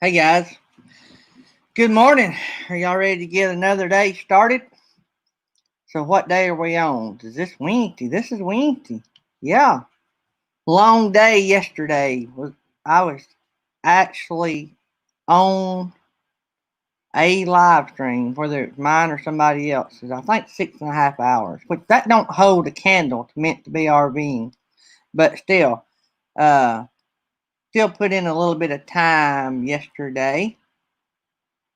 Hey guys, good morning. Are y'all ready to get another day started? So, what day are we on? Is this Wednesday? This is Wednesday. Yeah, long day yesterday. I was actually on a live stream, whether it's mine or somebody else's. I think 6.5 hours, which that don't hold a candle to meant to be RVing, but uh, still put in a little bit of time yesterday,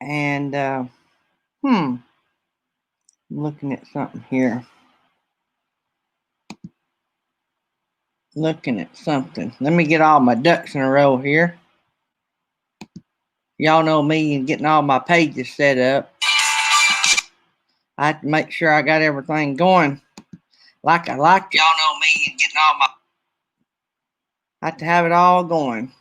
and I'm looking at something here. Looking at something. Let me get all my ducks in a row here. Y'all know me and getting all my pages set up. I have to make sure I got everything going like I like it. Y'all know me and getting all my. I have to have it all going.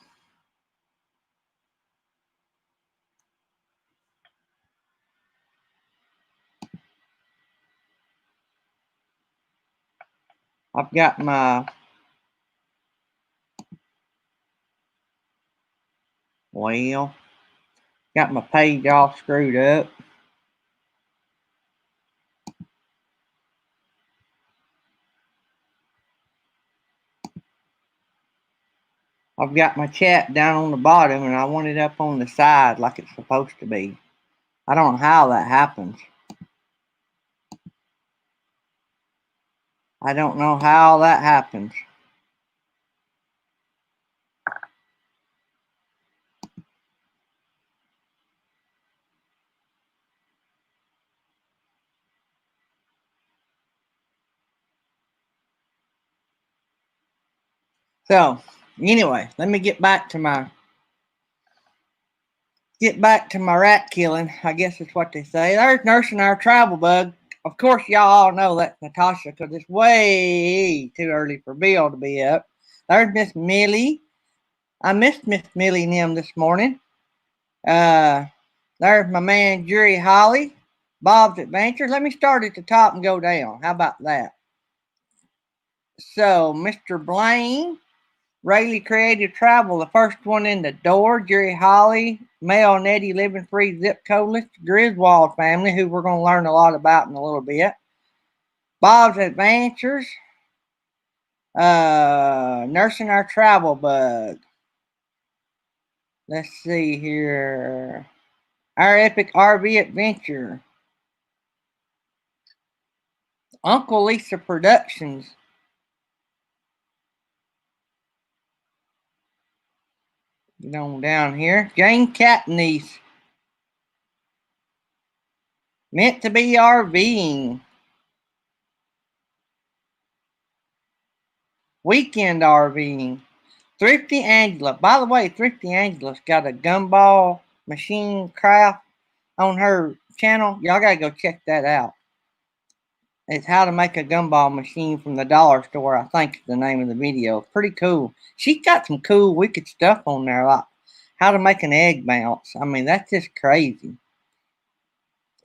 I've got my got my page all screwed up. I've got my chat down on the bottom and I want it up on the side like it's supposed to be. I don't know how that happens. I don't know how that happens. So, anyway, let me get back to my rat killing, I guess is what they say. There's nursing our travel bug. Of course, y'all all know that's Natasha because it's way too early for Bill to be up. There's Miss Millie. I missed Miss Millie and them this morning. There's my man, Jerry Holly. Bob's Adventures. Let me start at the top and go down. How about that? So, Mr. Blaine, Rayleigh Creative Travel, the first one in the door. Jerry Holly, Mel and Eddie Living Free Zip Codeless, Griswold family, who we're going to learn a lot about in a little bit. Bob's Adventures, Nursing Our Travel Bug. Let's see here. Our Epic RV Adventure. Uncle Lisa Productions. Get on down here. Jane Catniece. Meant to be RVing. Weekend RVing. Thrifty Angela. By the way, Thrifty Angela's got a gumball machine craft on her channel. Y'all gotta go check that out. It's how to make a gumball machine from the dollar store, I think is the name of the video. Pretty cool. She's got some cool, wicked stuff on there, like how to make an egg bounce. I mean, that's just crazy.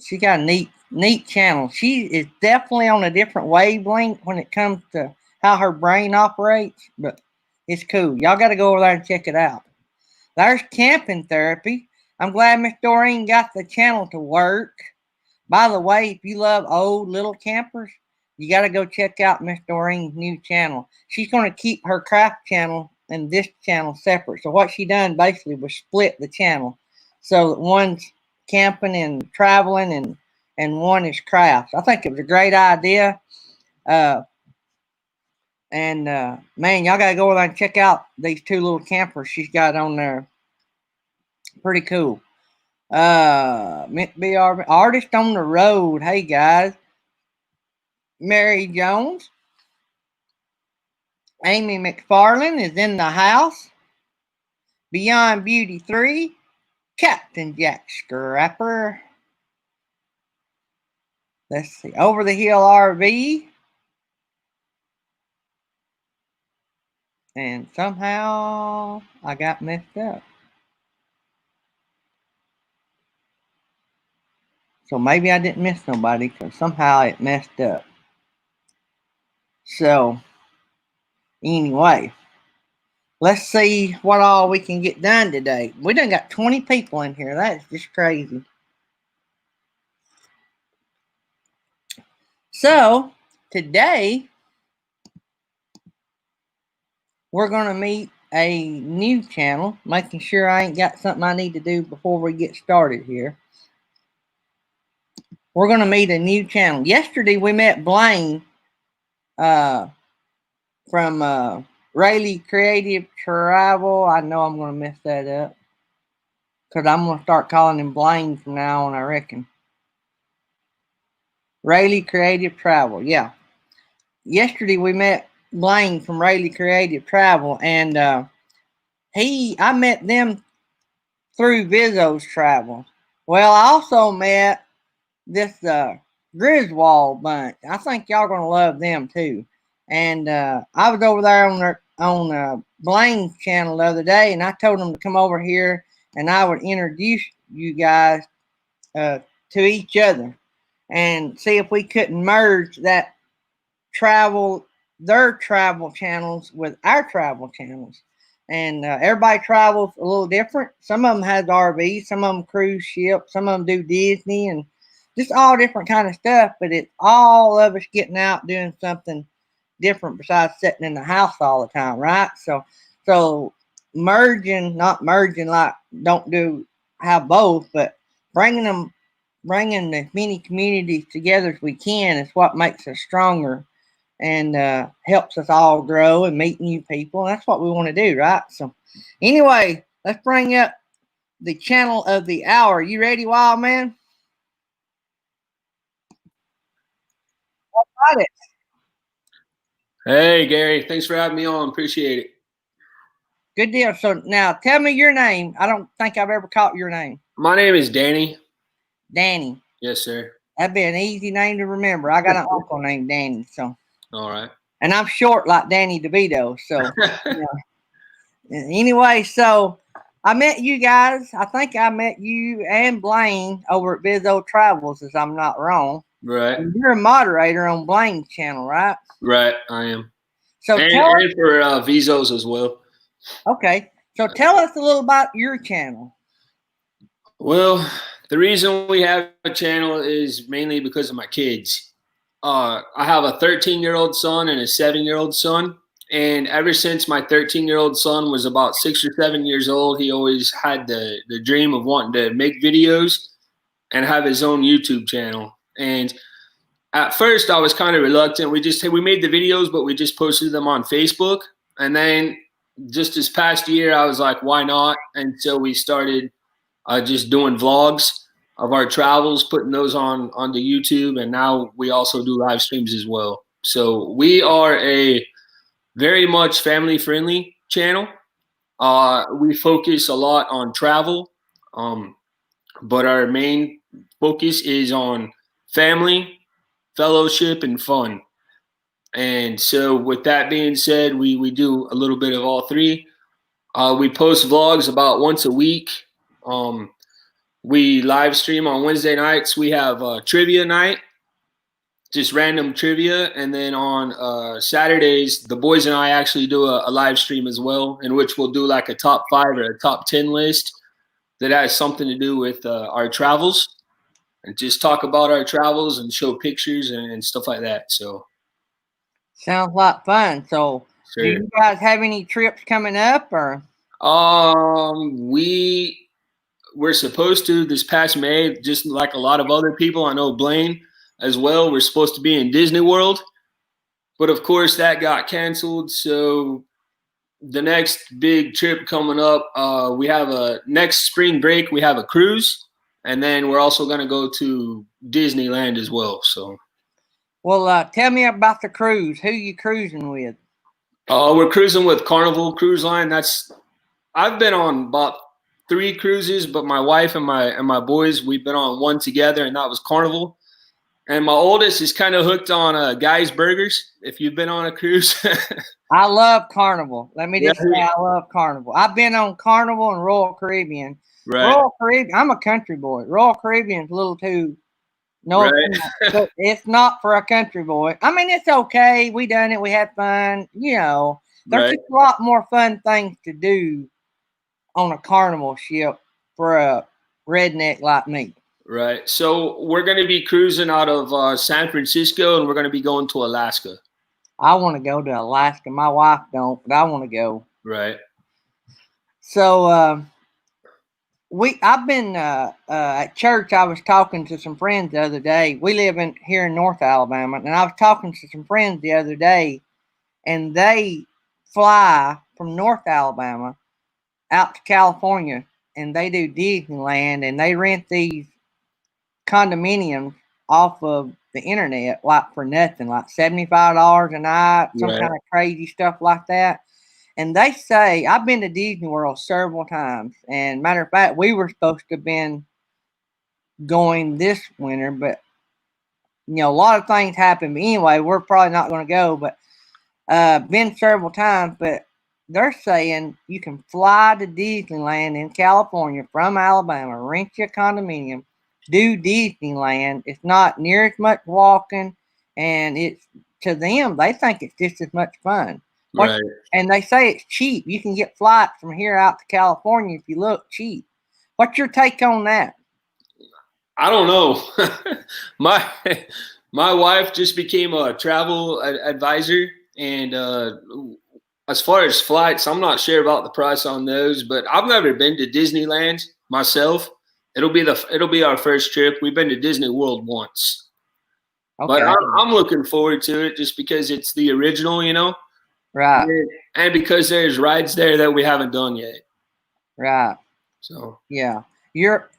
She got a neat channel. She is definitely on a different wavelength when it comes to how her brain operates, but it's cool. Y'all got to go over there and check it out. There's Camping Therapy. I'm glad Miss Doreen got the channel to work. By the way, if you love old little campers, you got to go check out Miss Doreen's new channel. She's going to keep her craft channel and this channel separate. So what she done basically was split the channel so that one's camping and traveling and one is crafts. I think it was a great idea. Man, y'all gotta go over there and check out these two little campers she's got on there. Pretty cool. Meant to be our artist on the road. Hey guys. Mary Jones. Amy McFarland is in the house. Beyond Beauty 3. Captain Jack Scrapper. Let's see. Over the Hill RV. And somehow I got messed up. So maybe I didn't miss nobody because somehow it messed up. So, anyway, let's see what all we can get done today. We done got 20 people in here. That's just crazy. So today we're going to meet a new channel, making sure I ain't got something I need to do before we get started here. We're going to meet a new channel. Yesterday we met Blaine from Rayleigh Creative Travel. I know I'm going to mess that up because I'm going to start calling him Blaine from now on, I reckon. Rayleigh Creative Travel, yeah. Yesterday we met Blaine from Rayleigh Creative Travel, and I met them through Vizzo's Travel. Well, I also met this Griswold bunch. I think y'all gonna love them too. And I was over there on Blaine's channel the other day, and I told them to come over here, and I would introduce you guys to each other, and see if we couldn't merge their travel channels with our travel channels. And everybody travels a little different. Some of them has RVs, some of them cruise ships, some of them do Disney, and just all different kind of stuff. But it's all of us getting out doing something different besides sitting in the house all the time, right? So not merging like don't have both, but bringing as many communities together as we can is what makes us stronger and helps us all grow and meet new people. That's what we want to do, right? So anyway, let's bring up the channel of the hour. You ready, Wild Man? Got it. Hey, Gary. Thanks for having me on. Appreciate it. Good deal. So now tell me your name. I don't think I've ever caught your name. My name is Danny. Danny. Yes, sir. That'd be an easy name to remember. I got an uncle named Danny. So. All right. And I'm short like Danny DeVito. So. Anyway, so I met you guys. I think I met you and Blaine over at Vizzo Travels, if I'm not wrong. Right. And you're a moderator on Blaine's channel, right? Right, I am. So and for Vizos as well. Okay. So tell us a little about your channel. Well, the reason we have a channel is mainly because of my kids. I have a 13-year-old son and a 7-year-old son. And ever since my 13-year-old son was about 6 or 7 years old, he always had the dream of wanting to make videos and have his own YouTube channel. And at first, I was kind of reluctant. We made the videos, but we just posted them on Facebook. And then just this past year, I was like, why not? And so we started just doing vlogs of our travels, putting those onto YouTube. And now we also do live streams as well. So we are a very much family-friendly channel. We focus a lot on travel, but our main focus is on family, fellowship, and fun. And so with that being said, we do a little bit of all three. We post vlogs about once a week. We live stream on Wednesday nights. We have trivia night, just random trivia. And then on Saturdays, the boys and I actually do a live stream as well, in which we'll do like a top 5 or a top 10 list that has something to do with our travels, and just talk about our travels and show pictures and stuff like that. So sounds like fun. So sure. Do you guys have any trips coming up, or? We're supposed to this past May, just like a lot of other people. I know Blaine as well. We're supposed to be in Disney World, but of course that got canceled. So the next big trip coming up, we have next spring break, we have a cruise, and then we're also going to go to Disneyland as well. So, well, tell me about the cruise. Who are you cruising with? We're cruising with Carnival Cruise Line. I've been on about 3 cruises, but my wife and my boys, we've been on one together, and that was Carnival. And my oldest is kind of hooked on Guy's Burgers, if you've been on a cruise. I love Carnival. Let me just say I love Carnival. I've been on Carnival and Royal Caribbean. Right. Royal Caribbean, I'm a country boy. Royal Caribbean's a little too but it's not for a country boy. I mean, it's okay. We done it. We had fun, you know. There's Right. just a lot more fun things to do on a carnival ship for a redneck like me. Right. So we're going to be cruising out of San Francisco, and we're going to be going to Alaska. I want to go to Alaska. My wife don't, but I want to go. Right. So I've been at church. I was talking to some friends the other day. We live here in North Alabama, and I was talking to some friends the other day, and they fly from North Alabama out to California, and they do Disneyland, and they rent these condominiums off of the internet like for nothing, like $75 a night, some Right. kind of crazy stuff like that. And they say, I've been to Disney World several times, and matter of fact, we were supposed to have been going this winter, but a lot of things happened. But anyway, we're probably not going to go. But been several times, but they're saying you can fly to Disneyland in California from Alabama, rent your condominium, do Disneyland. It's not near as much walking, and it's to them they think it's just as much fun. Right. And they say it's cheap. You can get flights from here out to California if you look cheap. What's your take on that? I don't know. my my wife just became a travel advisor, and as far as flights, I'm not sure about the price on those. But I've never been to Disneyland myself. It'll be our first trip. We've been to Disney World once, but Okay. I'm looking forward to it just because it's the original, Right. and because there's rides there that we haven't done yet. Right. So yeah, your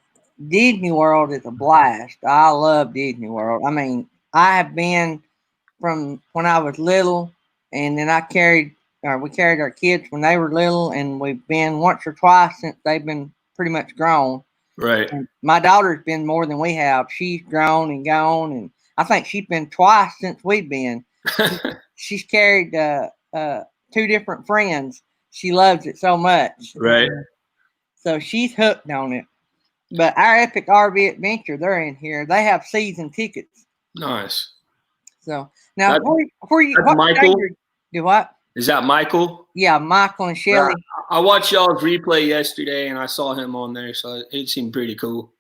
Disney World is a blast. I love Disney World. I mean, I have been from when I was little, and then we carried our kids when they were little, and we've been once or twice since they've been pretty much grown. right. And my daughter's been more than we have. She's grown and gone, and I think she's been twice since we've been. She's carried two different friends. She loves it so much. Right. So she's hooked on it. But our Epic RV Adventure, they're in here. They have season tickets. Nice. So now, what Michael. Do what? Is that Michael? Yeah, Michael and Shelly. I watched y'all's replay yesterday, and I saw him on there, so it seemed pretty cool.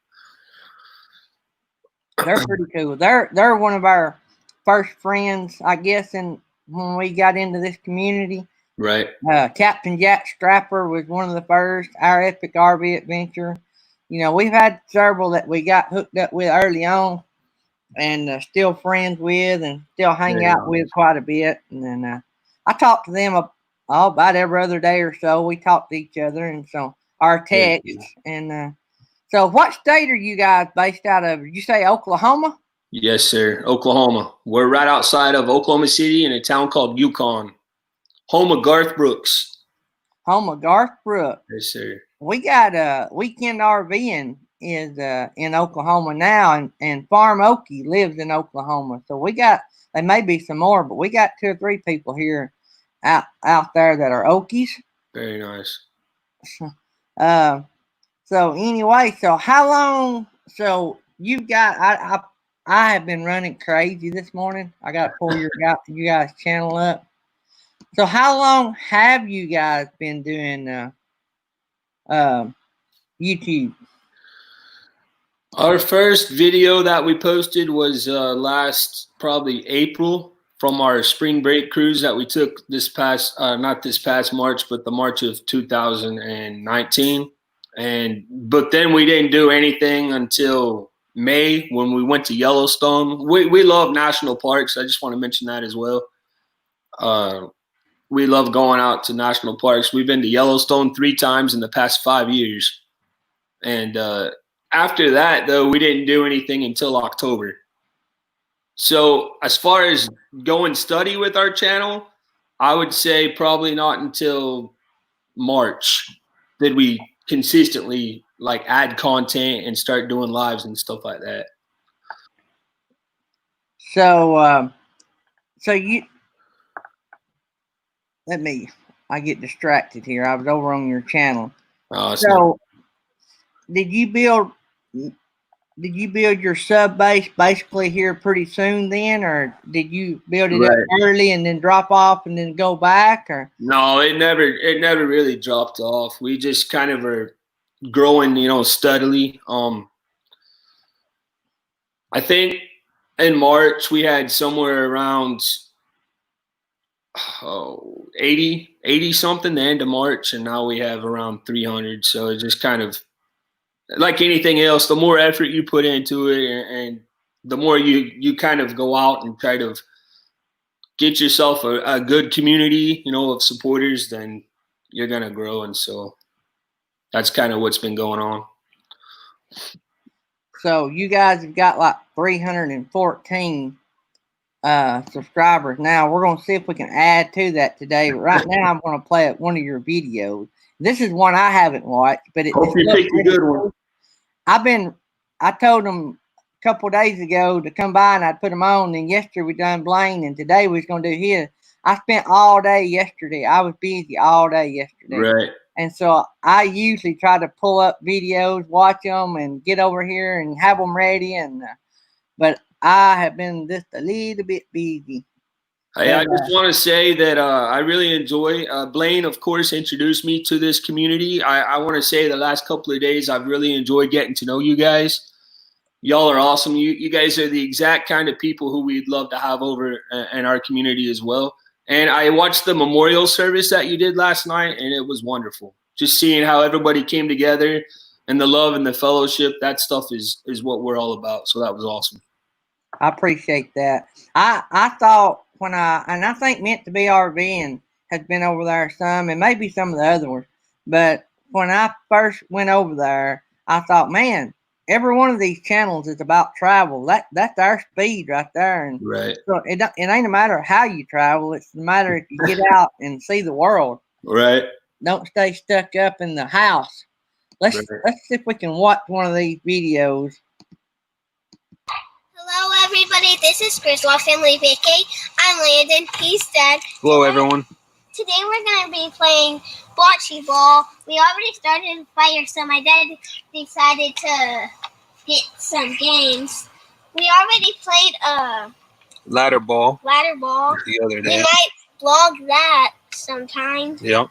They're pretty cool. They're one of our first friends, I guess, and when we got into this community. Right. Captain Jack Strapper was one of the first. Our Epic RV Adventure. We've had several that we got hooked up with early on, and still friends with, and still hang out with quite a bit. And then I talk to them about every other day or so. We talk to each other, and so our texts. And so, what state are you guys based out of? Did you say Oklahoma? Yes, sir. Oklahoma. We're right outside of Oklahoma City in a town called Yukon. Home of Garth Brooks. Home of Garth Brooks. Yes, sir. We got Weekend RVing is in Oklahoma now, and Farm Okie lives in Oklahoma. So there may be some more, but we got 2 or 3 people here out there that are Okies. Very nice. So anyway, so how long? So you've got I have been running crazy this morning. I got to pull you guys channel up. So how long have you guys been doing YouTube? Our first video that we posted was last probably April from our spring break cruise that we took not this past March, but the March of 2019. But then we didn't do anything until May when we went to Yellowstone. We love national parks. I just want to mention that as well. We love going out to national parks. We've been to Yellowstone 3 times in the past 5 years. And after that, though, we didn't do anything until October. So as far as going study with our channel, I would say probably not until March did we consistently add content and start doing lives and stuff like that. So I get distracted here. I was over on your channel. So did you build did you build your sub base basically here pretty soon then, or did you build it up Right. early and then drop off and then go back, or? No, it never really dropped off. We just kind of were growing, steadily. I think in March we had somewhere around 80 something the end of March, and now we have around 300. So it just kind of like anything else, the more effort you put into it, and the more you kind of go out and try to get yourself a good community, of supporters, then you're gonna grow. And so that's kind of what's been going on. So you guys have got like 314 subscribers. Now we're gonna see if we can add to that today. But right now I'm gonna play one of your videos. This is one I haven't watched, but Hope you picked a good one. I told them a couple of days ago to come by and I'd put them on. And yesterday we done Blaine, and today we was gonna do his. I spent all day yesterday. I was busy all day yesterday. Right. And so I usually try to pull up videos, watch them, and get over here and have them ready. But I have been just a little bit busy. Hey, I just want to say that I really enjoy Blaine, of course, introduced me to this community. I want to say the last couple of days I've really enjoyed getting to know you guys. Y'all are awesome. You guys are the exact kind of people who we'd love to have over in our community as well. And I watched the memorial service that you did last night, and it was wonderful. Just seeing how everybody came together and the love and the fellowship, that stuff is what we're all about. So that was awesome. I appreciate that. I thought I think Meant to Be RVing has been over there some, and maybe some of the other ones. But when I first went over there, I thought, man, every one of these channels is about travel. That's our speed right there. And right. So it ain't a matter of how you travel. It's a matter if you get out and see the world. Right. Don't stay stuck up in the house. Let's see if we can watch one of these videos. Hello, everybody. This is Griswold Family Vacay. I'm Landon. He's Dad. Hello, everyone. Today we're going to be playing bocce ball. We already started to fire, so my dad decided to get some games. We already played ladder ball the other day. We might vlog that sometime. Yep.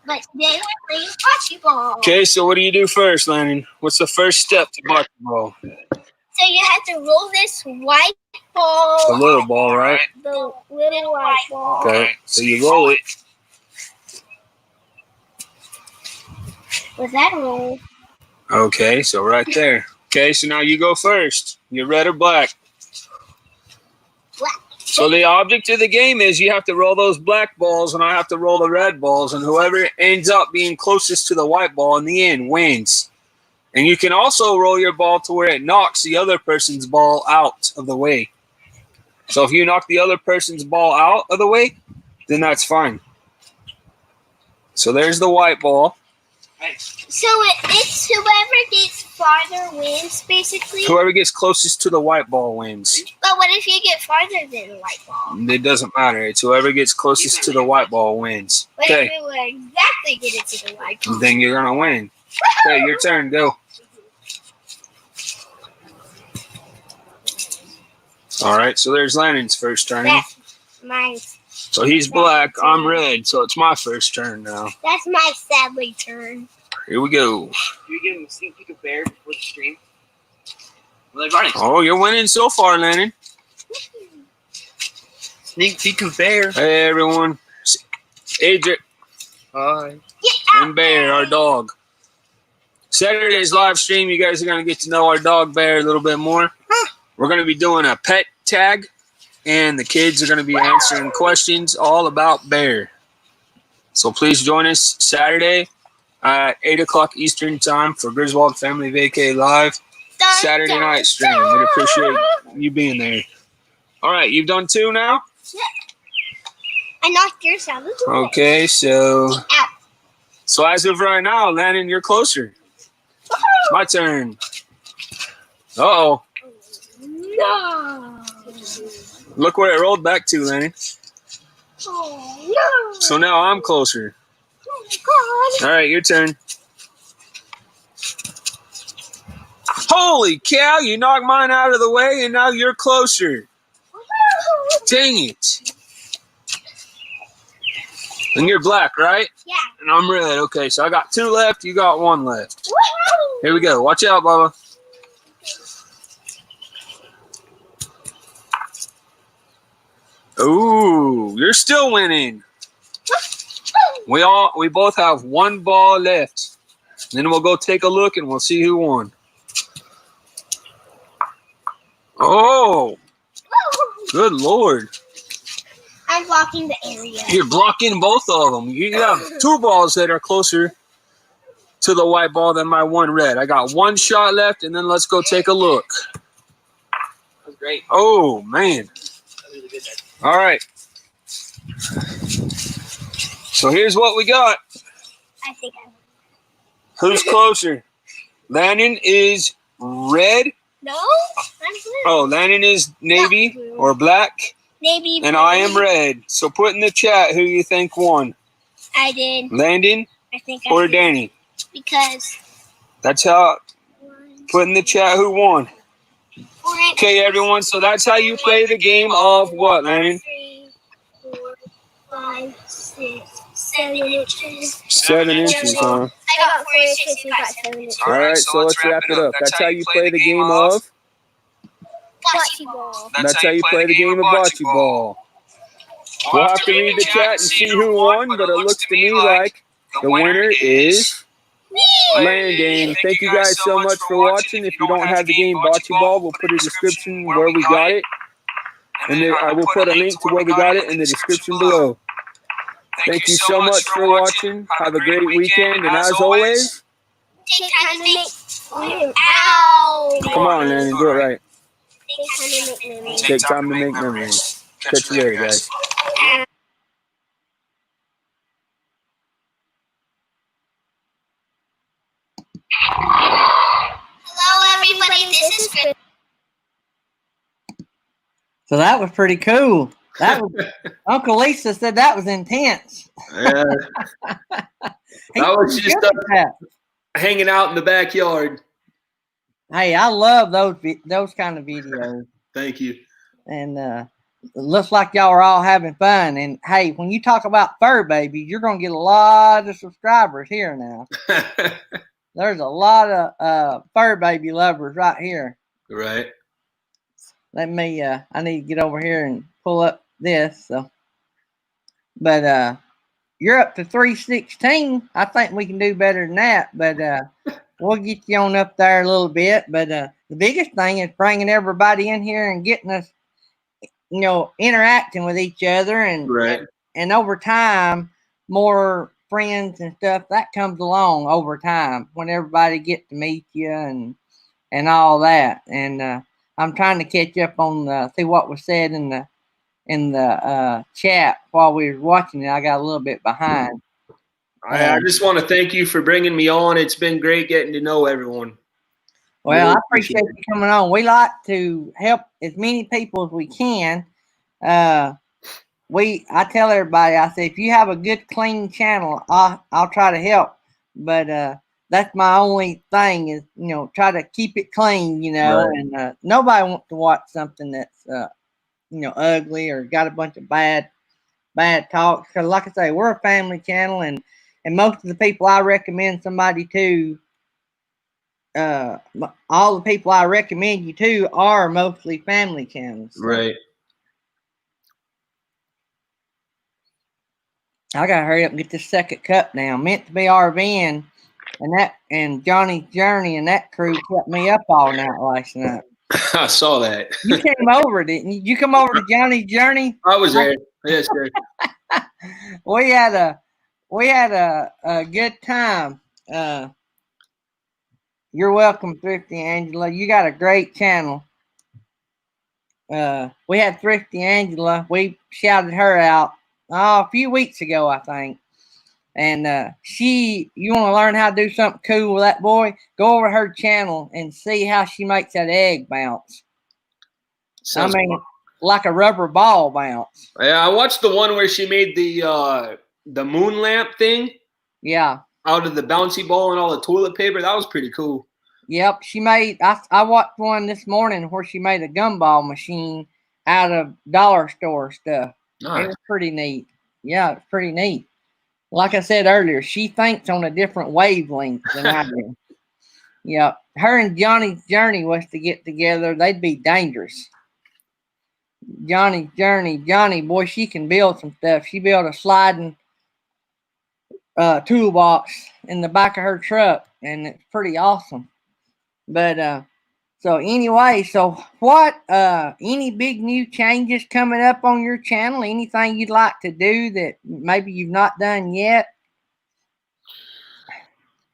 But today we're playing bocce ball. Okay, so what do you do first, Landon? What's the first step to bocce ball? So you have to roll this white ball. The little ball, right? The little white ball. Okay, so you roll it. Was that a roll? Okay, so right there. Okay, so now you go first. You're red or black? Black. So the object of the game is you have to roll those black balls, and I have to roll the red balls, and whoever ends up being closest to the white ball in the end wins. And you can also roll your ball to where it knocks the other person's ball out of the way. So if you knock the other person's ball out of the way, then that's fine. So there's the white ball. So it's whoever gets farther wins, basically? Whoever gets closest to the white ball wins. But what if you get farther than the white ball? It doesn't matter. It's whoever gets closest to the white ball wins. What if you would exactly get it to the white ball? Then you're going to win. Okay, your turn. Go. All right, so there's Landon's first turn. That's mine. So he's black, I'm red, so it's my first turn now. That's my sadly turn. Here we go. You're giving a sneak peek of Bear before the stream? Oh, you're winning so far, Landon. Sneak peek of Bear. Hey, everyone. Adric. Hi. And Bear, our dog. Saturday's live stream, you guys are going to get to know our dog Bear a little bit more. We're going to be doing a pet tag, and the kids are going to be answering questions all about Bear. So please join us Saturday at 8 o'clock Eastern time for Griswold Family Vacay Live. Saturday night stream. We'd appreciate you being there. All right, you've done 2 now? Yeah. I knocked yours out. Okay, so as of right now, Landon, you're closer. My turn. Uh-oh. No. Look where it rolled back to, Landon. Oh, no. So now I'm closer. Oh, God. All right, your turn. Holy cow, you knocked mine out of the way and now you're closer. Dang it. And you're black, right? Yeah. And I'm red. Okay, so I got 2 left. You got 1 left. Here we go. Watch out, Bubba. Ooh, you're still winning. We both have 1 ball left. Then we'll go take a look and we'll see who won. Oh, good Lord. I'm blocking the area. You're blocking both of them. You have 2 balls that are closer to the white ball than my 1 red. I got 1 shot left, and then let's go take a look. That was great. Oh, man. That was really good. All right. So here's what we got. I think I won. Who's closer? Landon is red. No, I'm blue. Oh, Landon is navy or black. Navy. And I am red. So put in the chat who you think won. I did. Landon I think I or did. Danny. Because. That's how. Put in the chat who won. Orange. Okay, everyone. So that's how you play the game of what, Landon? 3, 4, 5, 6, 7 inches. 7 inches, huh? I got 4 inches. You got 7 inches. All right, so let's wrap it up. That's how you play the game of. Bocce ball. That's how you play the game of bocce ball. We'll have to read the chat and see who won, but it looks to me like the winner is Me. Landon. Thank you guys so much for watching. If you don't have the game bocce ball, we'll put a description where we got it. And then I will put a link to where we got it in the description below. Thank you so much for watching. Have a great weekend. And as always, Take time to make. Ow! come on, Landon, do it right. Take time to make memories. Take time to make memories. Catch you later, guys. Hello, everybody. This is Chris. So that was pretty cool. That was Uncle Lisa said that was intense. Yeah. He That was pretty just good at that. hanging out in the backyard. Hey, I love those kind of videos. Thank you. And it looks like y'all are all having fun. And hey, when you talk about fur babies, you're gonna get a lot of subscribers here now. There's a lot of fur baby lovers right here. Right. Let me I need to get over here and pull up this. So but you're up to 316. I think we can do better than that, but we'll get you on up there a little bit. But the biggest thing is bringing everybody in here and getting us, interacting with each other, and Right. and over time, more friends and stuff that comes along over time when everybody get to meet you and all that. And I'm trying to catch up on see what was said in the chat while we were watching it. I got a little bit behind. I just want to thank you for bringing me on. It's been great getting to know everyone. Well, Really I appreciate you coming on. We like to help as many people as we can. I tell everybody, I say, if you have a good, clean channel, I'll try to help. But that's my only thing is, try to keep it clean, Right. and nobody wants to watch something that's, ugly or got a bunch of bad talk. Because like I say, we're a family channel, and most of the people I recommend somebody to, all the people I recommend you to are mostly family channels. So Right. I gotta hurry up and get this second cup now. Meant to be RVing, and Johnny's Journey and that crew kept me up all night last night. I saw that. You came over, didn't you? You come over to Johnny's Journey? I was there. Yes, sir. We had a good time. You're welcome, Thrifty Angela. You got a great channel. We had Thrifty Angela. We shouted her out a few weeks ago, I think. And you want to learn how to do something cool with that boy? Go over to her channel and see how she makes that egg bounce. Sounds fun. Like a rubber ball bounce. Yeah, I watched the one where she made the moon lamp thing. Yeah. Out of the bouncy ball and all the toilet paper. That was pretty cool. Yep, she made. I watched one this morning where she made a gumball machine out of dollar store stuff. It Nice. was pretty neat. Yeah, it's pretty neat. Like I said earlier, she thinks on a different wavelength than I do. Yeah, her and Johnny's journey was to get together. They'd be dangerous. Johnny, boy, she can build some stuff. She built a sliding toolbox in the back of her truck, and it's pretty awesome. But so anyway, so what? Any big new changes coming up on your channel? Anything you'd like to do that maybe you've not done yet?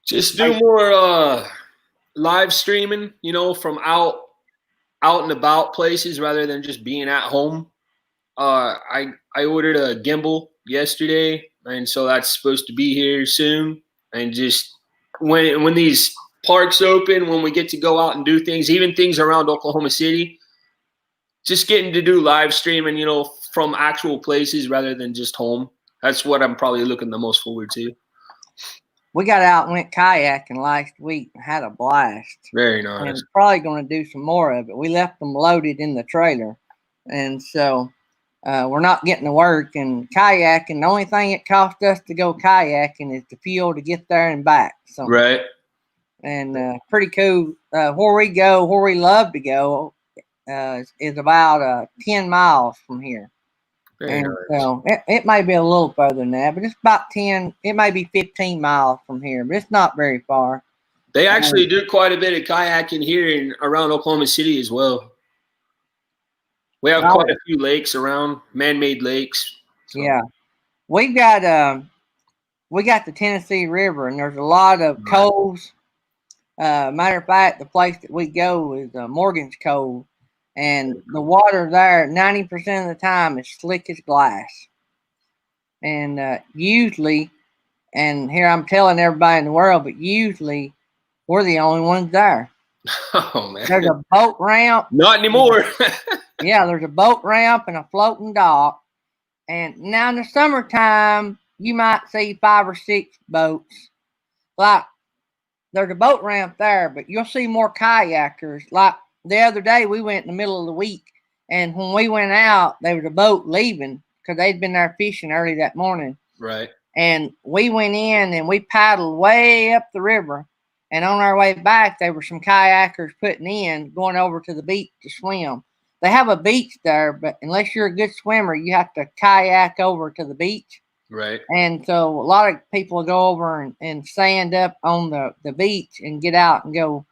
Just do more live streaming, you know, from out and about places rather than just being at home. I ordered a gimbal yesterday, and so that's supposed to be here soon. And just when these parks open, when we get to go out and do things, even things around Oklahoma City, just getting to do live streaming, you know, from actual places rather than just home. That's what I'm probably looking the most forward to. We got out and went kayaking last week and had a blast. Very nice. And probably going to do some more of it. We left them loaded in the trailer. And so we're not getting to work. And kayaking, the only thing it cost us to go kayaking is the fuel to get there and back. So Right. And pretty cool. Where we love to go is about 10 miles from here. Very And nice. so it may be a little further than that, but it's about 10, it may be 15 miles from here, but it's not very far. They actually do quite a bit of kayaking here in around Oklahoma City as well. We have quite a few lakes around, man-made lakes. So. Yeah. We got the Tennessee River, and there's a lot of coves. Matter of fact, the place that we go is Morgan's Cove. And the water there, 90% of the time, is slick as glass. And usually, and here I'm telling everybody in the world, but usually we're the only ones there. Oh, man. There's a boat ramp. Not anymore. Yeah, there's a boat ramp and a floating dock. And now in the summertime, you might see 5 or 6 boats. Like, there's a boat ramp there, but you'll see more kayakers. Like, the other day, we went in the middle of the week, and when we went out, there was a boat leaving because they'd been there fishing early that morning. Right. And we went in and we paddled way up the river. And on our way back, there were some kayakers putting in, going over to the beach to swim. They have a beach there, but unless you're a good swimmer, you have to kayak over to the beach. Right. And so a lot of people go over and stand up on the beach and get out and go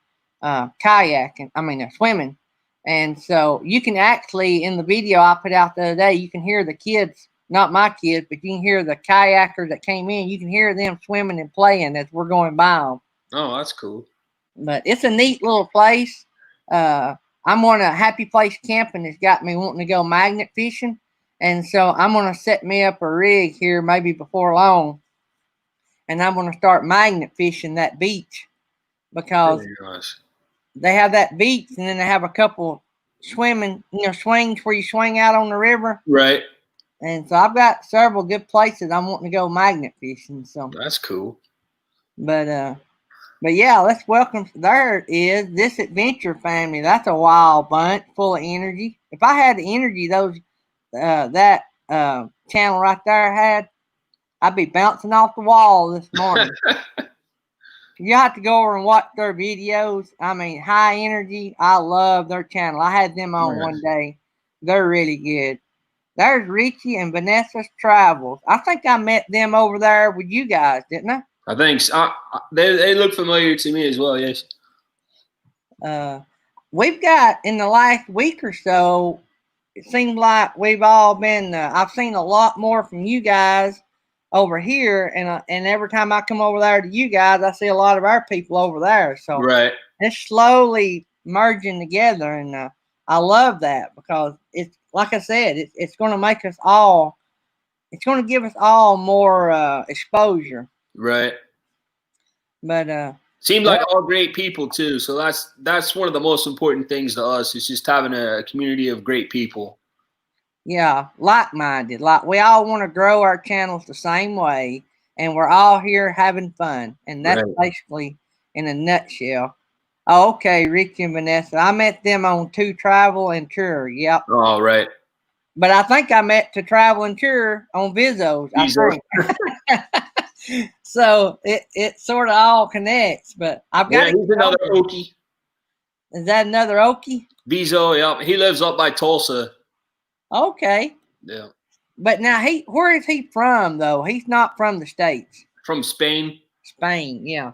swimming. And so you can actually, in the video I put out the other day, you can hear the kids, not my kids, but you can hear the kayakers that came in. You can hear them swimming and playing as we're going by them. Oh, that's cool. But it's a neat little place. I'm on a Happy Place Camping that's got me wanting to go magnet fishing. And so I'm going to set me up a rig here maybe before long. And I'm going to start magnet fishing that beach because they have that beach, and then they have a couple swimming, swings where you swing out on the river. Right. And so I've got several good places I'm wanting to go magnet fishing. So that's cool. But yeah, let's welcome. There is this adventure family. That's a wild bunch, full of energy. If I had the energy that channel right there had, I'd be bouncing off the wall this morning. You have to go over and watch their videos. I mean, high energy. I love their channel. I had them on one day. They're really good. There's Richie and Vanessa's Travels. I think I met them over there with you guys, didn't I? I think so. They look familiar to me as well, yes. We've got, in the last week or so, it seems like we've all been, I've seen a lot more from you guys over here, and every time I come over there to you guys, I see a lot of our people over there. So right. It's slowly merging together, and I love that because it's, like I said, it's going to make us all, it's going to give us all more exposure. Right. But seems like all great people too. So that's one of the most important things to us, is just having a community of great people. Yeah, like-minded. Like, we all want to grow our channels the same way, and we're all here having fun. And that's basically, in a nutshell. Oh, okay, Ricky and Vanessa. I met them on To Travel and Tour. Yep. Oh, right. But I think I met To Travel and Tour on Vizos, I Vizo. think. So it sort of all connects. But I've got Yeah, to he's get another over. Okie. Is that another Okie? Vizo, yeah. He lives up by Tulsa. Okay. Yeah. But now where is he from though? He's not from the States. From Spain. Spain, yeah.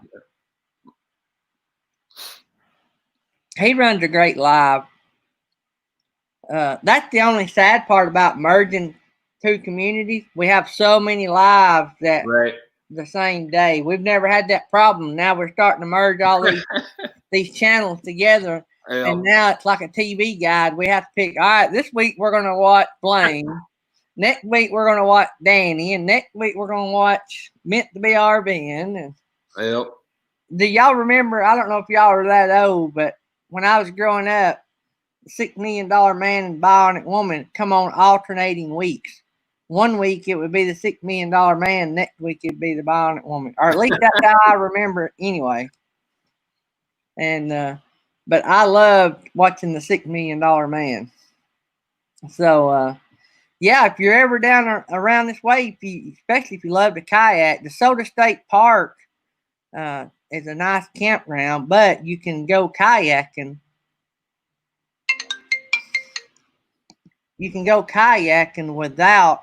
He runs a great live. That's the only sad part about merging two communities. We have so many lives that Right. the same day. We've never had that problem. Now we're starting to merge all these channels together, Yeah. and now it's like a TV guide. We have to pick. All right, this week we're going to watch Blaine. Next week we're going to watch Danny, and next week we're going to watch Meant to Be RVing. And Yep. do y'all remember? I don't know if y'all are that old, but when I was growing up, $6 Million Man and Bionic Woman come on alternating weeks. One week it would be the $6 Million Man, next week it'd be the Bionic Woman, or at least that's how I remember it anyway. And but I loved watching the $6 Million Man. So yeah, if you're ever down around this way, especially if you love to kayak, DeSoto State Park is a nice campground, but you can go kayaking. You can go kayaking without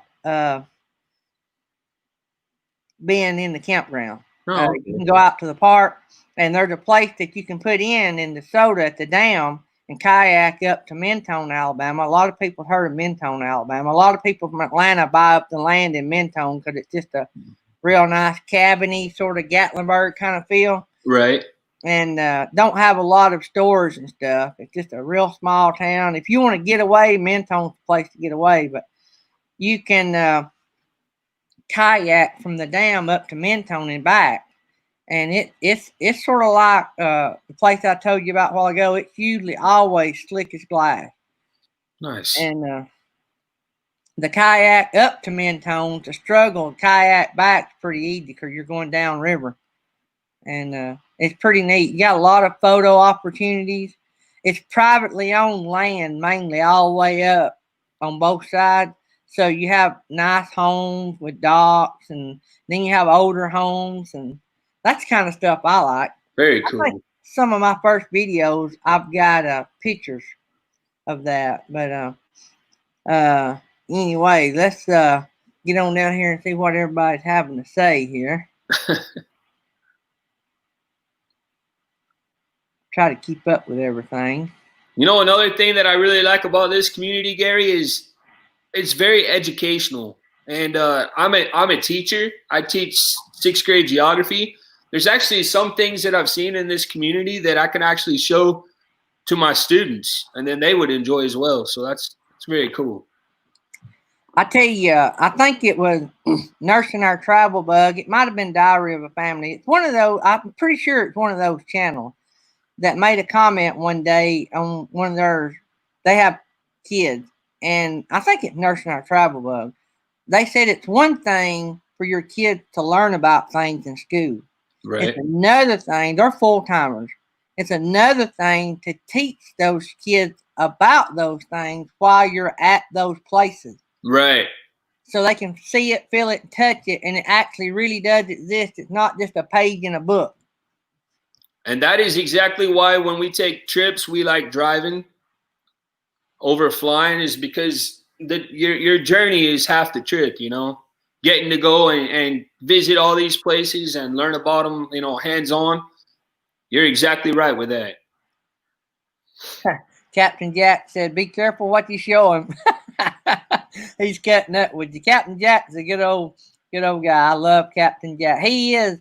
being in the campground. Oh, You can go out to the park, and there's a place that you can put in DeSoto at the dam and kayak up to Mentone, Alabama. A lot of people have heard of Mentone, Alabama. A lot of people from Atlanta buy up the land in Mentone because it's just a real nice cabiny sort of Gatlinburg kind of feel. right. And don't have a lot of stores and stuff. It's just a real small town. If you want to get away, Mentone's the place to get away. But you can kayak from the dam up to Mentone and back. And it's sort of like the place I told you about a while ago. It's usually always slick as glass. Nice. And the kayak up to Mentone, to struggle, kayak back is pretty easy because you're going down river. And it's pretty neat. You got a lot of photo opportunities. It's privately owned land, mainly all the way up on both sides. So you have nice homes with docks, and then you have older homes, and that's the kind of stuff I like. Very I cool. think some of my first videos, I've got pictures of that. But anyway, let's get on down here and see what everybody's having to say here. Try to keep up with everything. You know, another thing that I really like about this community, Gary, is it's very educational. And I'm a teacher. I teach 6th grade geography. There's actually some things that I've seen in this community that I can actually show to my students, and then they would enjoy as well. So that's very cool. I tell you, I think it was Nursing Our Travel Bug. It might have been Diary of a Family. It's one of those. I'm pretty sure it's one of those channels that made a comment one day on one of theirs. They have kids, and I think it's Nursing Our Travel Bug. They said it's one thing for your kids to learn about things in school. Right. It's another thing. They're full timers. It's another thing to teach those kids about those things while you're at those places. Right. So they can see it, feel it, touch it, and it actually really does exist. It's not just a page in a book. And that is exactly why when we take trips, we like driving over flying, is because your journey is half the trip, you know, getting to go and visit all these places and learn about them, you know, hands-on. You're exactly right with that. Captain Jack said, be careful what you show him. He's cutting up with you. Captain Jack's a good old guy. I love Captain Jack. He is.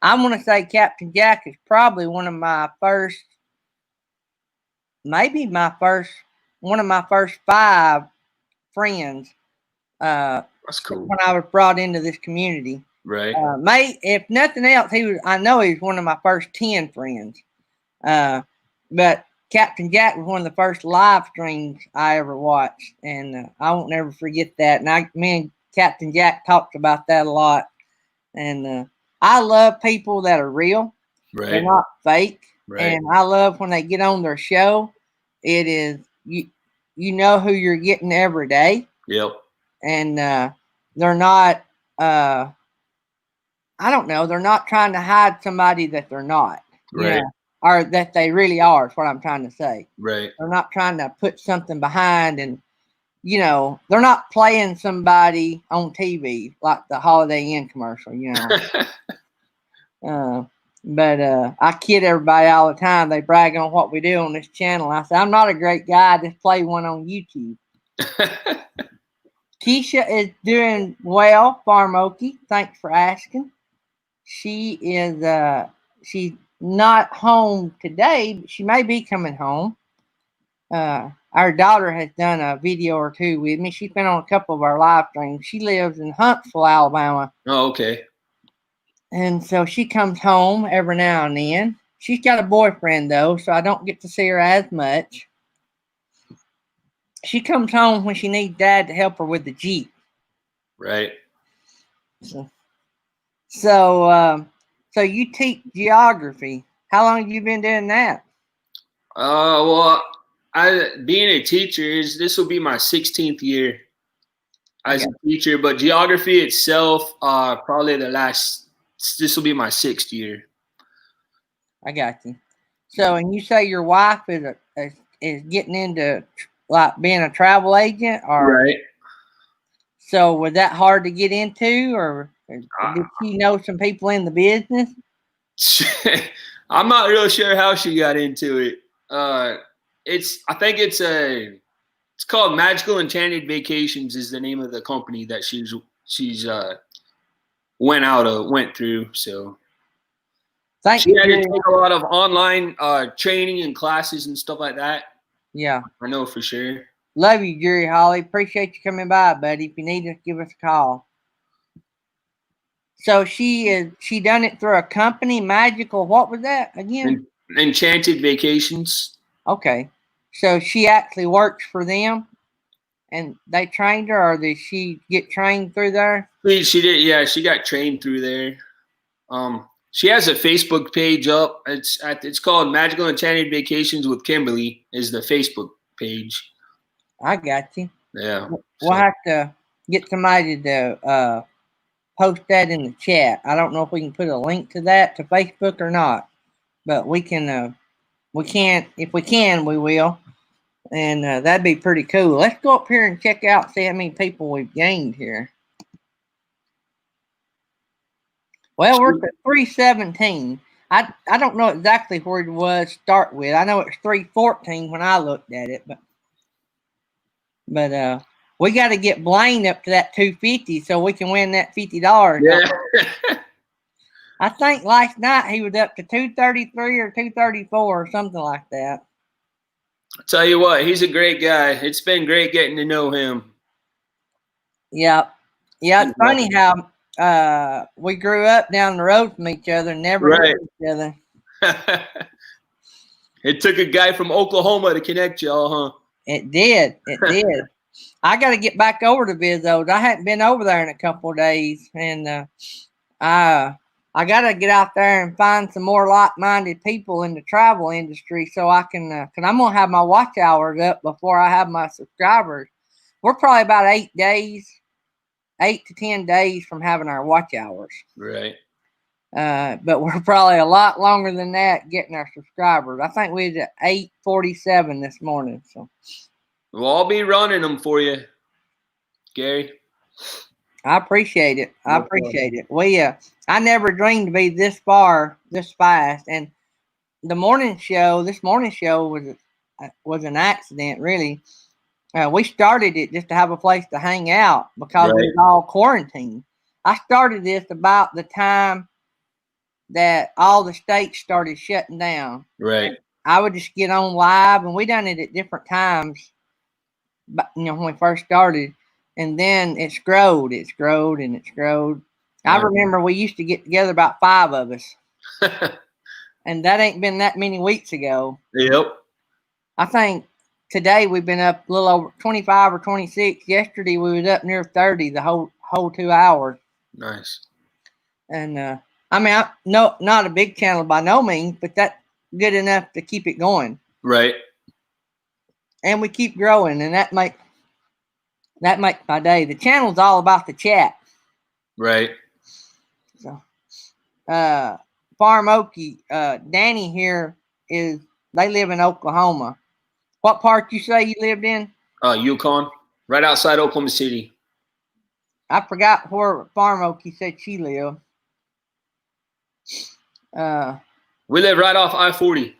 I'm going to say Captain Jack is probably one of my first 5 friends. That's cool. When I was brought into this community. Right. If nothing else, I know he was one of my first 10 friends. But Captain Jack was one of the first live streams I ever watched, and I won't never forget that. And me and Captain Jack talked about that a lot. And I love people that are real. Right. They're not fake. Right. And I love when they get on their show. It is you know who you're getting every day, Yep. and they're not. I don't know. They're not trying to hide somebody that they're not. You Right. know, or that they really are. Is what I'm trying to say. Right. They're not trying to put something behind, and you know, they're not playing somebody on TV like the Holiday Inn commercial. You know. But I kid everybody all the time. They brag on what we do on this channel. I say, I'm not a great guy. I just play one on YouTube. Keisha is doing well, Farm Okie. Thanks for asking. She is she's not home today, but she may be coming home. Our daughter has done a video or two with me. She's been on a couple of our live streams. She lives in Huntsville, Alabama. Oh, okay. And so she comes home every now and then. She's got a boyfriend, though, so I don't get to see her as much. She comes home when she needs Dad to help her with the Jeep. Right. So you teach geography. How long have you been doing that? Well, being a teacher this will be my 16th year as a teacher, but geography itself, probably this will be my 6th year. I got you. So, and you say your wife is getting into like being a travel agent, or right? So was that hard to get into, or did she know some people in the business? I'm not real sure how she got into it. I think it's called Magical Enchanted Vacations is the name of the company that she's went through. So she had to take a lot of online training and classes and stuff like that. Yeah, I know for sure. Love you, Jerry Holly. Appreciate you coming by, buddy. If you need us, give us a call. So she done it through a company, Magical. What was that again? Enchanted Vacations. Okay, so she actually works for them, and they trained her, or did she get trained through there? She did. Yeah, she got trained through there. She has a Facebook page up. It's called Magical Enchanted Vacations with Kimberly. Is the Facebook page. I got you. Yeah. We'll have to get somebody to post that in the chat. I don't know if we can put a link to that to Facebook or not, but we can. We can't. If we can, we will, and that'd be pretty cool. Let's go up here and check out, see how many people we've gained here. Well, we're at 317. I don't know exactly where it was to start with. I know it's 314 when I looked at it, but we got to get Blaine up to that 250 so we can win that $50. Yeah. I think last night he was up to 233 or 234 or something like that. I'll tell you what, he's a great guy. It's been great getting to know him. Yeah. It's funny how we grew up down the road from each other and never knew each other. It took a guy from Oklahoma to connect y'all, huh? It did. I got to get back over to Bizzo's. I hadn't been over there in a couple of days, and I got to get out there and find some more like-minded people in the travel industry so I can, because I'm going to have my watch hours up before I have my subscribers. We're probably about 8 to 10 days from having our watch hours. Right. But we're probably a lot longer than that getting our subscribers. I think we was at 847 this morning. So Well, I'll be running them for you, Gary. I appreciate it. I appreciate it. I never dreamed to be this far, this fast. And this morning show was an accident, really. We started it just to have a place to hang out because we was all quarantined. I started this about the time that all the states started shutting down. Right. I would just get on live, and we done it at different times, but when we first started. And then it's growed. I remember we used to get together about 5 of us. And that ain't been that many weeks ago. Yep. I think today we've been up a little over 25 or 26. Yesterday we was up near 30 the whole 2 hours. Nice. And I mean, not a big channel by no means, but good enough to keep it going. Right. And we keep growing, and that makes my day. The channel's all about the chat. Right. So, Farm Okie, Danny here they live in Oklahoma. What part you say you lived in? Yukon, right outside Oklahoma City. I forgot where Farm Okie said she lived. We live right off I-40.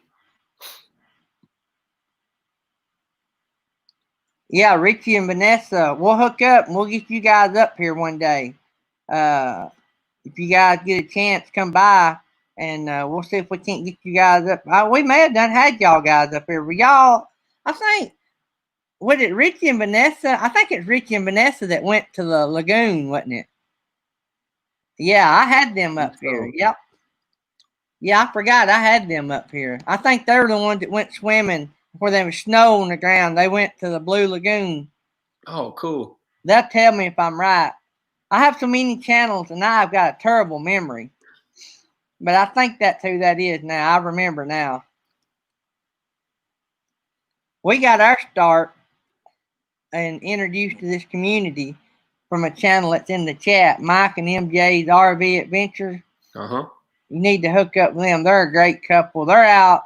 Yeah, Richie and Vanessa, we'll hook up and we'll get you guys up here one day. If you guys get a chance, come by and we'll see if we can't get you guys up. We may have had y'all guys up here, but y'all, I think, was it Richie and Vanessa? I think it's Richie and Vanessa that went to the lagoon, wasn't it? Yeah, I had them up here. Yep. Yeah, I forgot I had them up here. I think they were the ones that went swimming where there was snow on the ground. They went to the Blue Lagoon. Oh, cool. They'll tell me if I'm right. I have so many channels and I've got a terrible memory. But I think that's who that is now. I remember now. We got our start and introduced to this community from a channel that's in the chat, Mike and MJ's RV Adventures. Uh-huh. You need to hook up with them. They're a great couple. They're out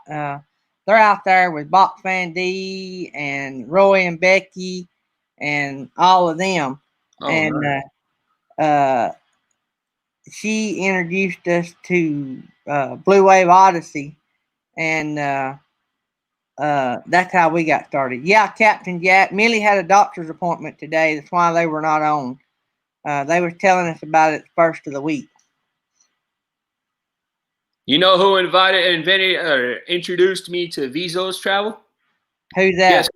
there with Box Fan D and Roy and Becky and all of them. Oh, and nice. She introduced us to Blue Wave Odyssey, and that's how we got started. Yeah, Captain Jack. Millie had a doctor's appointment today. That's why they were not on. They were telling us about it the first of the week. You know who introduced me to Vizos Travel? Who's that?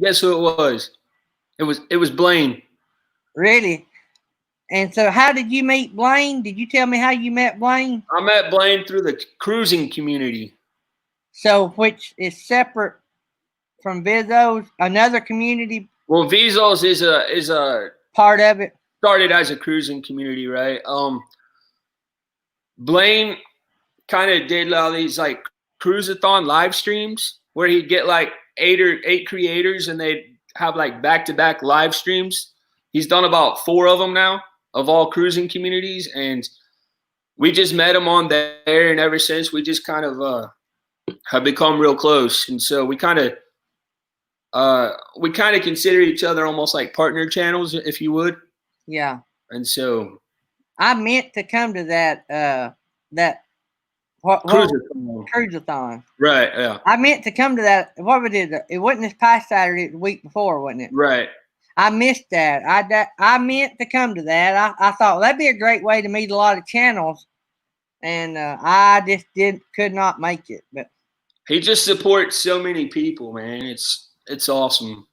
Guess who it was? It was Blaine. Really? And so how did you meet Blaine? Did you tell me how you met Blaine? I met Blaine through the cruising community. So which is separate from Vizos, another community? Well, Vizos is a part of it. Started as a cruising community, right? Blaine kind of did all these like cruise-a-thon live streams where he'd get like eight creators and they'd have like back-to-back live streams. He's done about 4 of them now of all cruising communities, and we just met him on there, and ever since we just kind of have become real close. And so we kind of consider each other almost like partner channels, if you would. Yeah. And so I meant to come to that cruise-a-thon. Right, yeah. I meant to come to that. What was it? It wasn't this past Saturday, it was the week before, wasn't it? Right. I missed that. I meant to come to that. I thought that'd be a great way to meet a lot of channels, and I just could not make it. But he just supports so many people, man. It's awesome.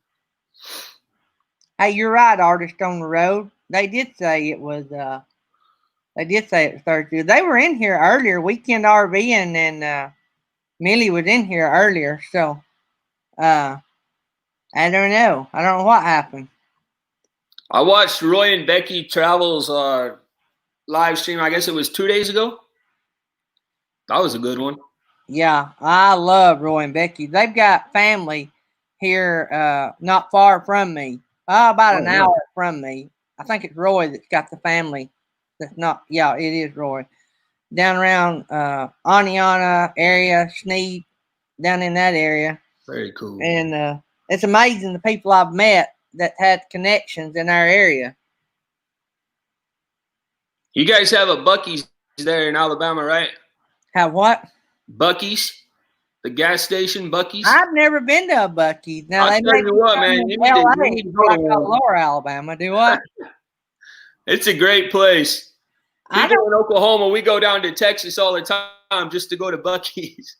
Hey, you're right, Artist on the Road. They did say it was. They did say it was Thursday. They were in here earlier, Weekend RVing, and Millie was in here earlier. So I don't know. I don't know what happened. I watched Roy and Becky Travels live stream. I guess it was 2 days ago. That was a good one. Yeah, I love Roy and Becky. They've got family here not far from me. About an hour from me. I think it's Roy that's got the family. That's not, yeah, it is Roy. Down around Aniana area, Sneed, down in that area. Very cool. And it's amazing the people I've met that had connections in our area. You guys have a Buc-ee's there in Alabama, right? Have what? Buc-ee's, the gas station, Buc-ee's. I've never been to a Buc-ee's. Now I'll tell you what, man. You need to go to Lower Alabama. Do what? It's a great place. People in Oklahoma, we go down to Texas all the time just to go to Buc-ee's.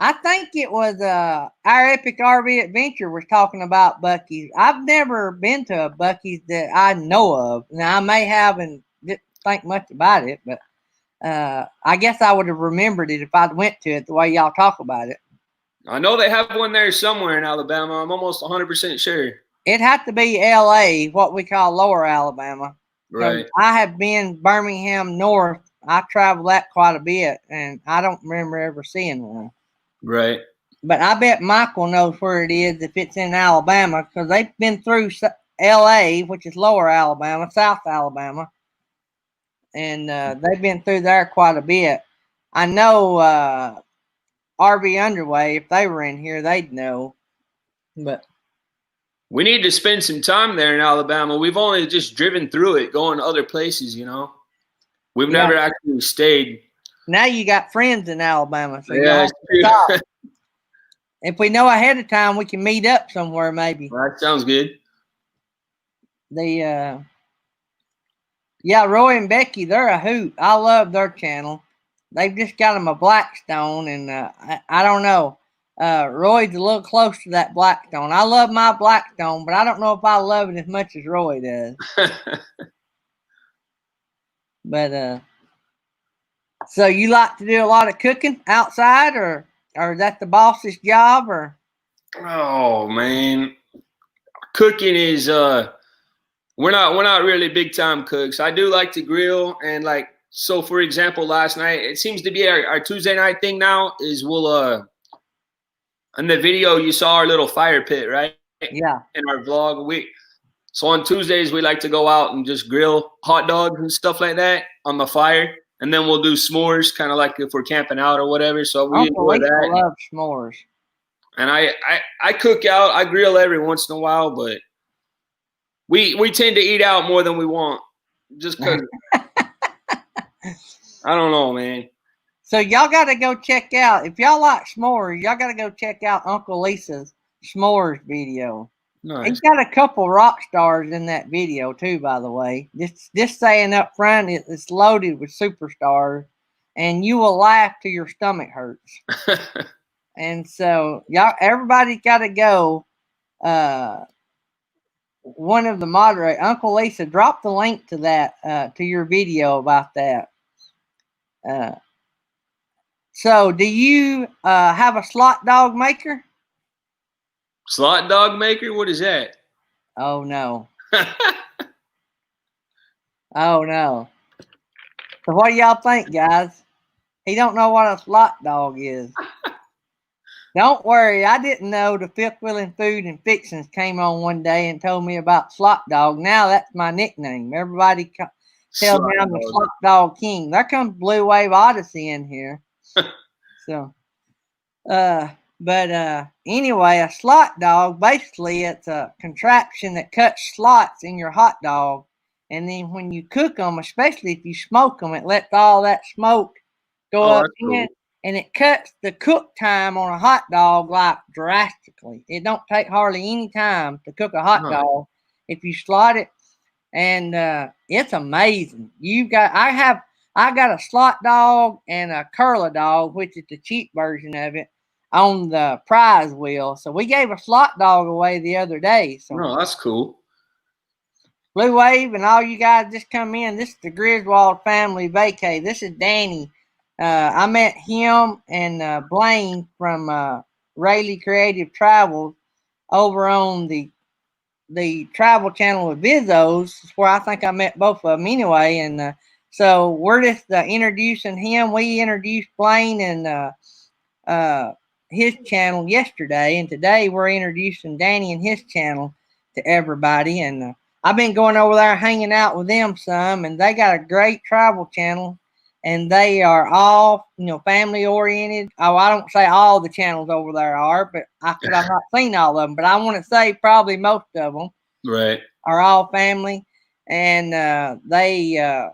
I think it was our Epic RV Adventure was talking about Buc-ee's. I've never been to a Buc-ee's that I know of. Now, I may have and didn't think much about it, but I guess I would have remembered it if I went to it the way y'all talk about it. I know they have one there somewhere in Alabama. I'm almost 100% sure. It had to be L.A., what we call Lower Alabama. Right. So I have been Birmingham North. I traveled that quite a bit, and I don't remember ever seeing one. Right. But I bet Michael knows where it is if it's in Alabama, because they've been through L.A., which is lower Alabama, South Alabama, and they've been through there quite a bit. I know RV Underway, if they were in here, they'd know. But we need to spend some time there in Alabama. We've only just driven through it, going to other places, you know. We've never actually stayed. Now you got friends in Alabama, so yeah, if we know ahead of time, we can meet up somewhere maybe. Well, that sounds good. Yeah, Roy and Becky, they're a hoot. I love their channel. They've just got them a Blackstone, and I don't know. Roy's a little close to that Blackstone. I love my Blackstone, but I don't know if I love it as much as Roy does. But so you like to do a lot of cooking outside, or is that the boss's job, or? Oh man, cooking is we're not really big time cooks. I do like to grill, and like, so for example, last night, it seems to be our Tuesday night thing now is we'll in the video you saw our little fire pit, right? Yeah. In our vlog, so on Tuesdays we like to go out and just grill hot dogs and stuff like that on the fire, and then we'll do s'mores, kind of like if we're camping out or whatever. So we enjoy that. I love s'mores. And I cook out. I grill every once in a while, but we tend to eat out more than we want, just because. I don't know, man. So y'all got to go check out, if y'all like s'mores, y'all got to go check out Uncle Lisa's s'mores video. Nice. He's got a couple rock stars in that video too, by the way. Just saying up front, it's loaded with superstars, and you will laugh till your stomach hurts. And so y'all, everybody's got to go. One of the moderators, Uncle Lisa, drop the link to that to your video about that. So do you have a slot dog maker? Slot dog maker? What is that? Oh no. Oh no. So what do y'all think, guys? He don't know what a slot dog is. Don't worry, I didn't know the Fifth Wheeling Food and Fixings came on one day and told me about slot dog. Now that's my nickname. Everybody tells me I'm the slot dog king. There comes Blue Wave Odyssey in here. So, but anyway, a slot dog, basically it's a contraption that cuts slots in your hot dog. And then when you cook them, especially if you smoke them, it lets all that smoke go up in. Cool. And it cuts the cook time on a hot dog like drastically. It don't take hardly any time to cook a hot dog if you slot it. And it's amazing. I got a slot dog and a curler dog, which is the cheap version of it, on the prize wheel. So we gave a slot dog away the other day. So that's cool. Blue Wave and all you guys just come in. This is the Griswold family vacay. This is Danny. I met him and Blaine from Rayleigh Creative Travels over on the travel channel with Bizos, where I think I met both of them anyway. And so we're just introducing him. We introduced Blaine and his channel yesterday, and today we're introducing Danny and his channel to everybody. And I've been going over there hanging out with them some, and they got a great travel channel. And they are all, family oriented. Oh, I don't say all the channels over there are, but I've not seen all of them. But I want to say probably most of them, right, are all family. And they're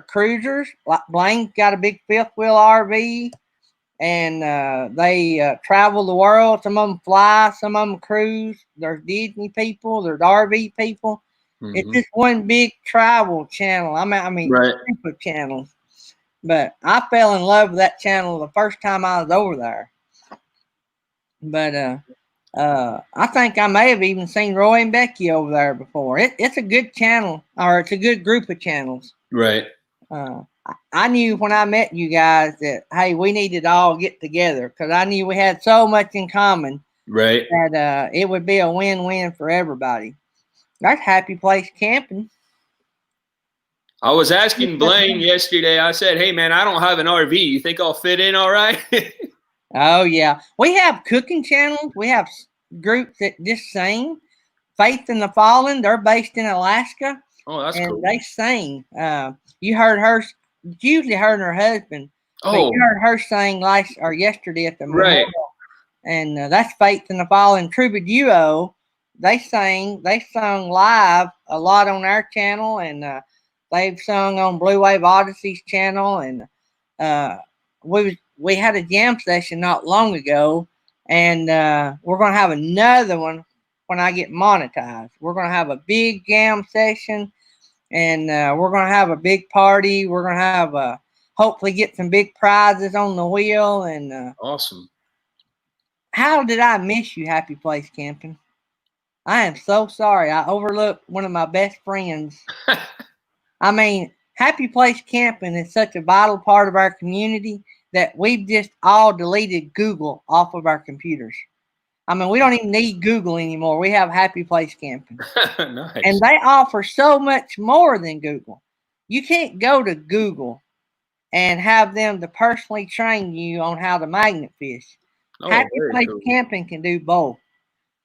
cruisers. Like Blaine's got a big fifth wheel RV, and they travel the world. Some of them fly, some of them cruise. There's Disney people, there's RV people. Mm-hmm. It's just one big travel channel. I mean, right. Group of channels. But I fell in love with that channel the first time I was over there. But I think I may have even seen Roy and Becky over there before. It's a good channel, or it's a good group of channels. Right. I knew when I met you guys that, hey, we needed to all get together, because I knew we had so much in common. Right. That it would be a win-win for everybody. That's Happy Place Camping. I was asking Blaine yesterday. I said, hey, man, I don't have an RV. You think I'll fit in all right? Oh yeah, we have cooking channels. We have groups that just sing. Faith in the Fallen. They're based in Alaska, Oh, that's and cool. they sing. You heard her. Usually her and her husband, but you Oh, heard her sing last or yesterday at the right. memorial, and that's Faith in the Fallen Tribute Duo. They sang. They sung live a lot on our channel, and they've sung on Blue Wave Odyssey's channel, and we had a jam session not long ago, and we're gonna have another one when I get monetized. We're gonna have a big jam session, and we're gonna have a big party. We're gonna have hopefully get some big prizes on the wheel. And Awesome. how did I miss you, Happy Place Camping? I am so sorry. I overlooked one of my best friends. I mean, Happy Place Camping is such a vital part of our community that we've just all deleted Google off of our computers. I mean, we don't even need Google anymore. We have Happy Place Camping. Nice. And they offer so much more than Google. You can't go to Google and have them to personally train you on how to magnet fish. Oh, Happy very Place cool. Camping can do both.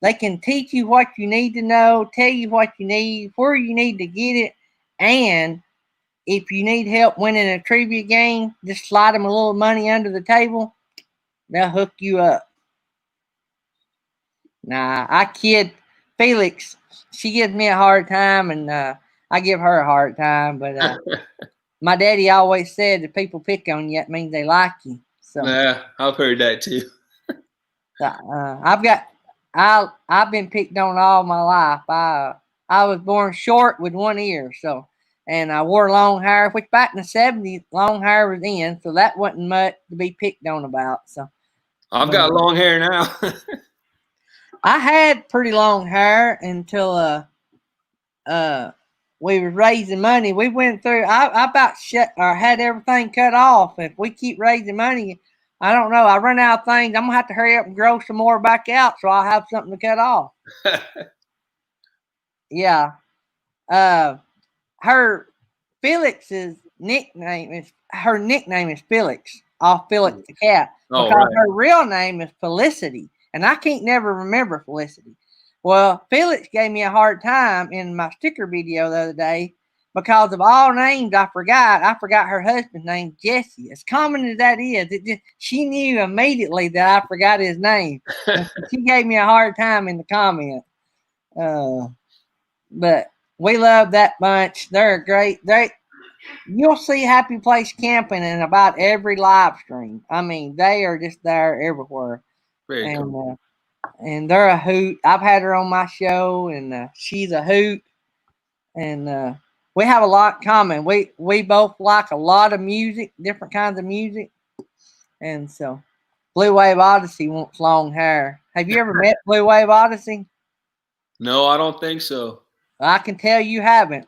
They can teach you what you need to know, tell you what you need, where you need to get it, and if you need help winning a trivia game, just slide them a little money under the table. They'll hook you up. Nah, I kid Felix. She gives me a hard time, and I give her a hard time. But my daddy always said if people pick on you, that means they like you. So Yeah, I've heard that too. I've been picked on all my life. I was born short with one ear, so and I wore long hair, which back in the 70s, long hair was in, so that wasn't much to be picked on about. So I've got long hair now. I had pretty long hair until we was raising money. We went through. I about shut or had everything cut off. If we keep raising money, I don't know. I run out of things. I'm gonna have to hurry up and grow some more back out, so I'll have something to cut off. Yeah. Her Felix's nickname is Felix, off Felix the cat, Oh, because right. her real name is Felicity, and I can't never remember Felicity. Well, Felix gave me a hard time in my sticker video the other day because of all names I forgot. I forgot her husband's name, Jesse. As common as that is, she knew immediately that I forgot his name. And she gave me a hard time in the comments. But we love that bunch. They're great. You'll see Happy Place Camping in about every live stream. I mean, they are just there everywhere. Very And cool. and they're a hoot. I've had her on my show, and she's a hoot. And we have a lot in common. We both like a lot of music, different kinds of music. And so, Blue Wave Odyssey wants long hair. Have you ever met Blue Wave Odyssey? No, I don't think so. I can tell you haven't.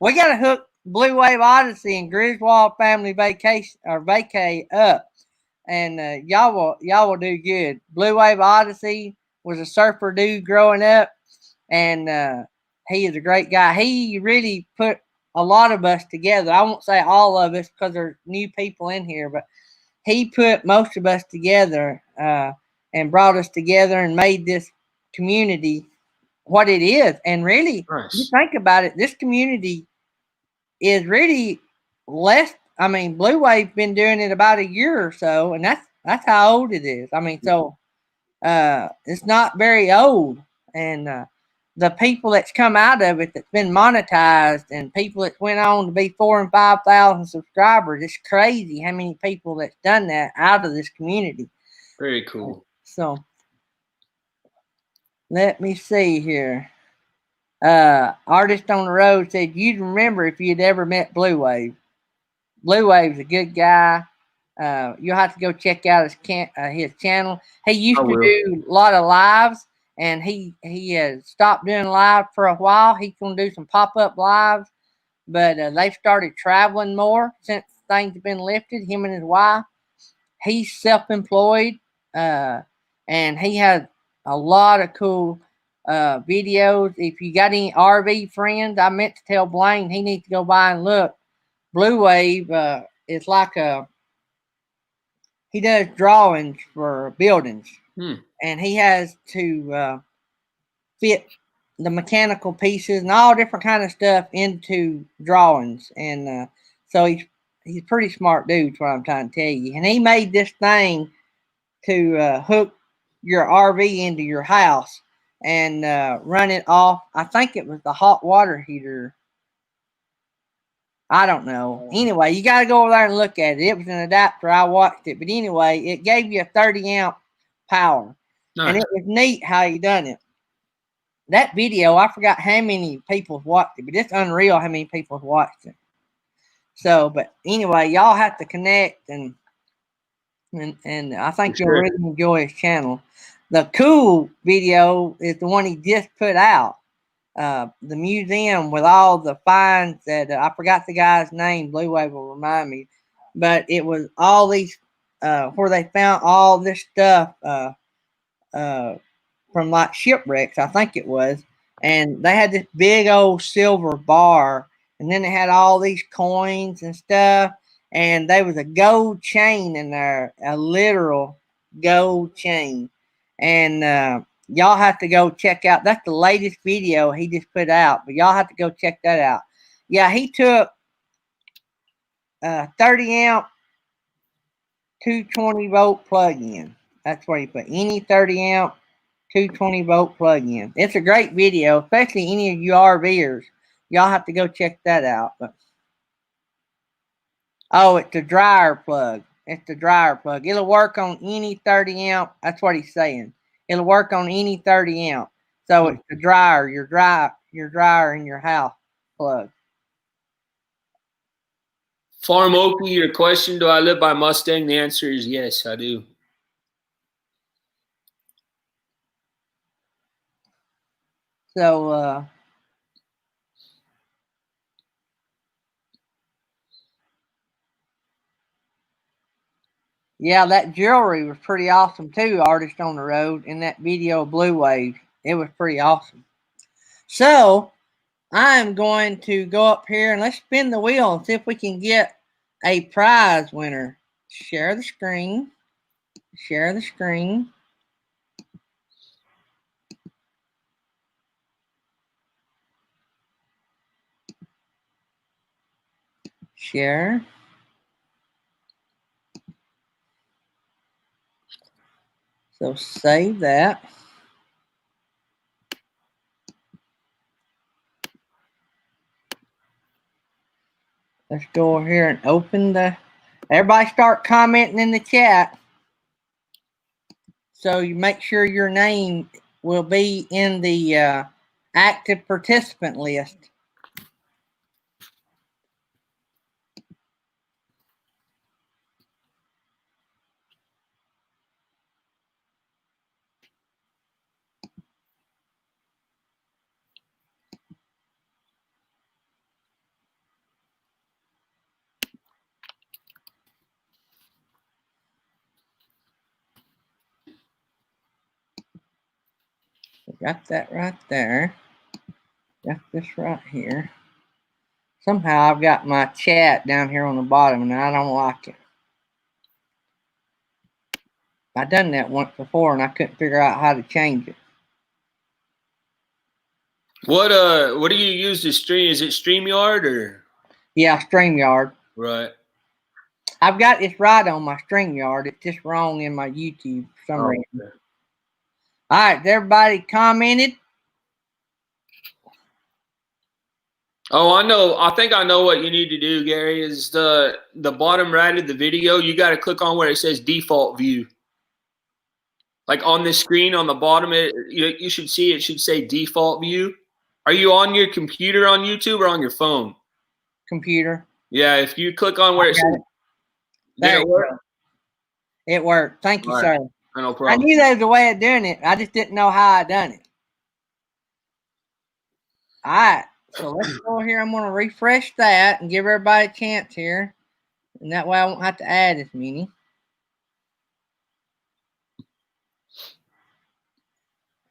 We got to hook Blue Wave Odyssey and Griswold Family Vacation or Vacay up, and y'all will do good. Blue Wave Odyssey was a surfer dude growing up, and he is a great guy. He really put a lot of us together. I won't say all of us because there's new people in here, but he put most of us together and brought us together and made this community what it is. And really, you Nice. think about it, this community is really less. I mean, Blue Wave's been doing it about a year or so, and that's how old it is. I mean, so it's not very old, and the people that's come out of it that's been monetized, and people that went on to be 4,000 and 5,000 subscribers. It's crazy how many people that's done that out of this community. Very cool. So let me see here. Artist on the Road said you'd remember if you'd ever met Blue Wave. Blue Wave's a good guy. You'll have to go check out his channel. He used to do a lot of lives, and he has stopped doing live for a while. He's gonna do some pop-up lives, but they've started traveling more since things have been lifted. Him and his wife. He's self-employed, and he has a lot of cool videos. If you got any RV friends, I meant to tell Blaine he needs to go by and look. Blue Wave is like he does drawings for buildings, Hmm. and he has to fit the mechanical pieces and all different kind of stuff into drawings. And so he's a pretty smart dude, is what I'm trying to tell you. And he made this thing to hook your RV into your house and run it off. I think it was the hot water heater. I don't know. Anyway, you got to go over there and look at it. It was an adapter. I watched it. But anyway, it gave you a 30 amp power. Nice. And it was neat how he done it. That video, I forgot how many people watched it, but it's unreal how many people have watched it. So, but anyway, y'all have to connect, and I think you'll really enjoy his channel. The cool video is the one he just put out. The museum with all the finds that I forgot the guy's name. Blue Wave will remind me, but it was all these where they found all this stuff from like shipwrecks, I think it was, and they had this big old silver bar, and then they had all these coins and stuff, and there was a gold chain in there, a literal gold chain, and y'all have to go check out. That's the latest video he just put out, but y'all have to go check that out. Yeah, he took 30 amp 220 volt plug-in. That's what he put. Any 30 amp 220 volt plug-in. It's a great video, especially any of you RVers. Y'all have to go check that out. But oh, it's the dryer plug. It's the dryer plug. It'll work on any 30 amp. That's what he's saying. It'll work on any 30 amp. So it's the dryer, your dryer in your house plug. Farm Okie, your question, do I live by Mustang? The answer is yes, I do. So yeah, that jewelry was pretty awesome too, Artist on the Road, in that video of Blue Wave. It was pretty awesome. So I'm going to go up here and let's spin the wheel and see if we can get a prize winner. Share the screen. Share the screen. Share. So save that. Let's go over here and open the. Everybody start commenting in the chat. So you make sure your name will be in the active participant list. Got that right there. Got this right here. Somehow I've got my chat down here on the bottom and I don't like it. I done that once before and I couldn't figure out how to change it. What do you use to stream? Is it StreamYard or? Yeah, StreamYard. Right. I've got this right on my StreamYard. It's just wrong in my YouTube for some reason. Okay. All right, everybody commented. Oh, I know. I think I know what you need to do, Gary, is the bottom right of the video. You got to click on where it says default view. Like on the screen on the bottom, you should see it should say default view. Are you on your computer on YouTube or on your phone? Computer. Yeah, if you click on where it says, there it work? It worked. Thank you, sir. No problem. I knew there was a way of doing it. I just didn't know how I done it. All right. So let's go here. I'm going to refresh that and give everybody a chance here. And that way I won't have to add as many.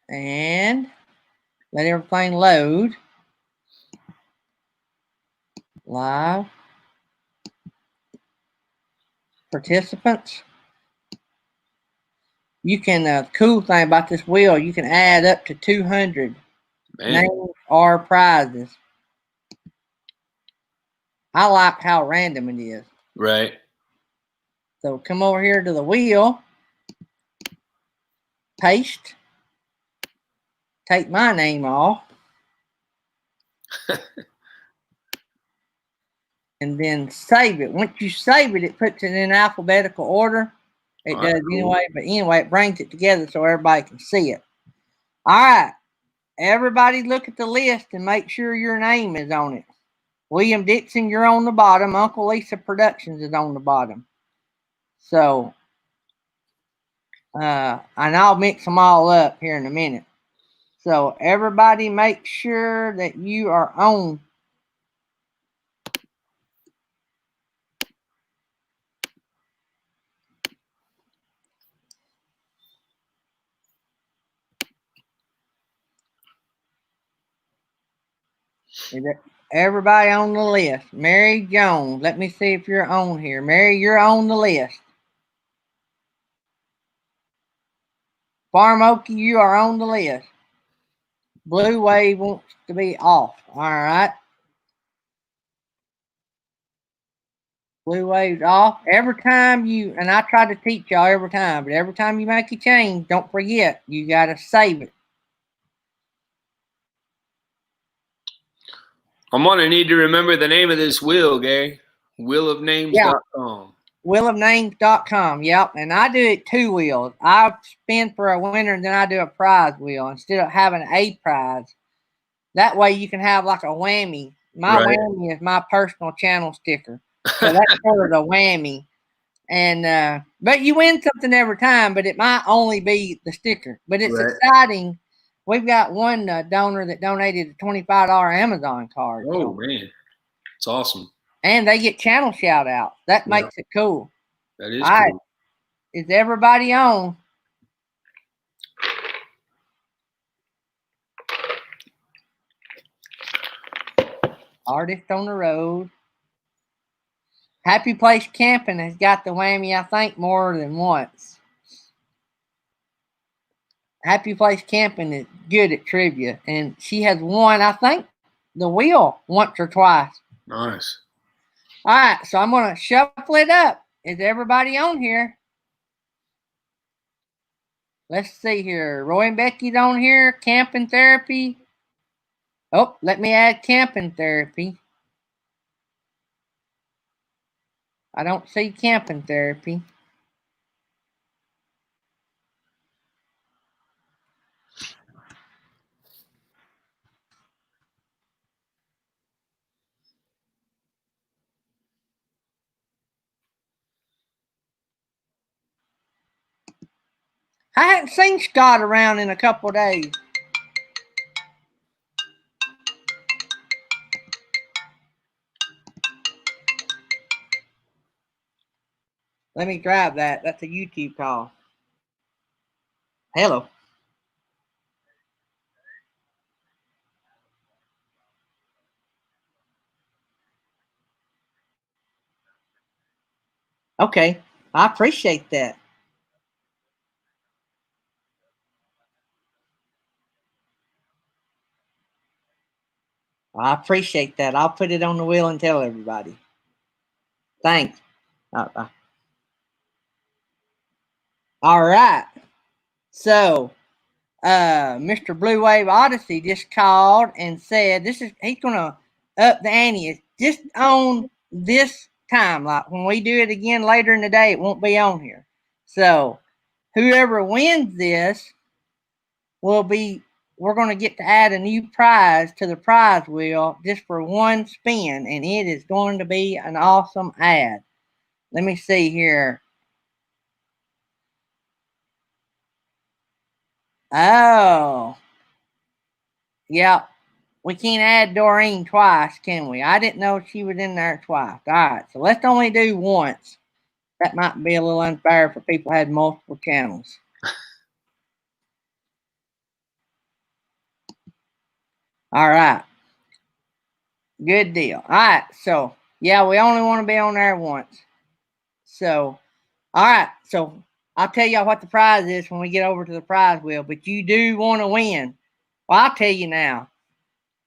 And let everything load. Live. Participants. You can, cool thing about this wheel, you can add up to 200 names or prizes. I like how random it is. Right. So come over here to the wheel, paste, take my name off, and then save it. Once you save it, it puts it in alphabetical order. It All does right, cool. anyway, but anyway, it brings it together so everybody can see it. All right. Everybody look at the list and make sure your name is on it. William Dixon, you're on the bottom. Uncle Lisa Productions is on the bottom. So, and I'll mix them all up here in a minute. So everybody make sure that you are on. Everybody on the list. Mary Jones. Let me see if you're on here. Mary, you're on the list. Farm Okie, you are on the list. Blue Wave wants to be off. All right. Blue Wave's off. Every time you, and I try to teach y'all every time, but every time you make a change, don't forget, you got to save it. I'm going to need to remember the name of this wheel, Gary. Wheelofnames.com. Wheelofnames.com. Yep. And I do it 2 wheels. I spin for a winner and then I do a prize wheel instead of having a prize. That way you can have like a whammy. My whammy is my personal channel sticker. So that's sort of the whammy. And but you win something every time, but it might only be the sticker. But it's exciting. We've got one donor that donated a $25 Amazon card. Oh, man. It's awesome. And they get channel shout out. That makes it cool. That is All right. cool. Is everybody on? Artist on the road. Happy Place Camping has got the whammy, I think, more than once. Happy Place Camping is good at trivia, and she has won, I think, the wheel once or twice. Nice. All right, so I'm going to shuffle it up. Is everybody on here? Let's see here. Roy and Becky's on here. Camping Therapy. Oh, let me add Camping Therapy. I don't see Camping Therapy. I haven't seen Scott around in a couple of days. Let me grab that. That's a YouTube call. Hello. Okay. I appreciate that. I appreciate that. I'll put it on the wheel and tell everybody. Thanks. All right. So, Mr. Blue Wave Odyssey just called and said he's gonna up the ante. It's just on this time. Like when we do it again later in the day, it won't be on here. So whoever wins this we're going to get to add a new prize to the prize wheel just for one spin, and it is going to be an awesome ad. Let me see here. Oh, yeah. We can't add Doreen twice, can we? I didn't know she was in there twice. All right, so let's only do once. That might be a little unfair for people who had multiple channels. All right. Good deal. All right, so yeah, we only want to be on there once. So, all right, so I'll tell y'all what the prize is when we get over to the prize wheel, but you do want to win. Well, I'll tell you now.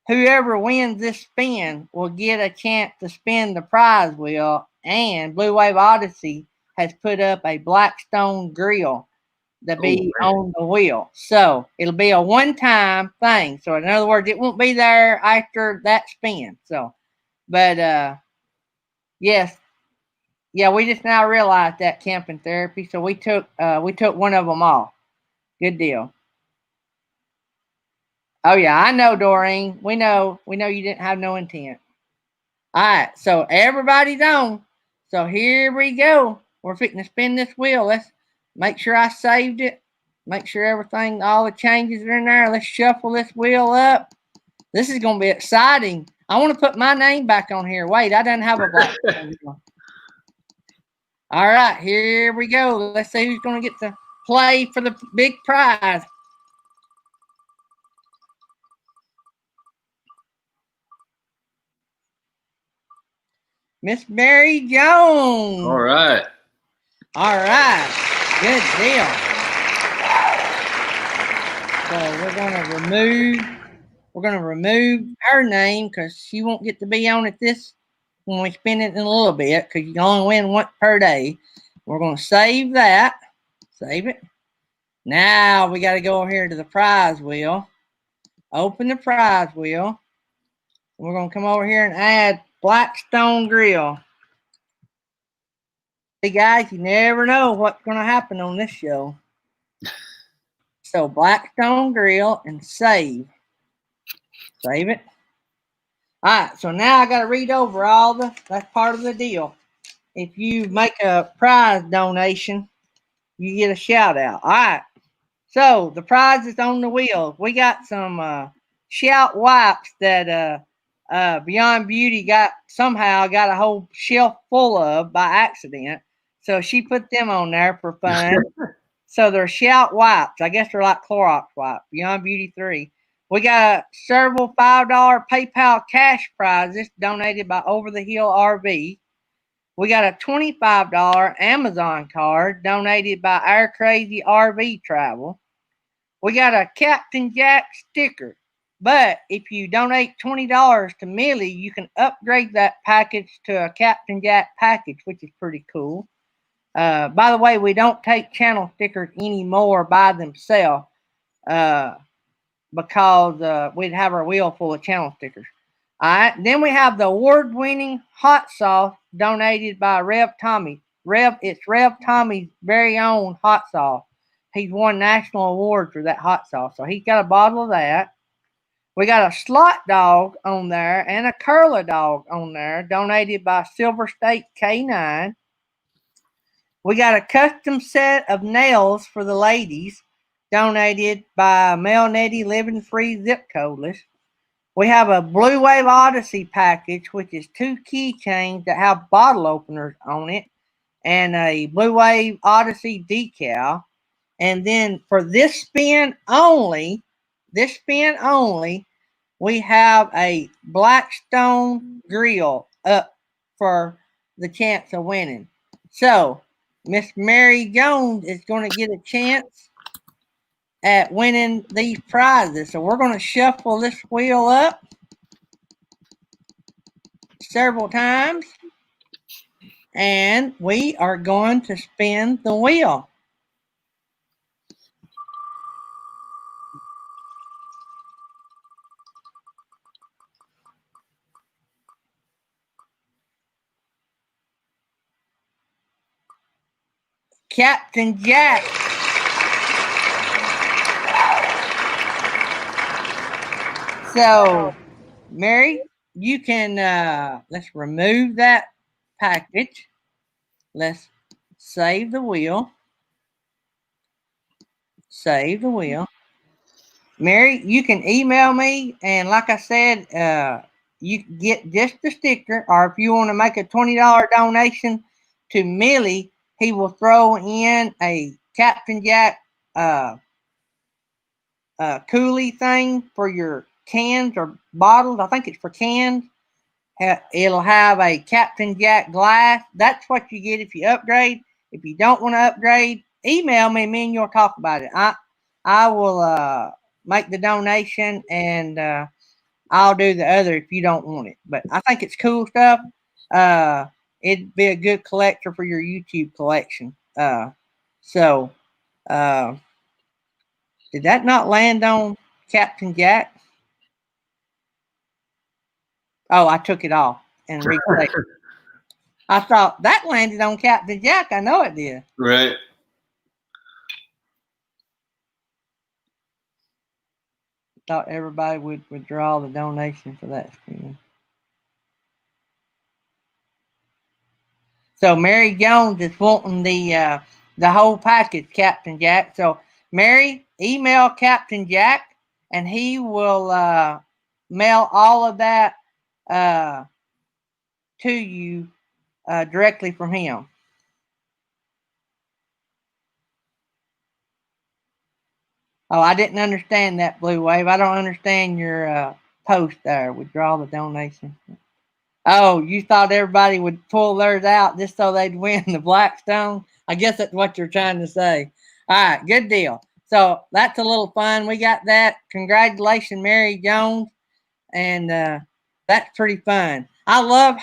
Whoever wins this spin will get a chance to spin the prize wheel, and Blue Wave Odyssey has put up a Blackstone grill to be on the wheel. So it'll be a one-time thing. So in other words, it won't be there after that spin. So, but yes, yeah, we just now realized that camping therapy. So we took one of them off. Good deal. Oh yeah, I know, Doreen. We know you didn't have no intent. All right, so everybody's on. So here we go. We're fixing to spin this wheel. Let's make sure I saved it. Make sure everything, all the changes are in there. Let's shuffle this wheel up. This is going to be exciting. I want to put my name back on here. Wait, I didn't have a black. All right, here we go. Let's see who's going to get to play for the big prize. Miss Mary Jones. All right. All right. Good deal. So we're gonna remove her name because she won't get to be on it this when we spin it in a little bit because you can only win once per day. We're gonna save that. Save it. Now we got to go over here to the prize wheel. Open the prize wheel. We're gonna come over here and add Blackstone Grill. Hey guys, you never know what's gonna happen on this show. So Blackstone Grill and save. Save it. All right, so now I got to read over that's part of the deal. If you make a prize donation, you get a shout out. All right, so the prize is on the wheel. We got some shout wipes that Beyond Beauty somehow got a whole shelf full of by accident. So she put them on there for fun. So they're shout wipes. I guess they're like Clorox wipes. Beyond Beauty 3. We got several $5 PayPal cash prizes donated by Over the Hill RV. We got a $25 Amazon card donated by Our Crazy RV Travel. We got a Captain Jack sticker. But if you donate $20 to Millie, you can upgrade that package to a Captain Jack package, which is pretty cool. By the way, we don't take channel stickers anymore by themselves because we'd have our wheel full of channel stickers. All right. Then we have the award-winning hot sauce donated by Rev Tommy. It's Rev Tommy's very own hot sauce. He's won national awards for that hot sauce. So he's got a bottle of that. We got a slot dog on there and a curler dog on there donated by Silver State K9. We got a custom set of nails for the ladies donated by Mel Nettie Living Free Zip Codeless. We have a Blue Wave Odyssey package, which is 2 keychains that have bottle openers on it and a Blue Wave Odyssey decal. And then for this spin only, we have a Blackstone grill up for the chance of winning. So Miss Mary Jones is going to get a chance at winning these prizes. So we're going to shuffle this wheel up several times. And we are going to spin the wheel. Captain Jack. So, Mary, you can, let's remove that package. Let's save the wheel. Save the wheel. Mary, you can email me. And like I said, you get just the sticker. Or if you want to make a $20 donation to Millie, he will throw in a Captain Jack coolie thing for your cans or bottles. I think it's for cans. It'll have a Captain Jack glass. That's what you get if you upgrade. If you don't want to upgrade, email me. Me and you'll talk about it. I will make the donation, and I'll do the other if you don't want it. But I think it's cool stuff. It'd be a good collector for your YouTube collection. So, uh, did that not land on Captain Jack? Oh, I took it off and replaced it. I thought that landed on Captain Jack. I know it did. Right. Thought everybody would withdraw the donation for that screen. So Mary Jones is wanting the whole package, Captain Jack. So Mary, email Captain Jack, and he will mail all of that to you directly from him. Oh, I didn't understand that, Blue Wave. I don't understand your post there. Withdraw the donation. Oh, you thought everybody would pull theirs out just so they'd win the Blackstone? I guess that's what you're trying to say. All right, good deal. So that's a little fun. We got that. Congratulations, Mary Jones. And that's pretty fun. I love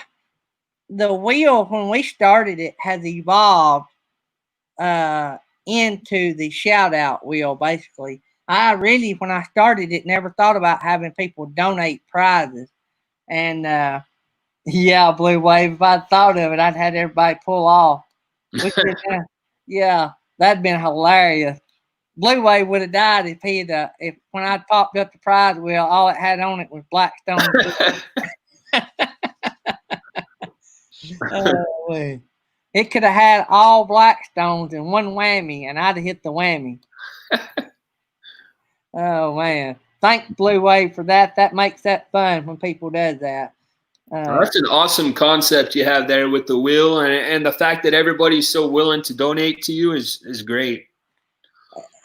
the wheel when we started it has evolved into the shout out wheel, basically. I really, when I started it, never thought about having people donate prizes. And yeah, Blue Wave. If I'd thought of it, I'd had everybody pull off. Yeah, that'd been hilarious. Blue Wave would have died if if when I popped up the prize wheel, all it had on it was Blackstone. Oh, it could have had all Blackstones in one whammy, and I'd have hit the whammy. Oh man! Thanks, Blue Wave, for that. That makes that fun when people does that. That's an awesome concept you have there with the wheel, and the fact that everybody's so willing to donate to you is great.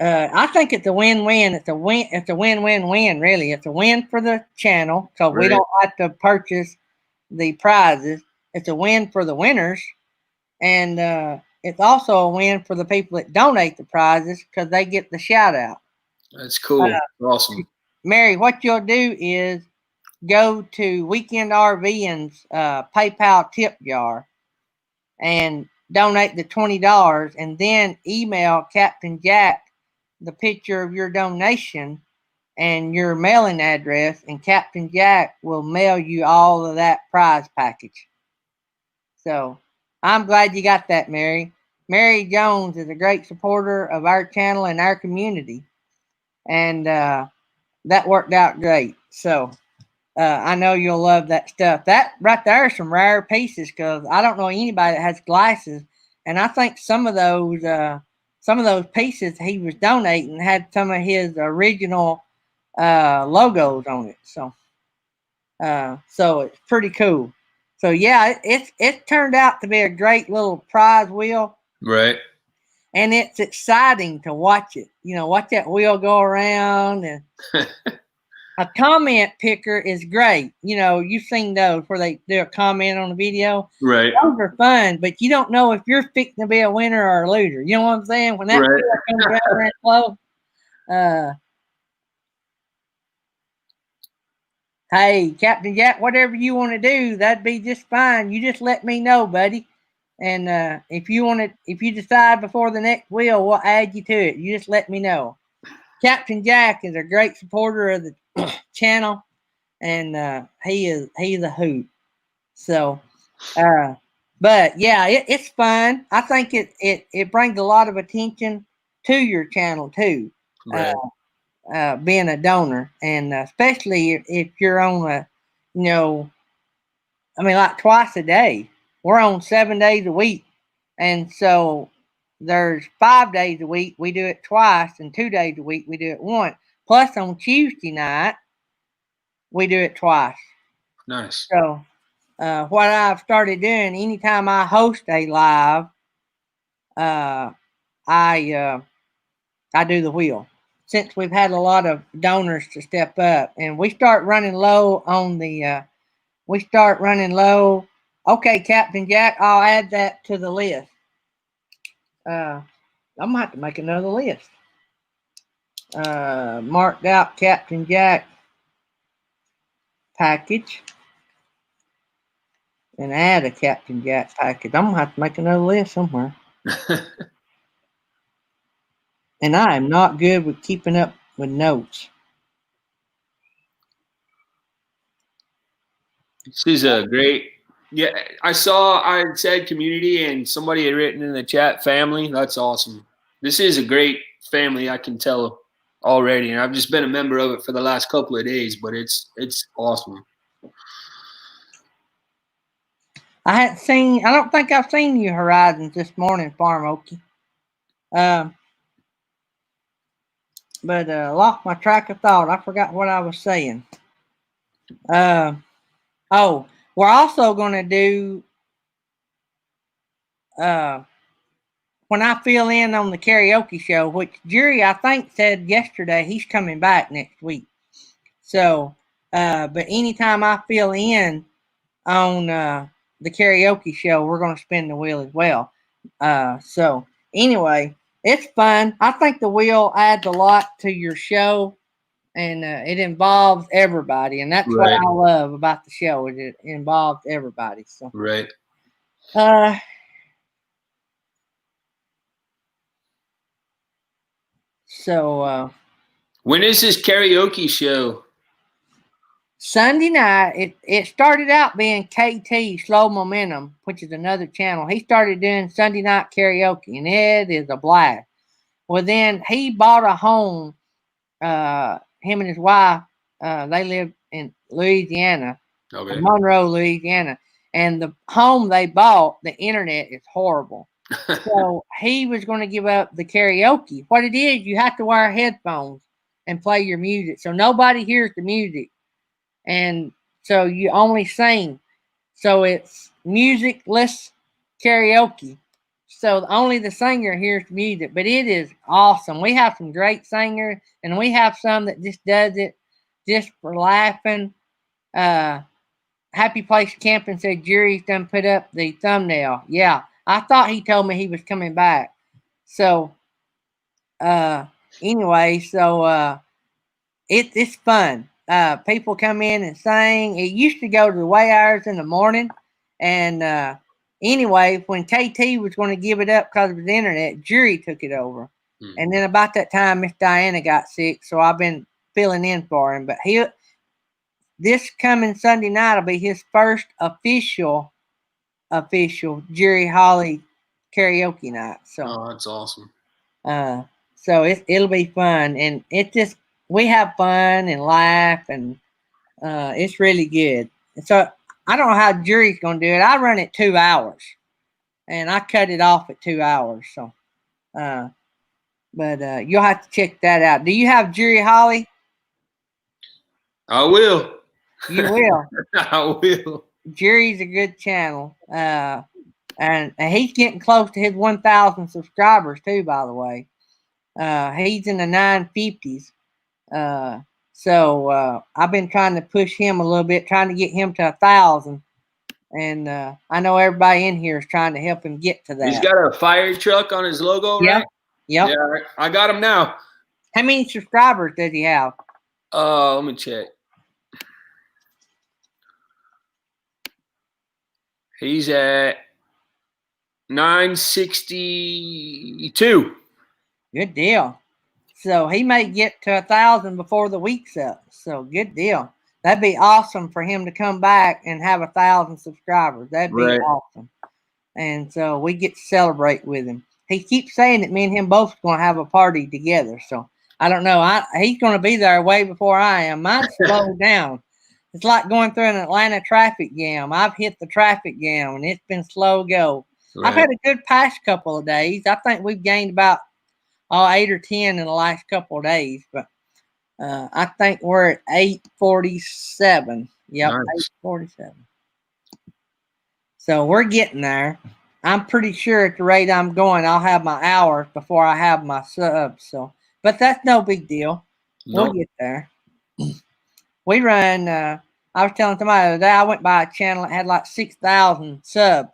I think it's a win-win. It's a win. It's a win-win-win. Really, it's a win for the channel, so we don't have to purchase the prizes. It's a win for the winners, and it's also a win for the people that donate the prizes because they get the shout out. That's cool. Awesome. Mary, what you'll do is go to Weekend RVing's PayPal tip jar and donate the $20, and then email Captain Jack the picture of your donation and your mailing address, and Captain Jack will mail you all of that prize package. So I'm glad you got that, Mary. Mary Jones is a great supporter of our channel and our community, and that worked out great. So I know you'll love that stuff. That right there is some rare pieces because I don't know anybody that has glasses, and I think some of those pieces he was donating had some of his original logos on it. So it's pretty cool. So yeah, it turned out to be a great little prize wheel. Right. And it's exciting to watch it. You know, watch that wheel go around, and a comment picker is great. You know, you've seen those where they do a comment on the video. Right. Those are fun, but you don't know if you're fixing to be a winner or a loser. You know what I'm saying? When that wheel comes around that close, hey, Captain Jack, whatever you want to do, that'd be just fine. You just let me know, buddy. And if you decide before the next wheel, we'll add you to it. You just let me know. Captain Jack is a great supporter of the channel, and he's a hoot. So, but yeah, it's fun. I think it brings a lot of attention to your channel too. Right. Being a donor, and especially if you're on like twice a day. We're on 7 days a week, and so there's 5 days a week we do it twice, and 2 days a week we do it once. Plus on Tuesday night we do it twice. Nice. So what I've started doing, anytime I host a live, I do the wheel. Since we've had a lot of donors to step up, and we start running low on the Okay, Captain Jack, I'll add that to the list. I'm gonna have to make another list. Marked out Captain Jack package and add a Captain Jack package. I'm gonna have to make another list somewhere. And I am not good with keeping up with notes. This is a great. Yeah, I said community, and somebody had written in the chat family. That's awesome. This is a great family. I can tell already, and I've just been a member of it for the last couple of days. But it's awesome. I don't think I've seen you Horizons this morning, Farm Okie. But lost my track of thought. I forgot what I was saying. Oh, we're also going to do when I fill in on the karaoke show, which Jerry, I think, said yesterday he's coming back next week. So, but anytime I fill in on the karaoke show, we're going to spin the wheel as well. So anyway, it's fun. I think the wheel adds a lot to your show, and it involves everybody, and that's what I love about the show. It involves everybody. So right. So when is this karaoke show? Sunday night. It started out being KT Slow Momentum, which is another channel. He started doing Sunday night karaoke, and it is a blast. Well, then he bought a home. Him and his wife, they live in Louisiana, Monroe, Louisiana, and the home they bought, the internet is horrible. So he was going to give up the karaoke. What it is, you have to wear headphones and play your music, so nobody hears the music, and so you only sing. So it's musicless karaoke. So only the singer hears the music, but it is awesome. We have some great singers, and we have some that just does it just for laughing. Happy Place Camping said Jerry's done put up the thumbnail. Yeah, I thought he told me he was coming back. So anyway, so it's fun. People come in and sing. It used to go to the way hours in the morning, and anyway, when KT was going to give it up because of the internet, Jerry took it over. And then about that time, Miss Diana got sick, so I've been filling in for him. But this coming Sunday night will be his first official Jerry Holly karaoke night. So that's awesome. So it'll be fun, and we have fun and laugh, and it's really good. And so I don't know how Jerry's going to do it. I run it 2 hours, and I cut it off at 2 hours. So, but you'll have to check that out. Do you have Jerry Holly? I will. You will. I will. Jerry's a good channel, and he's getting close to his 1,000 subscribers too. By the way, he's in the 950s. So I've been trying to push him a little bit, trying to get him to 1,000. And I know everybody in here is trying to help him get to that. He's got a fire truck on his logo, right? Yep. Yeah, I got him now. How many subscribers does he have? Let me check. He's at 962. Good deal. So he may get to 1,000 before the week's up. So good deal. That'd be awesome for him to come back and have 1,000 subscribers. That'd be awesome. And so we get to celebrate with him. He keeps saying that me and him both going to have a party together. So I don't know. He's going to be there way before I am. Mine's slowed down. It's like going through an Atlanta traffic jam. I've hit the traffic jam, and it's been slow go. Right. I've had a good past couple of days. I think we've gained about 8 or 10 in the last couple of days. But I think we're at 847. Yep, nice. 847. So we're getting there. I'm pretty sure at the rate I'm going, I'll have my hours before I have my subs. So, but that's no big deal. Nope. We'll get there. We run. I was telling somebody the other day, I went by a channel that had like 6,000 subs,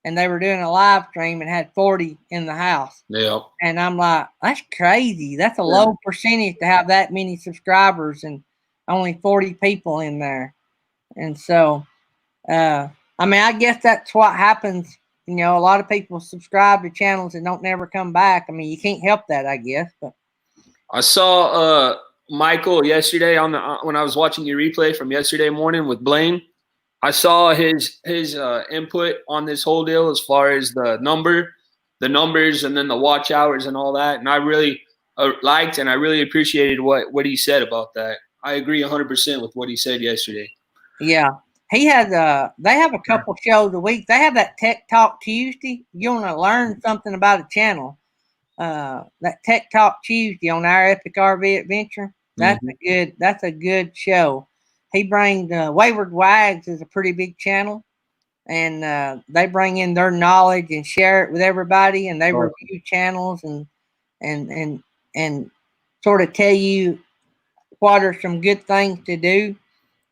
and they were doing a live stream and had 40 in the house. Yeah. And I'm like, that's crazy. That's a low percentage to have that many subscribers and only 40 people in there. And so, I mean, I guess that's what happens. You know, a lot of people subscribe to channels and don't never come back. I mean, you can't help that, I guess. But I saw Michael yesterday on the when I was watching your replay from yesterday morning with Blaine. I saw his input on this whole deal as far as the numbers, and then the watch hours and all that. And I really liked and I really appreciated what he said about that. I agree 100% with what he said yesterday. yeah, he has they have a couple shows a week. They have that Tech Talk Tuesday. You want to learn something about a channel? That Tech Talk Tuesday on Our Epic RV Adventure. That's a good show. He brings Wayward Wags is a pretty big channel, and they bring in their knowledge and share it with everybody, and they review channels and sort of tell you what are some good things to do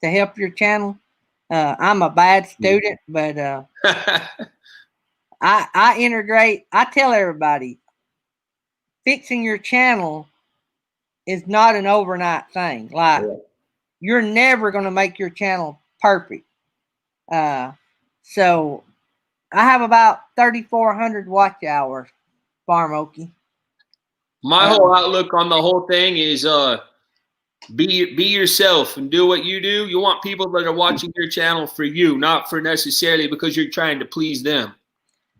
to help your channel. I'm a bad student, but I integrate. I tell everybody, fixing your channel is not an overnight thing. Like, you're never going to make your channel perfect. So I have about 3,400 watch hours, Farm Okie. My whole outlook on the whole thing is be yourself and do what you do. You want people that are watching your channel for you, not for necessarily because you're trying to please them.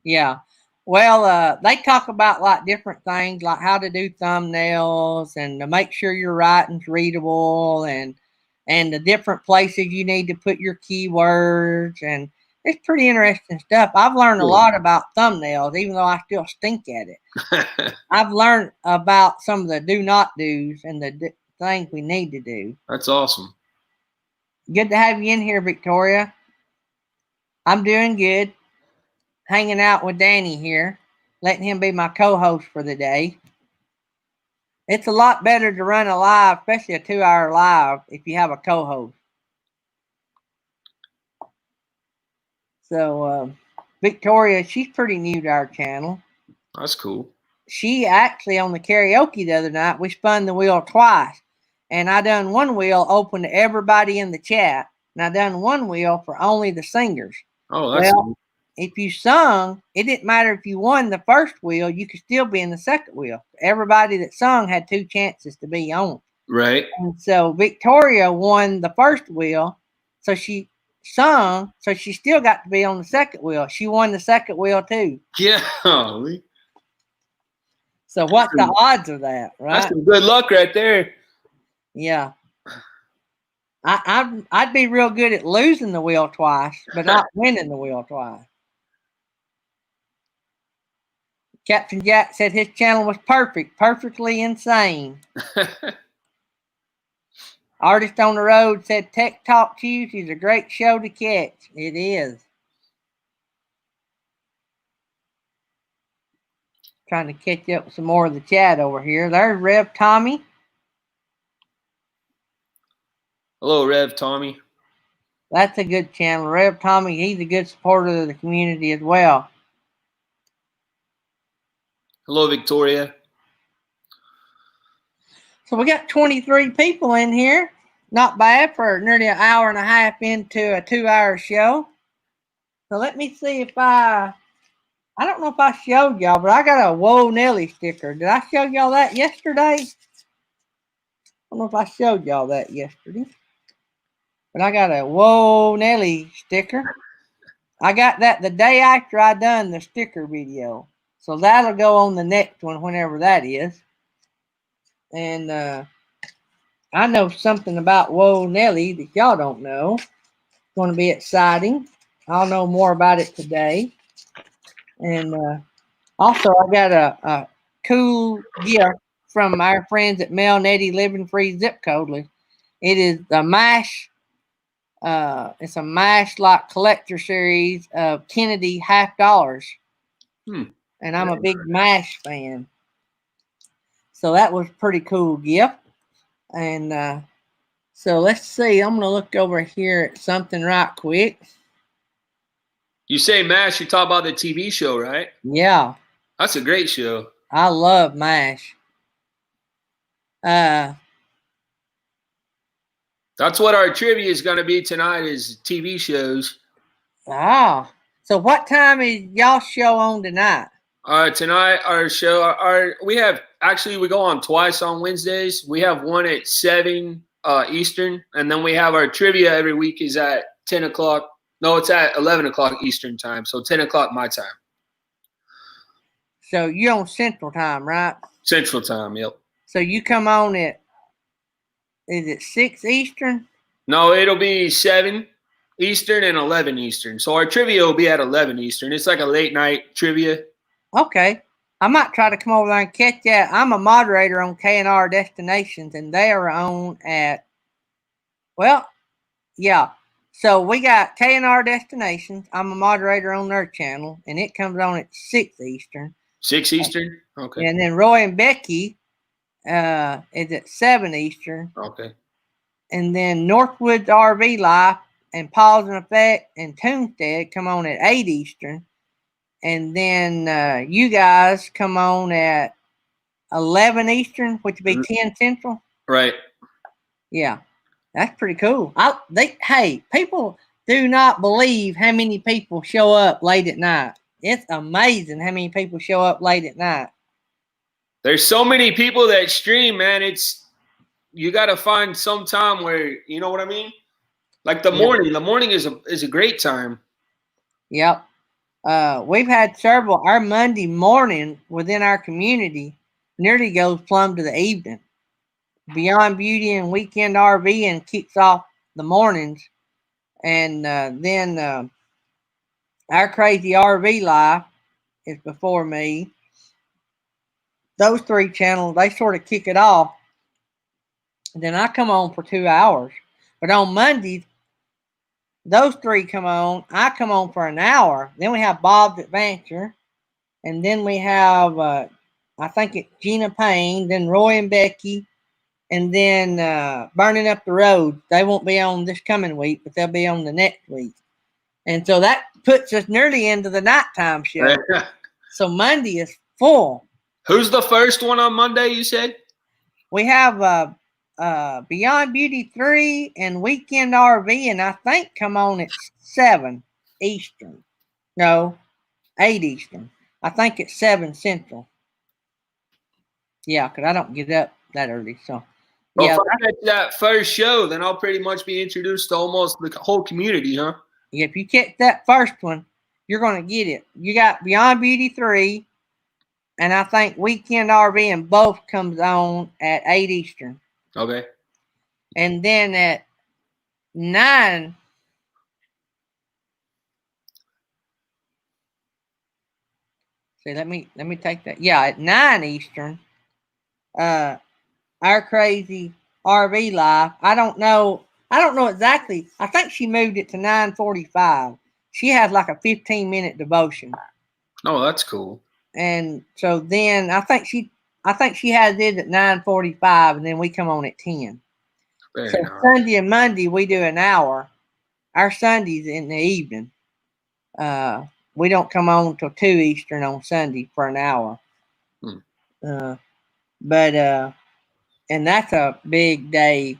Yeah. Well, they talk about like different things, like how to do thumbnails and to make sure your writing's readable, and the different places you need to put your keywords, and it's pretty interesting stuff. I've learned a lot about thumbnails, even though I still stink at it. I've learned about some of the do not do's and the things we need to do. That's awesome. Good to have you in here, Victoria. I'm doing good. Hanging out with Danny here, letting him be my co-host for the day. It's a lot better to run a live, especially a 2-hour live, if you have a co-host. So, Victoria, she's pretty new to our channel. That's cool. She actually, on the karaoke the other night, we spun the wheel twice. And I done one wheel open to everybody in the chat. And I done one wheel for only the singers. Oh, that's cool. If you sung, it didn't matter if you won the first wheel, you could still be in the second wheel. Everybody that sung had 2 chances to be on. Right. And so Victoria won the first wheel. So she sung, so she still got to be on the second wheel. She won the second wheel too. Yeah. So what's the odds of that, right? That's some good luck right there. Yeah. I'd be real good at losing the wheel twice, but not winning the wheel twice. Captain Jack said his channel was perfect, perfectly insane. Artist on the Road said Tech Talk Tuesday is a great show to catch. It is. Trying to catch up with some more of the chat over here. There's Rev Tommy. Hello, Rev Tommy. That's a good channel. Rev Tommy, he's a good supporter of the community as well. Hello, Victoria. So we got 23 people in here. Not bad for nearly an hour and a half into a 2-hour show. So let me see if I don't know if I showed y'all, but I got a Whoa Nelly sticker. Did I show y'all that yesterday? I don't know if I showed y'all that yesterday. But I got a Whoa Nelly sticker. I got that the day after I done the sticker video. So that'll go on the next one, whenever that is. And I know something about Whoa Nelly that y'all don't know. It's going to be exciting. I'll know more about it today. And also, I got a cool gift from our friends at Mel Nettie Living Free Zip Code. It is the MASH. It's a MASH like collector series of Kennedy $50. And I'm a big MASH fan. So that was a pretty cool gift. And so let's see. I'm going to look over here at something right quick. You say MASH, you talk about the TV show, right? Yeah, That's a great show. I love MASH. That's what our trivia is going to be tonight is TV shows. So what time is y'all show on tonight? Tonight, our show, we go on twice on Wednesdays. We have one at 7 Eastern, and then we have our trivia every week is at 10 o'clock. No, it's at 11 o'clock Eastern time, so 10 o'clock my time. So you're on Central Time, right? Central Time, yep. So you come on at, is it 6 Eastern? No, it'll be 7 Eastern and 11 Eastern. So our trivia will be at 11 Eastern. It's like a late night trivia. Okay. I might try to come over there and catch that. I'm a moderator on K&R Destinations, and they are on at, well, yeah. So we got K&R Destinations. I'm a moderator on their channel, and it comes on at 6 Eastern. 6 Eastern? Okay. And then Roy and Becky is at 7 Eastern. Okay. And then Northwoods RV Life and Pause and Effect and Toonstead come on at 8 Eastern. And then you guys come on at 11 Eastern, which would be 10 Central. Right. Yeah, that's pretty cool. Hey, people do not believe how many people show up late at night. It's amazing how many people show up late at night. There's so many people that stream, man. You got to find some time where, you know what I mean? Like the morning. The morning is a great time. Yep. We've had several. Our Monday morning within our community nearly goes plumb to the evening. Beyond Beauty and Weekend RV and kicks off the mornings. And then Our Crazy RV Life is before me. Those 3 channels, they sort of kick it off. And then I come on for 2 hours. But on Mondays, those 3 come on. I come on for an hour. Then we have Bob's Adventure. And then we have, I think it's Gina Payne, then Roy and Becky, and then Burning Up the Road. They won't be on this coming week, but they'll be on the next week. And so that puts us nearly into the nighttime show. So Monday is full. Who's the first one on Monday, you said? We have Beyond Beauty 3 and Weekend RV, and I think come on at 7 Eastern. No, 8 Eastern. I think it's 7 Central. Yeah, because I don't get up that early. So, well, yeah. If I get that first show, then I'll pretty much be introduced to almost the whole community, huh? If you catch that first one, you're going to get it. You got Beyond Beauty 3, and I think Weekend RV, and both comes on at 8 Eastern. Okay. And then at 9, see, let me take that. Yeah, at 9 Eastern, Our Crazy RV Life. I don't know exactly. I think she moved it to 9:45. She has like a 15-minute devotion. Oh, that's cool. And so then I think she has it at 9:45, and then we come on at 10. Very so nice. Sunday and Monday we do an hour. Our Sunday's in the evening. We don't come on till 2 Eastern on Sunday for an hour. And that's a big day.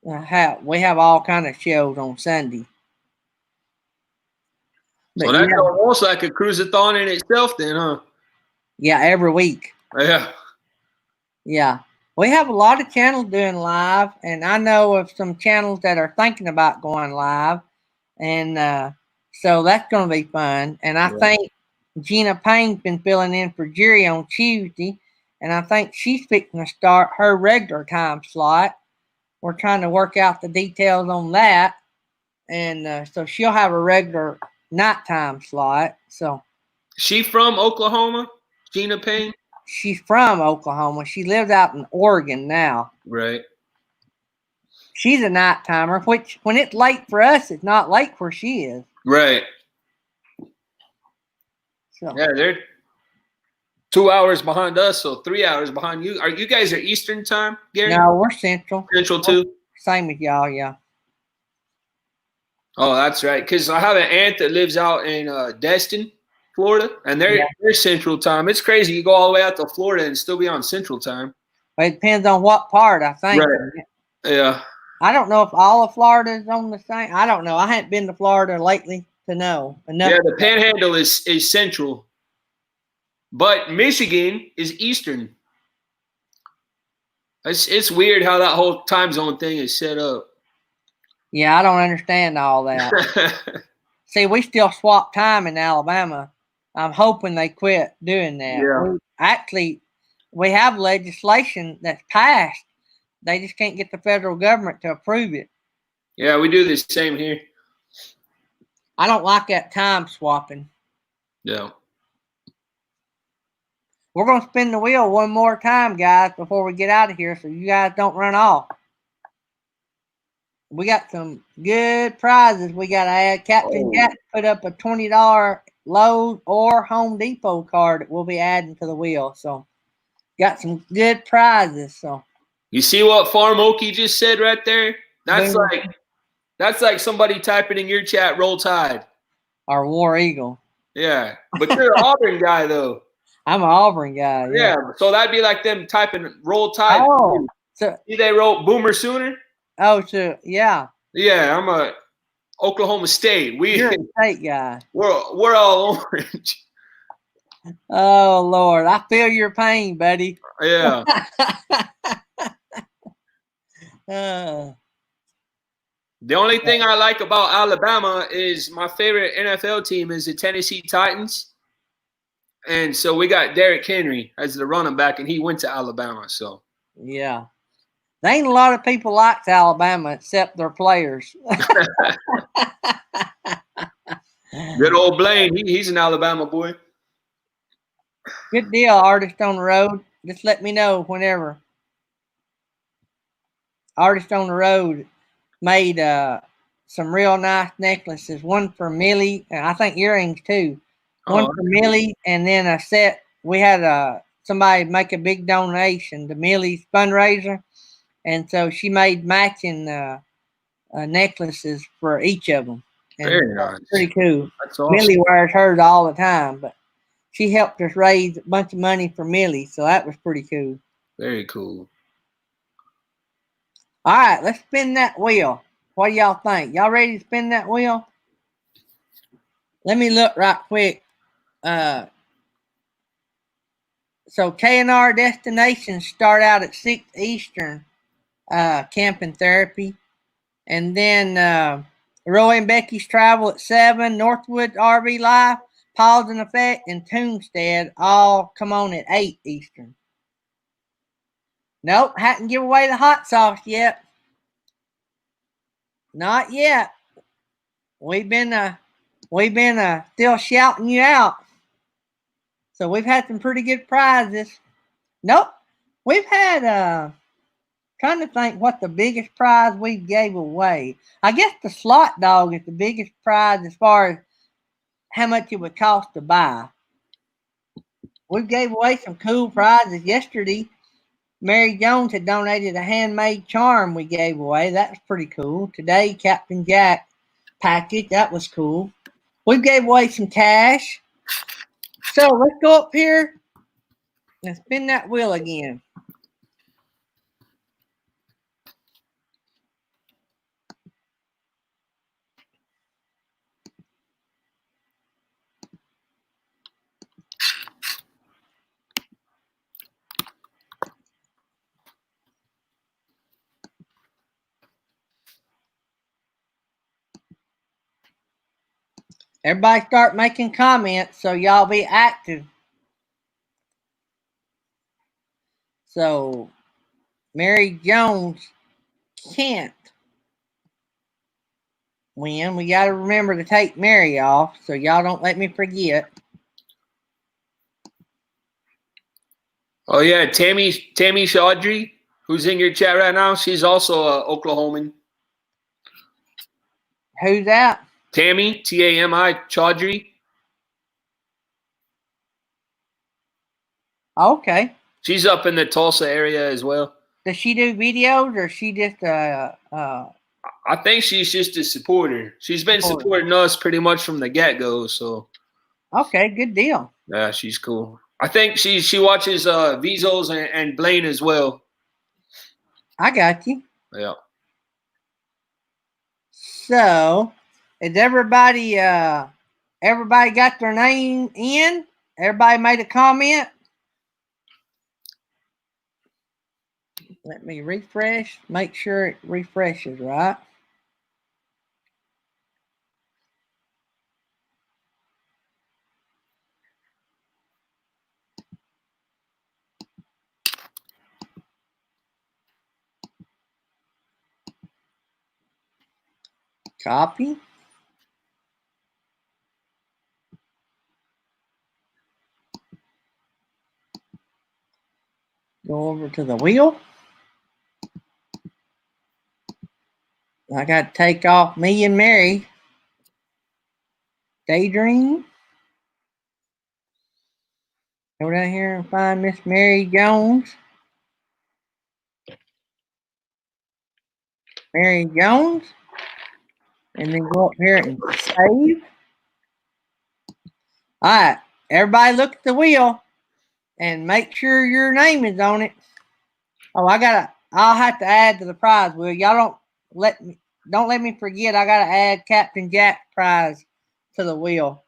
We have all kind of shows on Sunday. So that's almost like a cruise-a-thon in itself then, huh? Yeah, every week. Yeah. Yeah. We have a lot of channels doing live, and I know of some channels that are thinking about going live. And so that's going to be fun. And I think Gina Payne's been filling in for Jerry on Tuesday, and I think she's fixing to start her regular time slot. We're trying to work out the details on that. And so she'll have a regular nighttime slot. So she from Oklahoma, Gina Payne? She's from Oklahoma. She lives out in Oregon now. Right. She's a night timer, which when it's late for us, it's not late where she is. Right. So yeah, they're 2 hours behind us, so 3 hours behind you. Are you guys Eastern time, Gary? No, we're Central. Central too. Same with y'all, yeah. Oh, that's right. Because I have an aunt that lives out in Destin, Florida, and they're Central Time. It's crazy. You go all the way out to Florida and still be on Central Time. But it depends on what part, I think. Right. Yeah. I don't know if all of Florida is on the same. I don't know. I haven't been to Florida lately to know enough. Yeah, the Panhandle is Central, but Michigan is Eastern. It's weird how that whole time zone thing is set up. Yeah, I don't understand all that. See, we still swap time in Alabama. I'm hoping they quit doing that. Yeah. We have legislation that's passed. They just can't get the federal government to approve it. Yeah, we do the same here. I don't like that time swapping. Yeah. We're going to spin the wheel one more time, guys, before we get out of here so you guys don't run off. We got some good prizes we got to add. Captain Jack put up a $20 Lowe's or Home Depot card that we'll be adding to the wheel. So, got some good prizes. So, you see what Farm Okie just said right there? That's like somebody typing in your chat, Roll Tide. Our War Eagle. Yeah, but you're an Auburn guy, though. I'm an Auburn guy. Yeah, so that'd be like them typing Roll Tide. Oh, see, they wrote Boomer Sooner. Oh, so yeah. Yeah, I'm a Oklahoma State. You're a state guy. We're all orange. Oh Lord, I feel your pain, buddy. Yeah. The only thing I like about Alabama is my favorite NFL team is the Tennessee Titans. And so we got Derrick Henry as the running back, and he went to Alabama. So yeah. There ain't a lot of people like Alabama except their players. Good old Blaine. He's an Alabama boy. Good deal, Artist on the Road. Just let me know whenever. Artist on the Road made some real nice necklaces. One for Millie, and I think earrings too. One for Millie, and then a set. We had somebody make a big donation to Millie's fundraiser, and so she made matching necklaces for each of them. And very nice. Pretty cool. That's awesome. Millie wears hers all the time, but she helped us raise a bunch of money for Millie, so that was pretty cool. Very cool. All right, let's spin that wheel. What do y'all think? Y'all ready to spin that wheel? Let me look right quick. So K&R destinations start out at 6 Eastern, camping therapy. And then Roy and Becky's travel at 7, Northwood RV Life, Pause and Effect, and Toonstead all come on at 8 Eastern. Nope, hadn't give away the hot sauce yet. Not yet. We've been still shouting you out. So we've had some pretty good prizes. Nope. We've had trying to think what the biggest prize we gave away. I guess the slot dog is the biggest prize as far as how much it would cost to buy. We gave away some cool prizes yesterday. Mary Jones had donated a handmade charm we gave away. That was pretty cool. Today, Captain Jack package. That was cool. We gave away some cash. So let's go up here and spin that wheel again. Everybody start making comments so y'all be active. So Mary Jones can't win. We got to remember to take Mary off so y'all don't let me forget. Oh, yeah. Tammy Chaudhry, who's in your chat right now, she's also an Oklahoman. Who's that? Tammy, Tami Chaudhry. Okay. She's up in the Tulsa area as well. Does she do videos or she just I I think she's just a supporter. She's been supporting us pretty much from the get-go. So okay, good deal. yeah, she's cool. I think she watches Vizos and Blaine as well. I got you. Yeah. So, is everybody got their name in? Everybody made a comment? Let me refresh. Make sure it refreshes, right? Copy. Go over to the wheel. I got to take off me and Mary. Daydream. Go down here and find Miss Mary Jones. Mary Jones. And then go up here and save. All right. Everybody look at the wheel and make sure your name is on it. Oh, I'll have to add to the prize wheel. Y'all don't let me forget. I gotta add Captain Jack's prize to the wheel.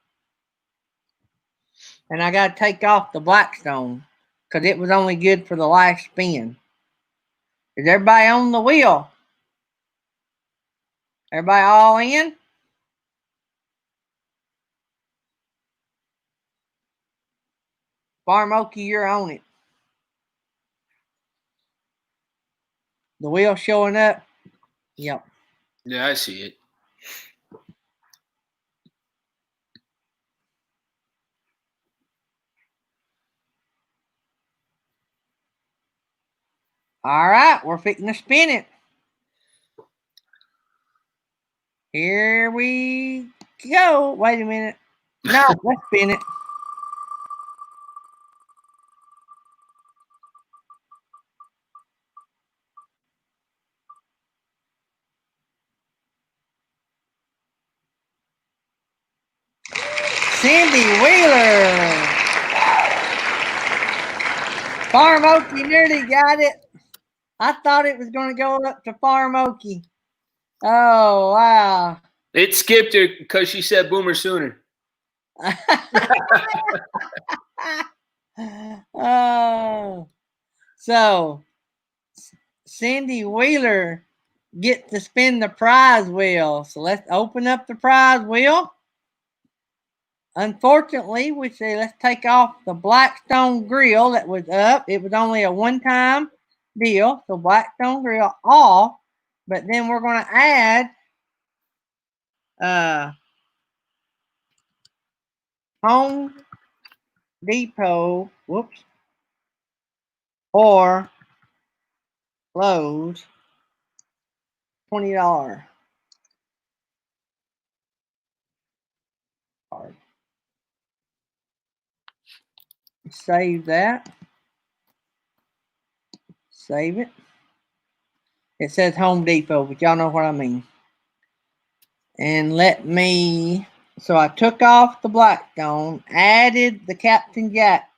And I gotta take off the Blackstone because it was only good for the last spin. Is everybody on the wheel? Everybody all in? Farm Okie, you're on it. The wheel showing up? Yep. Yeah, I see it. All right, we're fixing to spin it. Here we go. Wait a minute. No, let's spin it. Cindy Wheeler. Farm Okie nearly got it. I thought it was going to go up to Farm Okie. Oh, wow. It skipped her because she said Boomer Sooner. Oh. So, Cindy Wheeler gets to spin the prize wheel. So, let's open up the prize wheel. Unfortunately, we say let's take off the Blackstone grill that was up. It was only a one-time deal, so Blackstone grill off. But then we're going to add Home Depot, or Lowe's $20 card. Save that. Save it. It says Home Depot, but y'all know what I mean. And so I took off the Blackstone, added the Captain Jack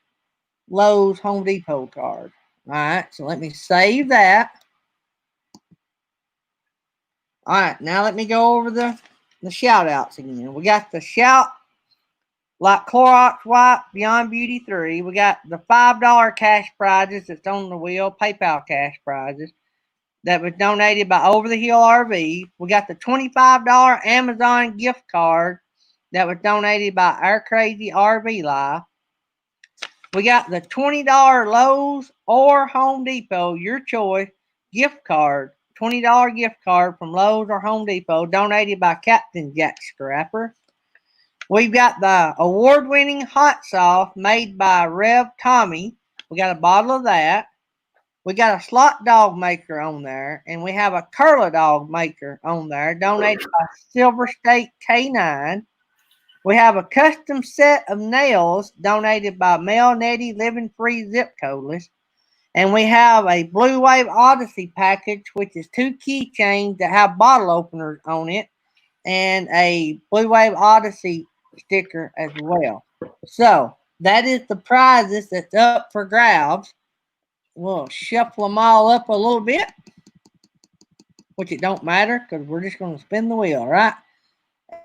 Lowe's Home Depot card. All right, so let me save that. All right, now let me go over the shout outs again. We got the shout like Clorox Wipe Beyond Beauty 3. We got the $5 cash prizes that's on the wheel, PayPal cash prizes that was donated by Over the Hill RV. We got the $25 Amazon gift card that was donated by Our Crazy RV Life. We got the $20 Lowe's or Home Depot, your choice, gift card. $20 gift card from Lowe's or Home Depot donated by Captain Jack Scrapper. We've got the award-winning hot sauce made by Rev Tommy. We got a bottle of that. We got a slot dog maker on there, and we have a curler dog maker on there, donated by Silver State K9. We have a custom set of nails donated by Mel Nettie Living Free Zip Codeless. And we have a Blue Wave Odyssey package, which is 2 keychains that have bottle openers on it, and a Blue Wave Odyssey sticker as well. So that is the prizes that's up for grabs. We'll shuffle them all up a little bit, which it don't matter because we're just going to spin the wheel, right?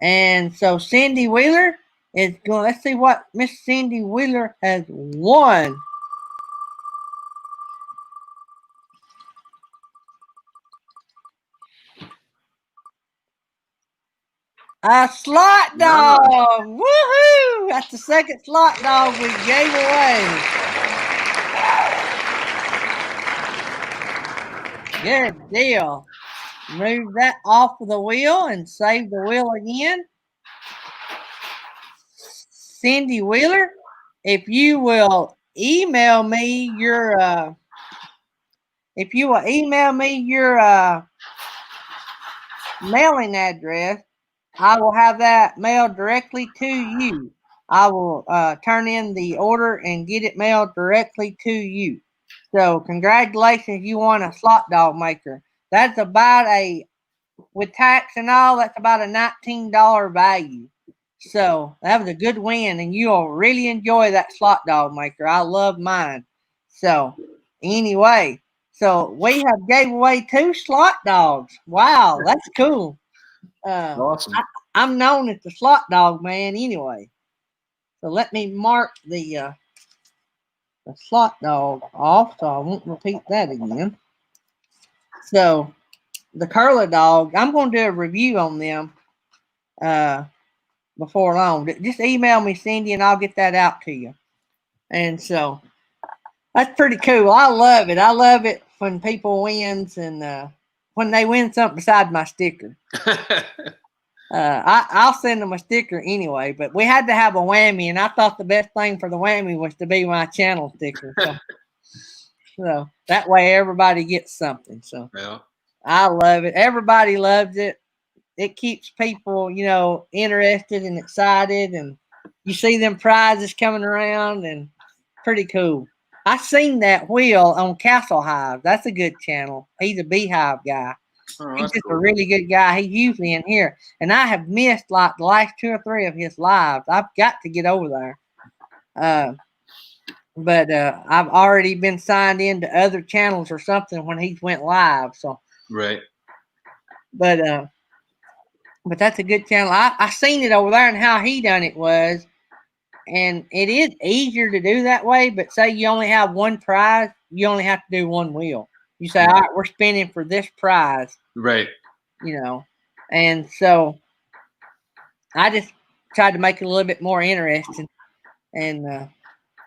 And so Cindy Wheeler is going. Let's see what Miss Cindy Wheeler has won. A slot dog! Woohoo! That's the second slot dog we gave away. Good deal. Move that off of the wheel and save the wheel again. Cindy Wheeler, if you will email me your mailing address, I will have that mailed directly to you. I will turn in the order and get it mailed directly to you. So congratulations, you won a slot dog maker. That's about with tax and all, that's about a $19 value. So that was a good win, and you'll really enjoy that slot dog maker. I love mine. So anyway, so we have gave away 2 slot dogs. Wow, that's cool. Awesome. I'm known as the slot dog man anyway. So let me mark the slot dog off so I won't repeat that again. So the curler dog, I'm going to do a review on them before long. Just email me, Cindy, and I'll get that out to you. And so that's pretty cool. I love it. I love it when people wins and when they win something besides my sticker. I'll send them a sticker anyway, but we had to have a whammy, and I thought the best thing for the whammy was to be my channel sticker. So that way everybody gets something. So yeah. I love it. Everybody loves it. It keeps people, interested and excited, and you see them prizes coming around, and pretty cool. I seen that wheel on Castle Hive. That's a good channel. He's a beehive guy. Oh, He's just cool. a really good guy. He's usually in here, and I have missed like the last 2 or 3 of his lives. I've got to get over there. But I've already been signed into other channels or something when he went live. So right. But that's a good channel. I seen it over there and how he done it was, and it is easier to do that way. But say you only have one prize, you only have to do one wheel. You say, all right, we're spinning for this prize. Right. And so I just tried to make it a little bit more interesting. And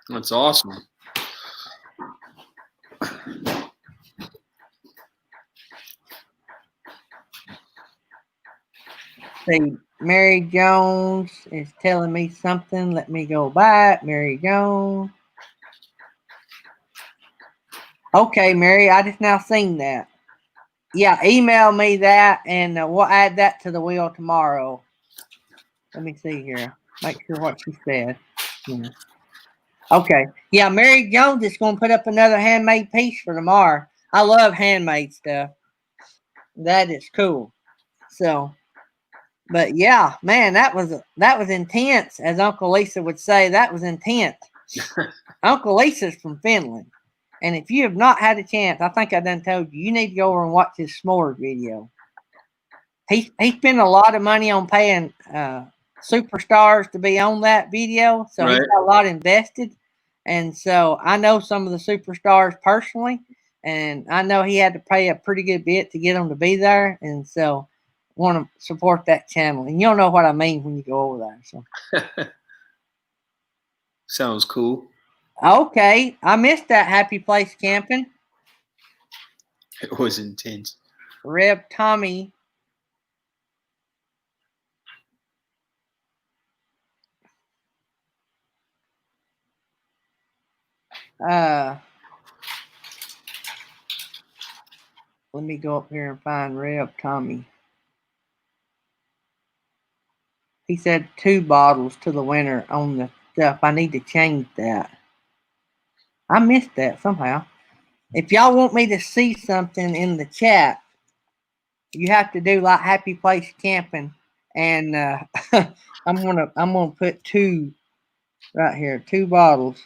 that's awesome. See, Mary Jones is telling me something. Let me go back. Mary Jones. Okay, Mary, I just now seen that. Yeah, email me that, and we'll add that to the wheel tomorrow. Let me see here. Make sure what she said. Yeah. Okay. Yeah, Mary Jones is going to put up another handmade piece for tomorrow. I love handmade stuff. That is cool. So, but yeah, man, that was intense, as Uncle Lisa would say. That was intense. Uncle Lisa's from Finland. And if you have not had a chance, I think I done told you, you need to go over and watch his s'mores video. He spent a lot of money on paying superstars to be on that video, so right. He's got a lot invested. And so I know some of the superstars personally, and I know he had to pay a pretty good bit to get them to be there. And so want to support that channel. And you'll know what I mean when you go over there. So sounds cool. Okay, I missed that happy place camping. It was intense. Rev Tommy. Let me go up here and find Rev Tommy. He said 2 bottles to the winner on the stuff. I need to change that. I missed that somehow. If y'all want me to see something in the chat, you have to do like Happy Place Camping, and I'm gonna put 2 right here, 2 bottles,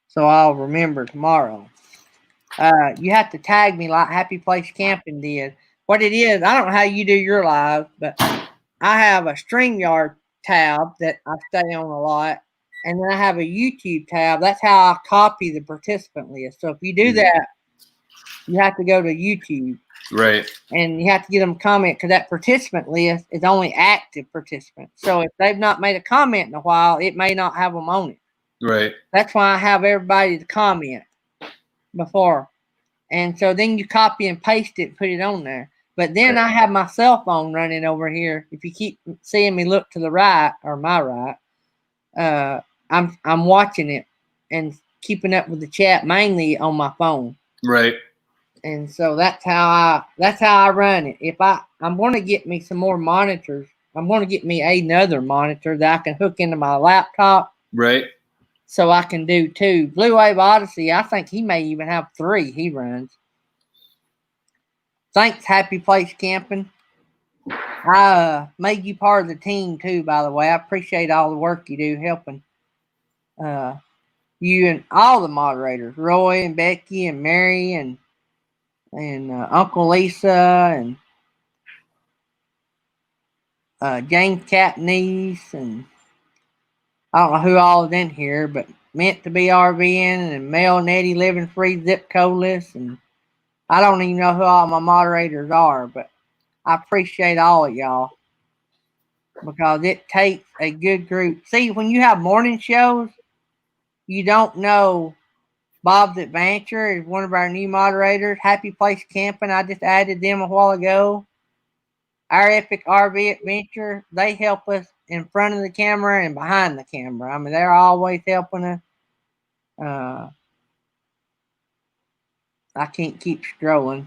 so I'll remember tomorrow. You have to tag me like Happy Place Camping did. What it is, I don't know how you do your live, but I have a StreamYard tab that I stay on a lot, and then I have a YouTube tab. That's how I copy the participant list. So if you do that, you have to go to YouTube. Right. And you have to get them a comment because that participant list is only active participants. So if they've not made a comment in a while, it may not have them on it. Right. That's why I have everybody to comment before. And so then you copy and paste it, put it on there. But then I have my cell phone running over here. If you keep seeing me look to the right or my right, I'm watching it and keeping up with the chat mainly on my phone. Right. And so that's how I run it. If I'm going to get me some more monitors. I'm going to get me another monitor that I can hook into my laptop. Right. So I can do 2. Blue Wave Odyssey, I think he may even have 3 he runs. Thanks, Happy Place Camping. I made you part of the team too, by the way. I appreciate all the work you do helping you and all the moderators, Roy and Becky and Mary and Uncle Lisa and James Catnese, and I don't know who all is in here, but Meant to Be RVing and Mel and Eddie Living Free Zip Codeless, and I don't even know who all my moderators are, but I appreciate all of y'all because it takes a good group. See, when you have morning shows, you don't know Bob's Adventure is one of our new moderators. Happy Place Camping, I just added them a while ago. Our Epic RV Adventure, they help us in front of the camera and behind the camera. I mean, they're always helping us. I can't keep scrolling.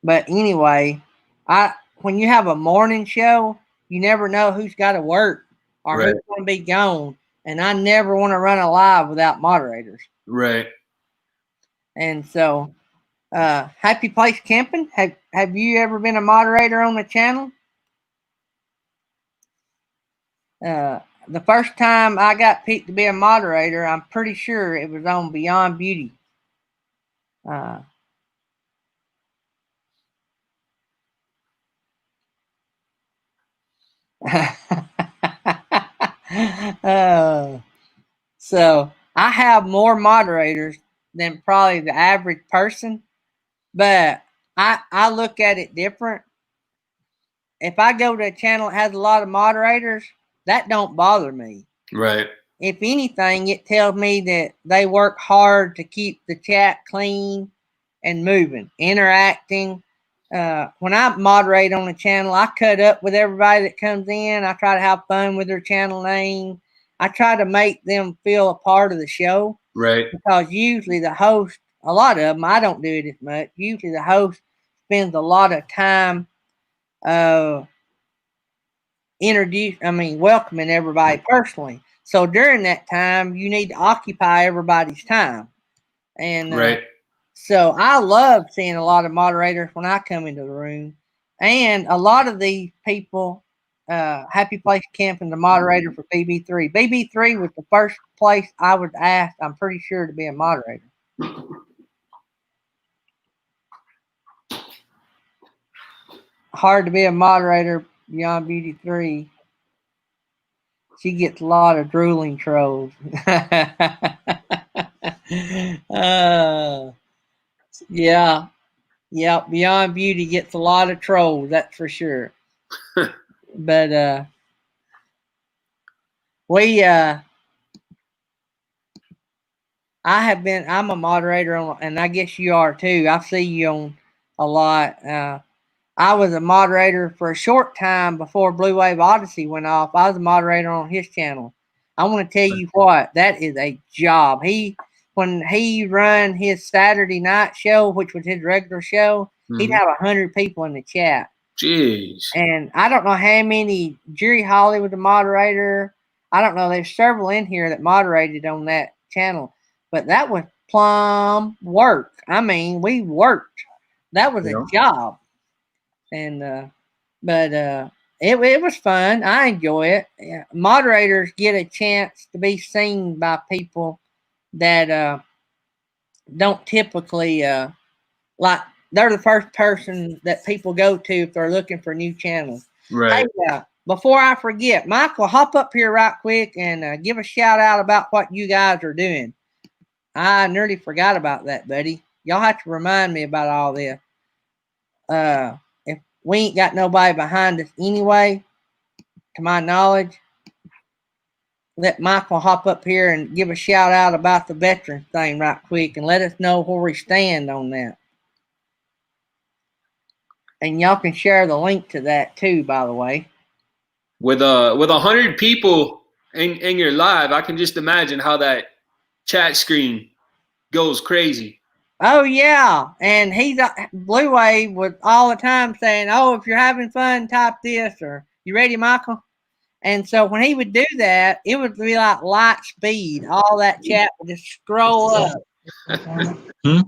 But anyway, when you have a morning show, you never know who's got to work or who's going to be gone. And I never want to run a live without moderators. Right. And so, Happy Place Camping, have you ever been a moderator on the channel? The first time I got picked to be a moderator, I'm pretty sure it was on Beyond Beauty. So I have more moderators than probably the average person, but I look at it different. If I go to a channel that has a lot of moderators, that don't bother me. Right. If anything, it tells me that they work hard to keep the chat clean and moving, interacting. When I moderate on a channel, I cut up with everybody that comes in. I try to have fun with their channel name. I try to make them feel a part of the show. Right. Because usually the host, a lot of them, I don't do it as much. Usually the host spends a lot of time welcoming everybody personally. So during that time, you need to occupy everybody's time. And right. So I love seeing a lot of moderators when I come into the room. And a lot of these people, Happy Place Camping, the moderator for BB3. BB3 was the first place I was asked, I'm pretty sure, to be a moderator. Hard to be a moderator Beyond Beauty 3. She gets a lot of drooling trolls. Yeah. Yeah, Beyond Beauty gets a lot of trolls, that's for sure. But I'm a moderator on, and I guess you are too. I see you on a lot. I was a moderator for a short time before Blue Wave Odyssey went off. I was a moderator on his channel. I want to tell you what, that is a job. When he run his Saturday night show, which was his regular show, he'd have 100 people in the chat. Jeez. And I don't know how many. Jerry Holly was the moderator. I don't know. There's several in here that moderated on that channel. But that was plum work. I mean, we worked. That was a job. And but it was fun. I enjoy it. Yeah. Moderators get a chance to be seen by people that don't typically like. They're the first person that people go to if they're looking for new channels. Right. Hey, before I forget, Michael, hop up here right quick and give a shout out about what you guys are doing. I nearly forgot about that, buddy. Y'all have to remind me about all this. If we ain't got nobody behind us anyway, to my knowledge, let Michael hop up here and give a shout out about the veterans thing right quick and let us know where we stand on that. And y'all can share the link to that too, by the way. With 100 people in your live, I can just imagine how that chat screen goes crazy. Oh yeah, and he's Blue Wave was all the time saying, "Oh, if you're having fun, type this," or "You ready, Michael?" And so when he would do that, it would be like light speed. All that chat would just scroll up. Good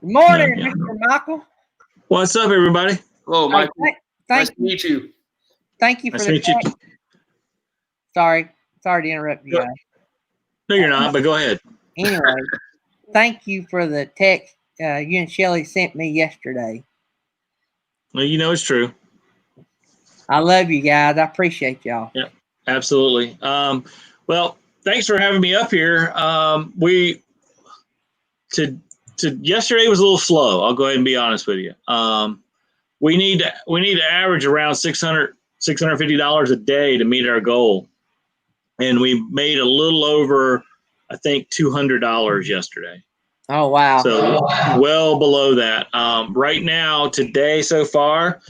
morning, Mr. Michael. What's up, everybody? Hello, Michael. Nice to meet you. Thank you for the text. Sorry to interrupt you guys. No, you're not, but go ahead. Anyway, thank you for the text you and Shelly sent me yesterday. Well, you know it's true. I love you guys. I appreciate y'all. Yeah, absolutely. Well, thanks for having me up here. Yesterday was a little slow. I'll go ahead and be honest with you. We need to average around $650 a day to meet our goal, and we made a little over, I think, $200 yesterday. Oh wow! So well below that. Right now, today so far,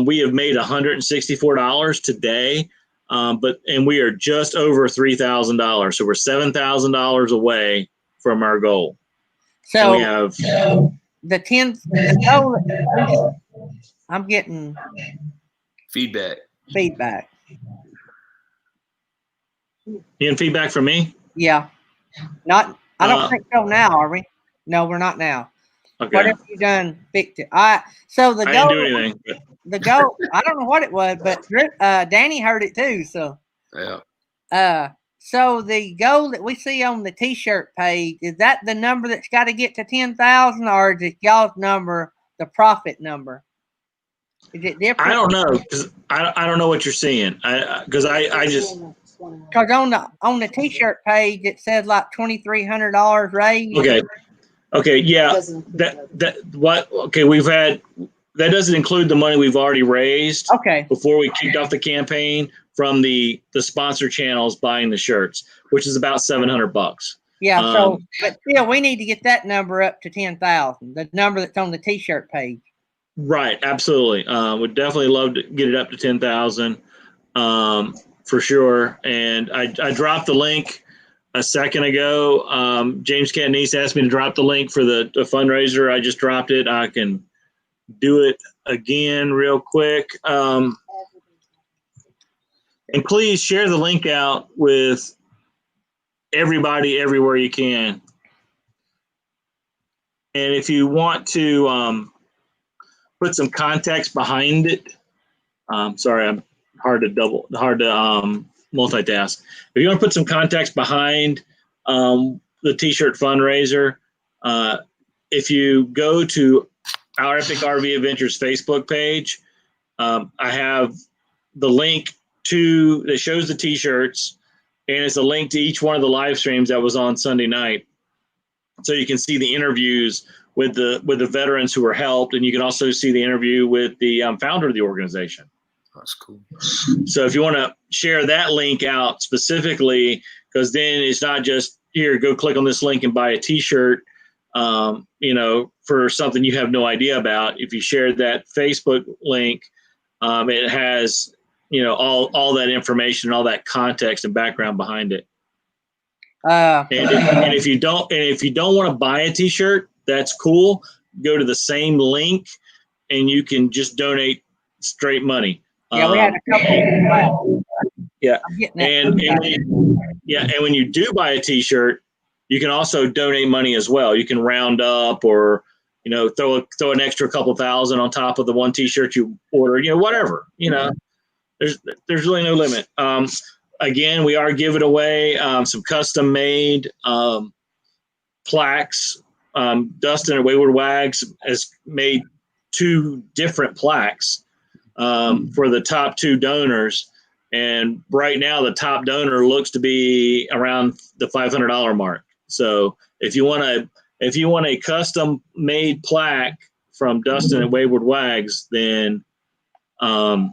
we have made $164 today, and we are just over $3,000. So we're $7,000 away from our goal. So and we have the 10th. I'm getting feedback. You getting feedback from me? Yeah. Not. I don't think so. Now are we? No, we're not now. Okay. What have you done? Fixed it. So the I goal. didn't do anything. The goal. I don't know what it was, but Danny heard it too. So. Yeah. So the goal that we see on the T-shirt page, is that the number that's got to get to 10,000, or is it y'all's number, the profit number? Is it different? I don't know, because I don't know what you're seeing. Because I just. Because on the T-shirt page it says like $2,300 raised. Okay. Yeah. We've had. That doesn't include the money we've already raised. Okay. Before we kicked off the campaign from the sponsor channels buying the shirts, which is about $700. Yeah. But still, we need to get that number up to 10,000. The number that's on the T-shirt page. Right. Absolutely. Would definitely love to get it up to 10,000, for sure. And I dropped the link a second ago. James Catanese asked me to drop the link for the fundraiser. I just dropped it. I can do it again real quick. And please share the link out with everybody everywhere you can. And if you want to put some context behind it, sorry, I'm hard to multitask. If you want to put some context behind the T-shirt fundraiser, if you go to our Epic RV Adventures Facebook page, I have the link that shows the T-shirts, and it's a link to each one of the live streams that was on Sunday night, so you can see the interviews with the veterans who were helped, and you can also see the interview with the founder of the organization. That's cool. So if you want to share that link out specifically, because then it's not just here, go click on this link and buy a T-shirt, for something you have no idea about. If you share that Facebook link, it has, all that information, all that context and background behind it. And if you don't want to buy a T-shirt, that's cool. Go to the same link, and you can just donate straight money. Yeah, we had a couple. Yeah, and when you do buy a T-shirt, You can also donate money as well. You can round up, or throw an extra couple thousand on top of the one T-shirt you order. Whatever. There's really no limit. Again, we are giving away some custom made plaques. Dustin at Wayward Wags has made 2 different plaques for the top 2 donors. And right now, the top donor looks to be around the $500 mark. So if you want a custom made plaque from Dustin at Wayward Wags, then you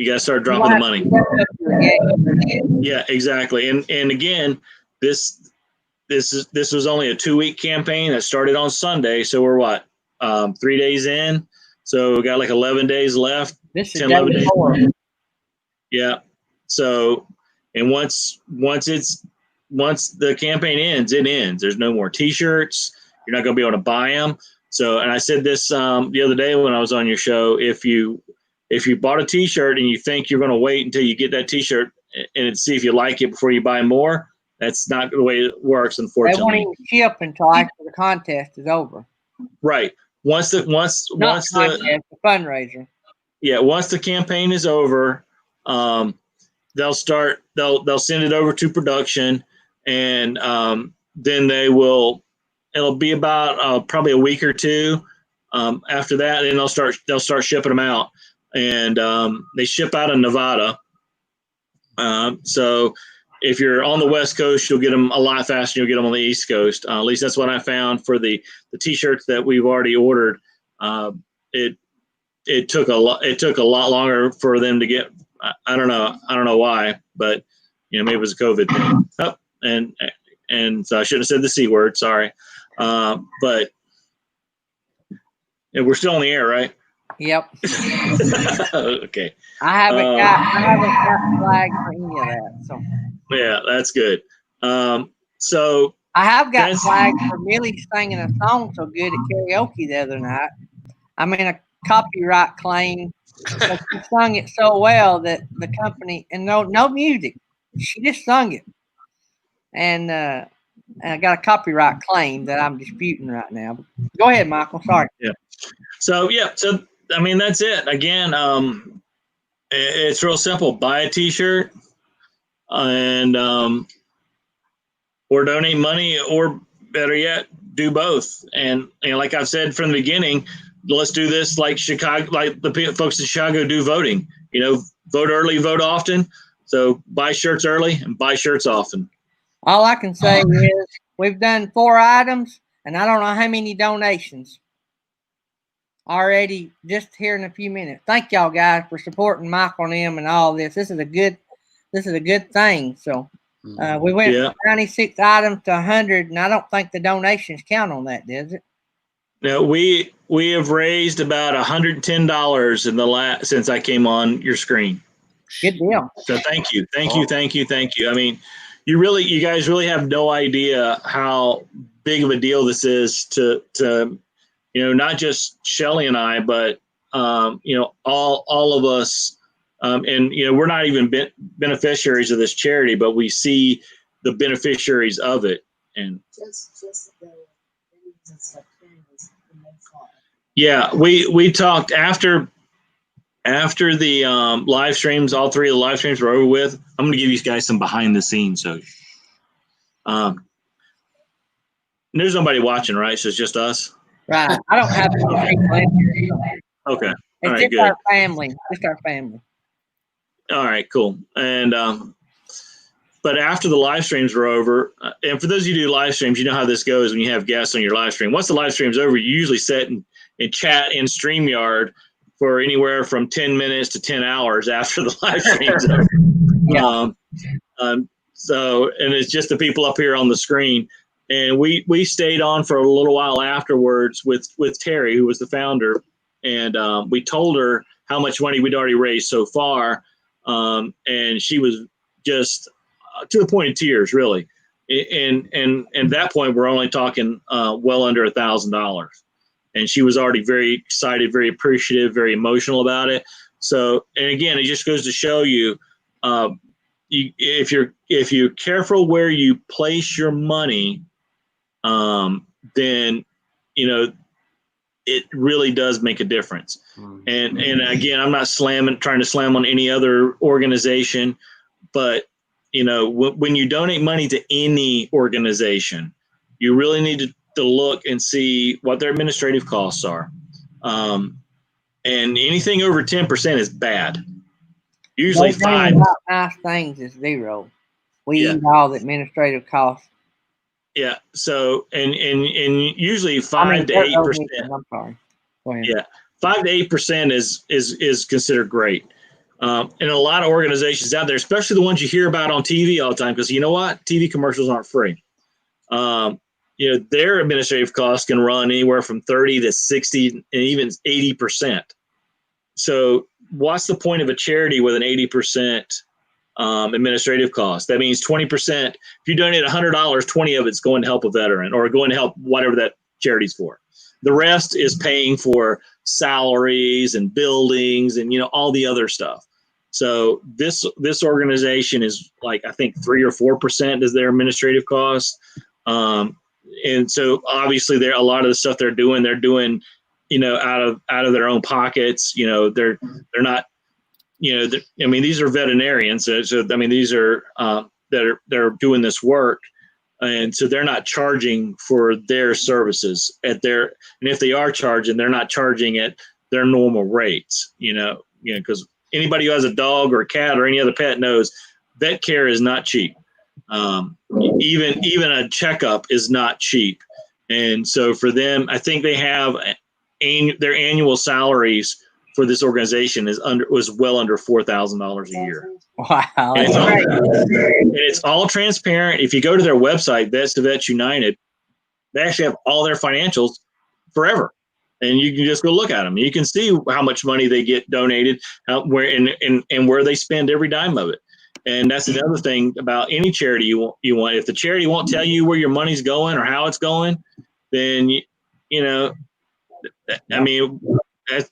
got to start dropping the money. Yeah, exactly. And again, this was only a 2-week campaign that started on Sunday. So we're what, 3 days in? So we got like 11 days left. This is 10, 11 days. Yeah. So, and once the campaign ends, it ends. There's no more T-shirts. You're not going to be able to buy them. So, and I said this the other day when I was on your show, if you bought a T-shirt and you think you're going to wait until you get that T-shirt and see if you like it before you buy more, that's not the way it works, unfortunately. They won't even ship until after the contest is over. Right. Once the fundraiser. Yeah, once the campaign is over, they'll send it over to production, and then it'll be about probably a week or 2 after that, and they'll start shipping them out. And they ship out of Nevada. So if you're on the West Coast, you'll get them a lot faster. You'll get them on the East Coast. At least that's what I found for the T-shirts that we've already ordered. It took a lot longer for them to get. I don't know why, but maybe it was a COVID thing. Oh, and so I shouldn't have said the C word. Sorry, but we're still on the air, right? Yep. Okay. I haven't got flags for any of that. So. Yeah, that's good. So I have got flagged for Millie singing a song so good at karaoke the other night. I mean, a copyright claim. But she sung it so well that the company, and no music, she just sung it, and I got a copyright claim that I'm disputing right now. Go ahead, Michael. Sorry. Yeah. So I mean, that's it. Again, it's real simple. Buy a T-shirt, and or donate money, or better yet, do both. And like I've said from the beginning, let's do this like Chicago, like the folks in Chicago do voting. Vote early, vote often. So buy shirts early and buy shirts often. All I can say is we've done 4 items, and I don't know how many donations already just here in a few minutes. Thank y'all guys for supporting Michael and them and all this. This is a good thing. So we went from 96 items to 100, and I don't think the donations count on that, does it? No, we have raised about $110 in the since I came on your screen. Good deal. So thank you. I mean, you guys really have no idea how big of a deal this is to not just Shelly and I, but all of us. And we're not even beneficiaries of this charity, but we see the beneficiaries of it. And yeah, we talked after the live streams. All 3 of the live streams were over with. I'm going to give you guys some behind the scenes. So, there's nobody watching, right? So it's just us. Right. I don't have any people in here. Okay. It's all right. Just good. our family. Just our family. All right. Cool. And but after the live streams were over, and for those of you who do live streams, you know how this goes when you have guests on your live stream. Once the live stream's over, you usually sit and chat in StreamYard for anywhere from 10 minutes to 10 hours after the live stream's over. Yeah. So, and it's just the people up here on the screen. And we stayed on for a little while afterwards with Terry, who was the founder. And we told her how much money we'd already raised so far. And she was just to the point of tears, really. And at that point, we're only talking well under $1,000. And she was already very excited, very appreciative, very emotional about it. So, and again, it just goes to show you, if you're careful where you place your money, then it really does make a difference. And again, I'm not trying to slam on any other organization, but when you donate money to any organization, you really need to look and see what their administrative costs are. And anything over 10% is bad. Usually Those about nice things is zero. We eat all the administrative costs. Yeah. So and usually 5 to 8%. I'm sorry. Go ahead. Yeah, 5 to 8% is considered great. And a lot of organizations out there, especially the ones you hear about on TV all the time, because you know what, TV commercials aren't free. Their administrative costs can run anywhere from 30 to 60 and even 80%. So what's the point of a charity with an 80% administrative cost? That means 20%. If you donate $100, 20 of it's going to help a veteran or going to help whatever that charity's for. The rest is paying for salaries and buildings and all the other stuff. So this organization is like, I think 3 or 4% is their administrative cost. And so obviously a lot of the stuff they're doing out of their own pockets. They're not. These are veterinarians. So these are they're doing this work, and so they're not charging for their services and if they are charging, they're not charging at their normal rates. Because anybody who has a dog or a cat or any other pet knows vet care is not cheap. Even a checkup is not cheap, and so for them, I think they have their annual salaries for this organization was well under $4,000 a year. Wow. And it's all transparent. If you go to their website, Vets to Vets United, they actually have all their financials forever. And you can just go look at them. You can see how much money they get donated, where they spend every dime of it. And that's another thing about any charity you want. If the charity won't tell you where your money's going or how it's going, then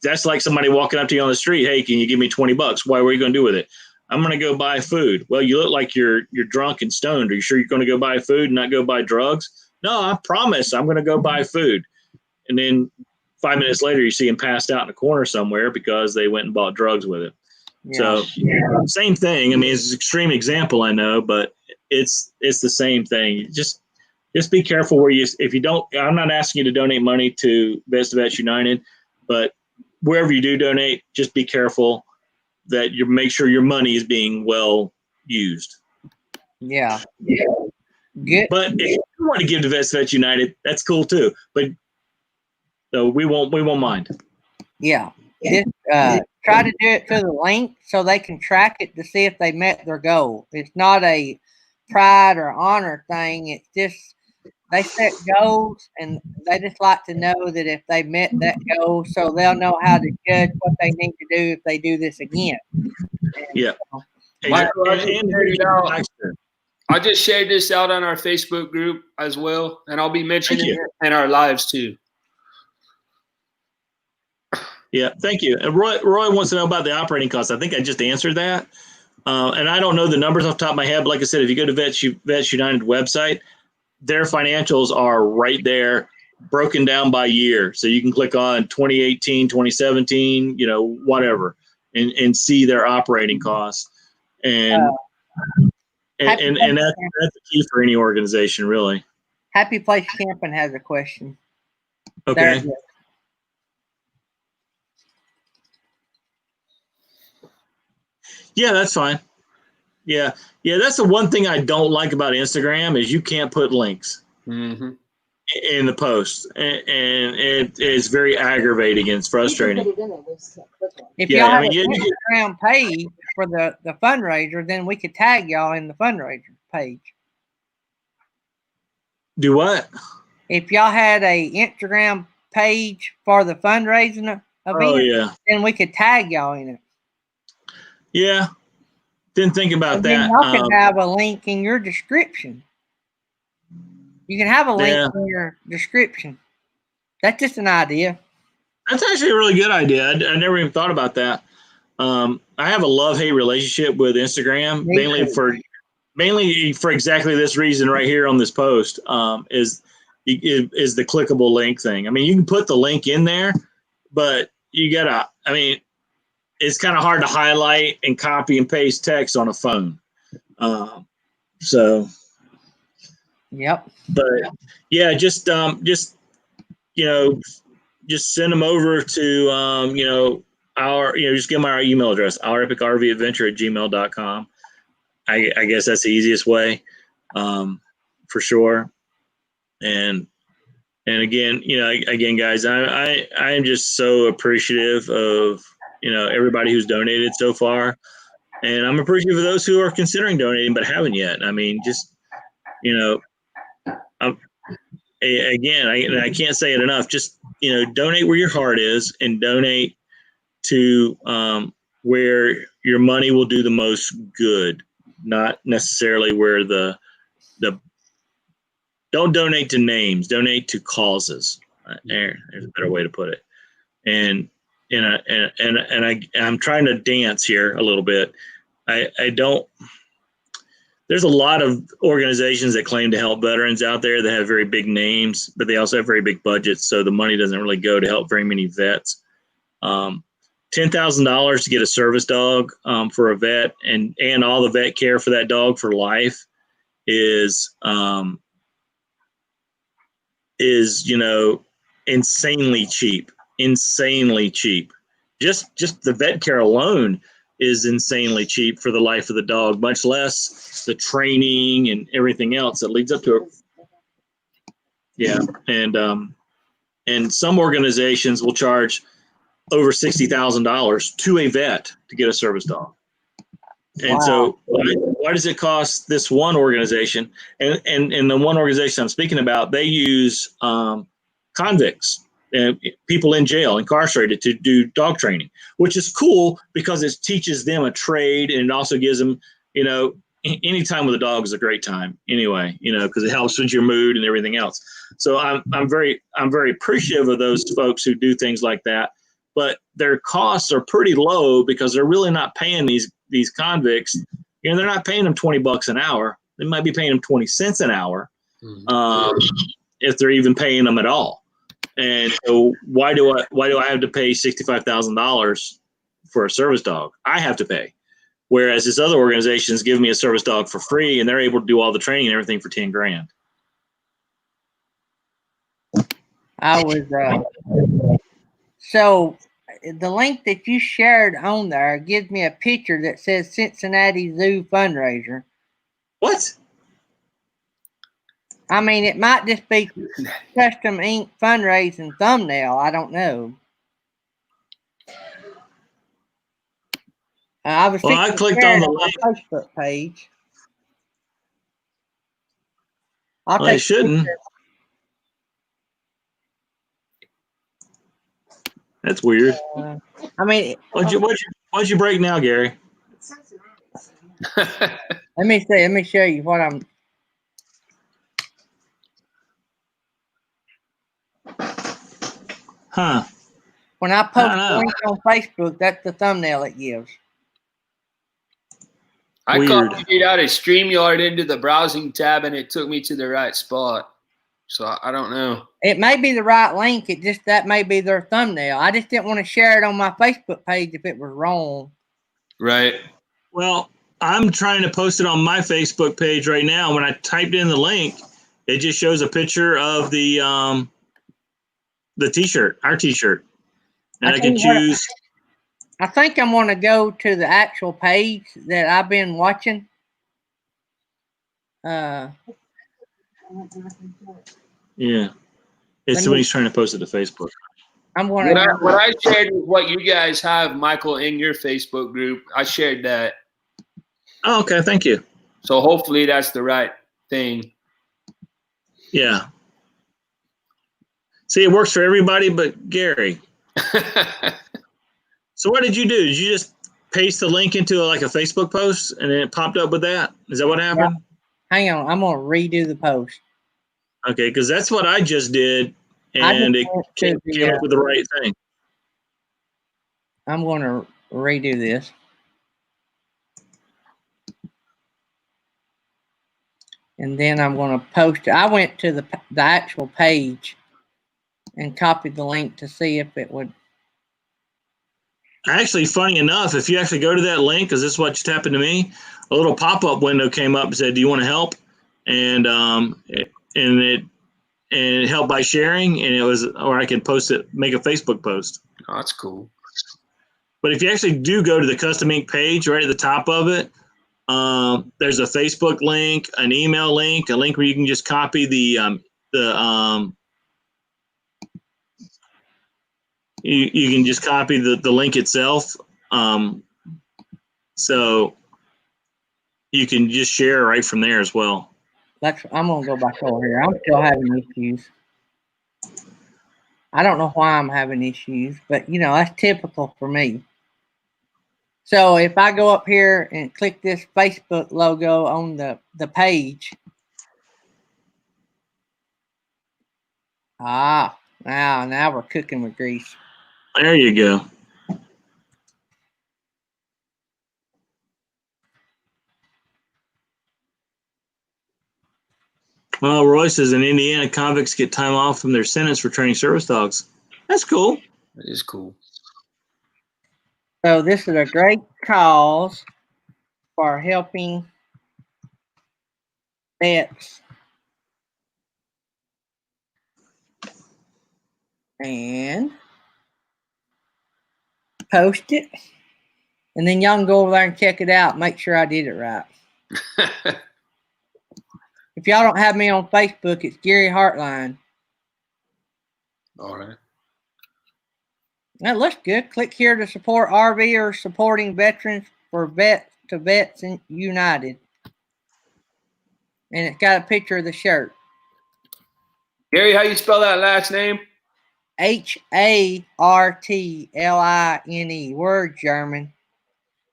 that's like somebody walking up to you on the street. Hey, can you give me $20? Why? What are you going to do with it? I'm going to go buy food. Well, you look like you're drunk and stoned. Are you sure you're going to go buy food and not go buy drugs? No, I promise I'm going to go buy food. And then 5 minutes later, you see them passed out in a corner somewhere because they went and bought drugs with it. Yeah. So same thing. It's an extreme example, I know, but it's the same thing. Just be careful where if you don't, I'm not asking you to donate money to Vets to Vets United, but wherever you do donate, just be careful that you make sure your money is being well used. Yeah. Good. But if you want to give to Vets to Vets United, that's cool too. But so we won't mind. Yeah. Just try to do it through the link so they can track it to see if they met their goal. It's not a pride or honor thing. It's just they set goals and they just like to know that if they met that goal, so they'll know how to judge what they need to do if they do this again. Yeah. Michael, I just shared this out on our Facebook group as well, and I'll be mentioning it in our lives too. Yeah, thank you. And Roy wants to know about the operating costs. I think I just answered that. And I don't know the numbers off the top of my head, but like I said, if you go to Vets United website, their financials are right there, broken down by year. So you can click on 2018, 2017, whatever, and see their operating costs. And that's the key for any organization, really. Happy Place Camping has a question. Okay. Yeah, that's fine. Yeah, that's the one thing I don't like about Instagram is you can't put links in the post, and it is very aggravating and it's frustrating. If y'all have an Instagram page for the fundraiser, then we could tag y'all in the fundraiser page. Do what? If y'all had a Instagram page for the fundraising event, then we could tag y'all in it. Yeah, didn't think about that. Y'all can have a link in your description. You can have a link in your description. That's just an idea. That's actually a really good idea. I never even thought about that. I have a love-hate relationship with Instagram, Me mainly for exactly this reason right here on this post, is the clickable link thing. I mean, you can put the link in there, but it's kind of hard to highlight and copy and paste text on a phone. Yep. But yeah, just just send them over to just give them our email address, ourepicarvadventure@gmail.com. I guess that's the easiest way, for sure. And again, guys, I am just so appreciative of everybody who's donated so far, and I'm appreciative of those who are considering donating but haven't yet. I mean, just again, I can't say it enough. Just donate where your heart is, and donate to where your money will do the most good, not necessarily where the don't donate to names, donate to causes. There's a better way to put it. And I'm trying to dance here a little bit. There's a lot of organizations that claim to help veterans out there that have very big names, but they also have very big budgets, so the money doesn't really go to help very many vets. $10,000 to get a service dog for a vet, and all the vet care for that dog for life is insanely cheap. Just the vet care alone is insanely cheap for the life of the dog, much less the training and everything else that leads up to it. Yeah. And some organizations will charge over $60,000 to a vet to get a service dog. And so why does it cost this one organization? And the one organization I'm speaking about, they use convicts and people in jail, incarcerated, to do dog training, which is cool because it teaches them a trade, and it also gives them, any time with a dog is a great time anyway, because it helps with your mood and everything else. So I'm very appreciative of those folks who do things like that, but their costs are pretty low because they're really not paying these convicts. They're not paying them $20 an hour. They might be paying them 20 cents an hour, if they're even paying them at all. And so why do I have to pay $65,000 for a service dog? I have to pay. Whereas this other organizations give me a service dog for free, and they're able to do all the training and everything for $10,000. So the link that you shared on there gives me a picture that says Cincinnati Zoo fundraiser. What? I mean, it might just be custom ink fundraising thumbnail. I don't know. I clicked on the link. Facebook page. It shouldn't. That's weird. What'd you break now, Gary? Let me see. Let me show you what I'm. Huh. When I post a link on Facebook, that's the thumbnail it gives. I copied out of StreamYard into the browsing tab, and it took me to the right spot. So I don't know. It may be the right link. That may be their thumbnail. I just didn't want to share it on my Facebook page if it was wrong. Right. Well, I'm trying to post it on my Facebook page right now. When I typed in the link, it just shows a picture of the T-shirt, our T-shirt, and I can choose. I think I'm going to go to the actual page that I've been watching. Yeah, it's when he's trying to post it to Facebook. What I shared was what you guys have, Michael, in your Facebook group. I shared that. Oh, okay. Thank you. So hopefully that's the right thing. Yeah. See, it works for everybody but Gary. So what did you do? Did you just paste the link into a Facebook post and then it popped up with that? Is that what happened? Yeah. Hang on. I'm going to redo the post. Okay, because that's what I just did, and it came up with the right thing. I'm going to redo this. And then I'm going to post it. I went to the actual page and copied the link to see if it would. Actually, funny enough, if you actually go to that link, because this is what just happened to me, a little pop-up window came up and said, "Do you want to help?" And it helped by sharing, and it was, or I can post it, make a Facebook post. Oh, that's cool. But if you actually do go to the custom ink page, right at the top of it, there's a Facebook link, an email link, a link where you can just copy you can just copy the link itself. So you can just share right from there as well. I'm going to go back over here. I'm still having issues. I don't know why I'm having issues, but you know, that's typical for me. So if I go up here and click this Facebook logo on the page. Now we're cooking with grease. There you go. Well, Roy says in Indiana, convicts get time off from their sentence for training service dogs. That's cool. That is cool. So this is a great cause for helping vets. And post it. And then y'all can go over there and check it out. Make sure I did it right. If y'all don't have me on Facebook, it's Gary Hartline. All right. That looks good. Click here to support RV or supporting veterans for Vets to Vets United. And it's got a picture of the shirt. Gary, how you spell that last name? Hartline. We're German.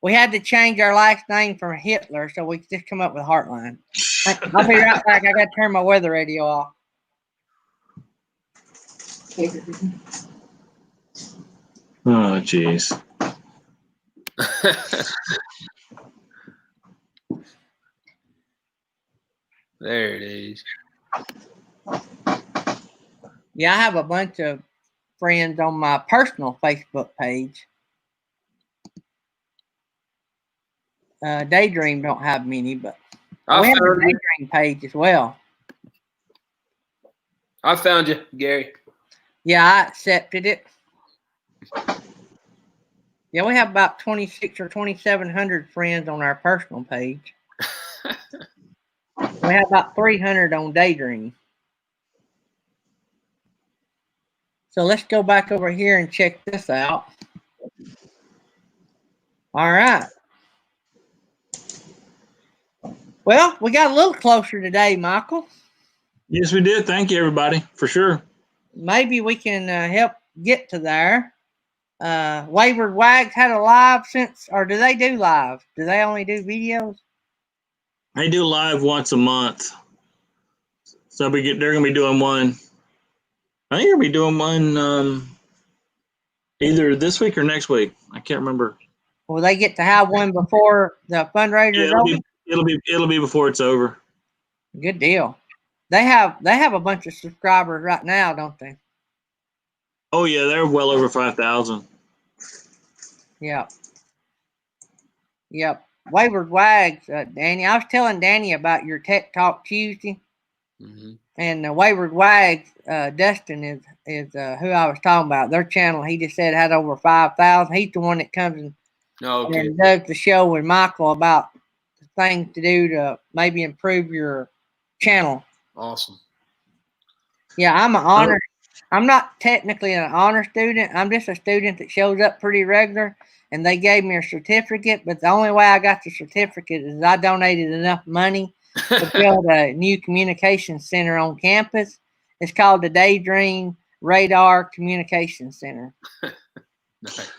We had to change our last name from Hitler, so we just come up with Hartline. I'll be right back. I got to turn my weather radio off. Oh, jeez. There it is. Yeah, I have a bunch of friends on my personal Facebook page. Daydream don't have many, but we have a Daydream page as well. I found you, Gary. Yeah, I accepted it. Yeah, we have about 26 or 2,700 friends on our personal page. We have about 300 on Daydream. So let's go back over here and check this out. All right. Well, we got a little closer today, Michael. Yes, we did. Thank you, everybody, for sure. Maybe we can help get to there. Wayward Wags had a live since, or do they do live? Do they only do videos? They do live once a month. So they're going to be doing one. I think they're going to be doing one either this week or next week. I can't remember. Will they get to have one before the fundraiser is over? It'll be before it's over. Good deal. They have a bunch of subscribers right now, don't they? Oh yeah, they're well over 5,000. Yep. Wayward Wags, Danny. I was telling Danny about your Tech Talk Tuesday, and Wayward Wags, Dustin is who I was talking about. Their channel, he just said had over 5,000. He's the one that comes and does the show with Michael about the things to do to maybe improve your channel. Awesome. Yeah, I'm an honor. I'm not technically an honor student. I'm just a student that shows up pretty regular, and they gave me a certificate. But the only way I got the certificate is I donated enough money to build a new communication center on campus. It's called the Daydream Radar Communication Center. Nice.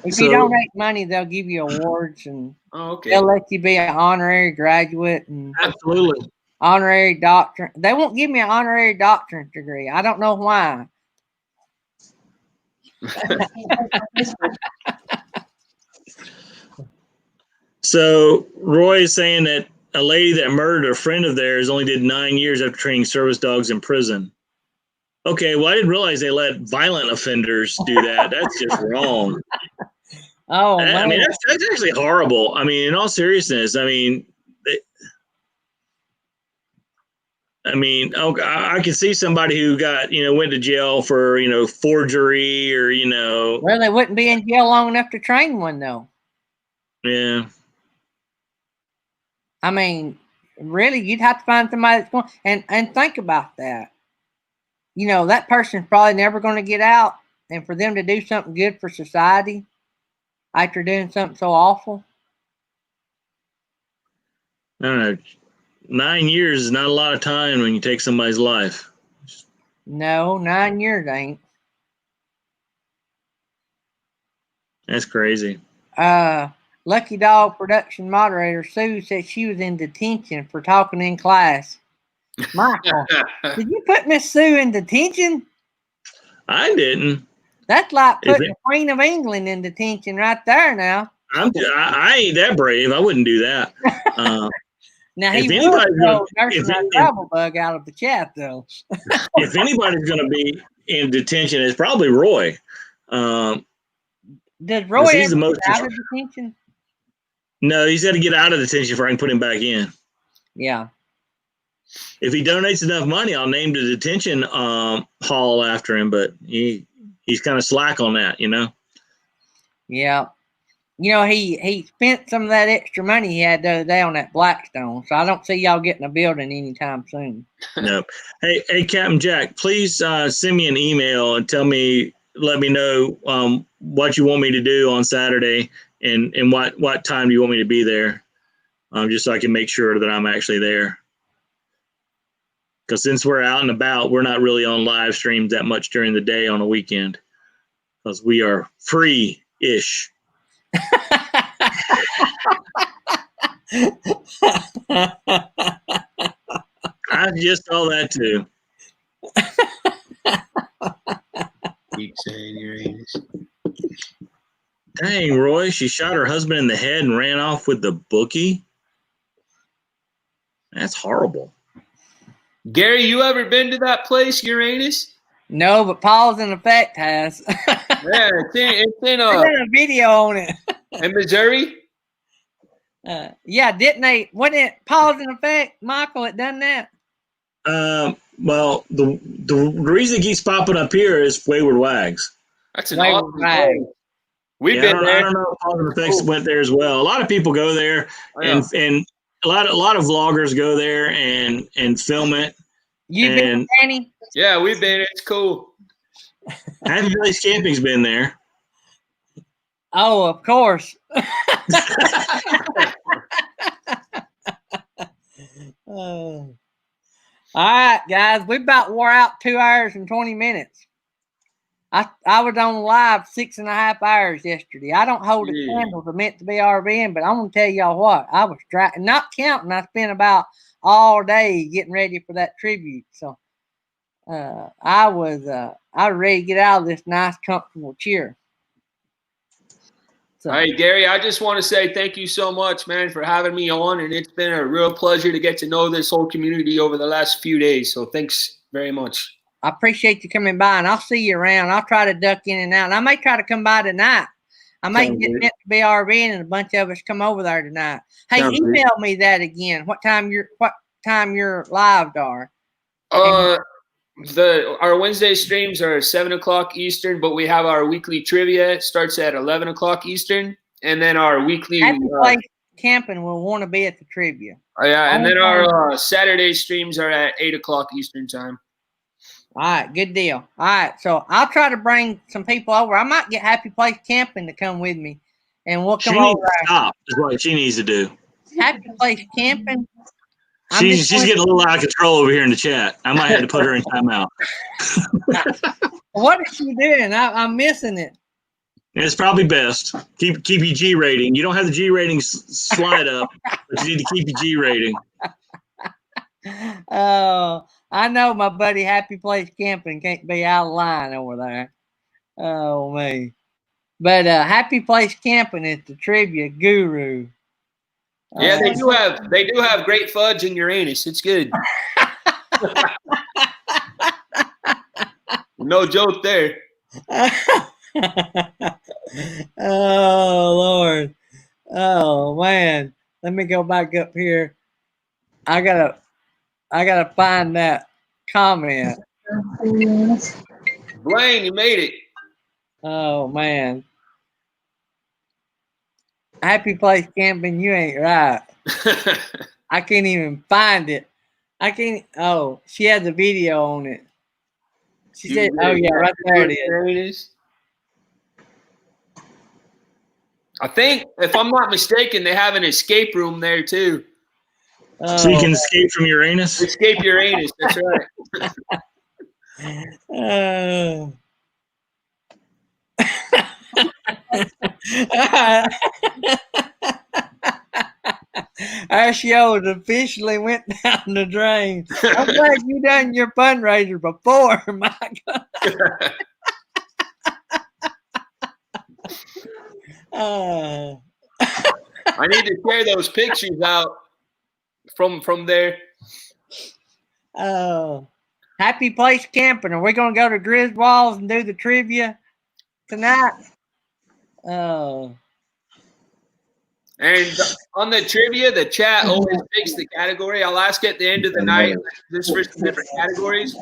If you donate money, they'll give you awards, and they'll let you be an honorary graduate and absolutely honorary doctorate. They won't give me an honorary doctorate degree. I don't know why. So Roy is saying that a lady that murdered a friend of theirs only did 9 years after training service dogs in prison. Okay, well, I didn't realize they let violent offenders do that. That's just wrong. Oh, I man. mean, that's actually horrible. I mean, in all seriousness, I mean, I can see somebody who got, went to jail for, forgery or, Well, they wouldn't be in jail long enough to train one, though. yeah. I mean, really, you'd have to find somebody that's going and think about that. That person's probably never going to get out, and for them to do something good for society after doing something so awful. I don't know. 9 years is not a lot of time when you take somebody's life. No, 9 years ain't. That's crazy. Lucky Dog production moderator Sue said she was in detention for talking in class. Michael, did you put Miss Sue in detention? I didn't. That's like putting the Queen of England in detention right there now. I ain't that brave. I wouldn't do that. Now he would go nursing that travel bug out of the chat, though. If anybody's going to be in detention, it's probably Roy. Does Roy ever get out of detention? No, he's got to get out of detention before I can put him back in. Yeah. If he donates enough money, I'll name the detention hall after him. But he's kind of slack on that, Yeah. He spent some of that extra money he had the other day on that Blackstone, so I don't see y'all getting a building anytime soon. No. Hey, Captain Jack, please send me an email and let me know what you want me to do on Saturday and what time do you want me to be there, just so I can make sure that I'm actually there. Because since we're out and about, we're not really on live streams that much during the day on a weekend because we are free-ish. I just saw that too. Keep saying Uranus. Dang, Roy, she shot her husband in the head and ran off with the bookie. That's horrible. Gary, you ever been to that place, Uranus? No, but Paul's in effect has. Yeah, it's in a video on it. In Missouri? Yeah, didn't they? Wasn't it Paul's in effect, Michael, had done that? Well, the reason it keeps popping up here is Wayward Wags. That's an awesome place. We've been there. I don't know if Paul's in effect went there as well. A lot of people go there, and a lot of vloggers go there and film it. You've been, Danny? Yeah, we've been. It's cool. Happy Place Camping's been there. Oh, of course. All right, guys, we about wore out 2 hours and 20 minutes. I was on live 6.5 hours yesterday. I don't hold a candle to meant to be RVing, but I'm gonna tell y'all what, I was not counting. I spent about all day getting ready for that tribute. So I was ready to get out of this nice, comfortable chair. So. All right, Gary, I just want to say thank you so much, man, for having me on. And it's been a real pleasure to get to know this whole community over the last few days. So thanks very much. I appreciate you coming by, and I'll see you around. I'll try to duck in and out. And I may try to come by tonight. I may get meant to be RVing, and a bunch of us come over there tonight. Hey, email me that again. What time your lives are? Our Wednesday streams are 7 o'clock Eastern, but we have our weekly trivia. It starts at 11 o'clock Eastern, and then our weekly Happy Place Camping will want to be at the trivia. Yeah, and then our Saturday streams are at 8 o'clock Eastern time. All right, good deal. All right, so I'll try to bring some people over. I might get Happy Place Camping to come with me, and we'll come over. Stop is what she needs to do. Happy Place Camping. She's getting a little out of control over here in the chat. I might have to put her in timeout. What is she doing? I'm missing it. It's probably best. Keep your G rating. You don't have the G rating slide up, but you need to keep your G rating. Oh, I know my buddy Happy Place Camping can't be out of line over there. Oh, me. But Happy Place Camping is the trivia guru. Yeah, they do have great fudge in Uranus. It's good. No joke there. Oh Lord. Oh man. Let me go back up here. I gotta find that comment. Blaine, you made it. Oh man. Happy Place Camping, you ain't right. I can't even find it. I can't. Oh, she has a video on it. She said, "Oh yeah, right there it is." I think, if I'm not mistaken, they have an escape room there too. So you Oh, can escape from Uranus? Escape Uranus. That's right. Our show has officially went down the drain. I'm glad you done your fundraiser before, Michael. I need to share those pictures out from there. Oh, Happy Place Camping. Are we going to go to Griswolds and do the trivia tonight? Oh. And on the trivia, the chat always picks the category. I'll ask at the end of the night just for some different categories.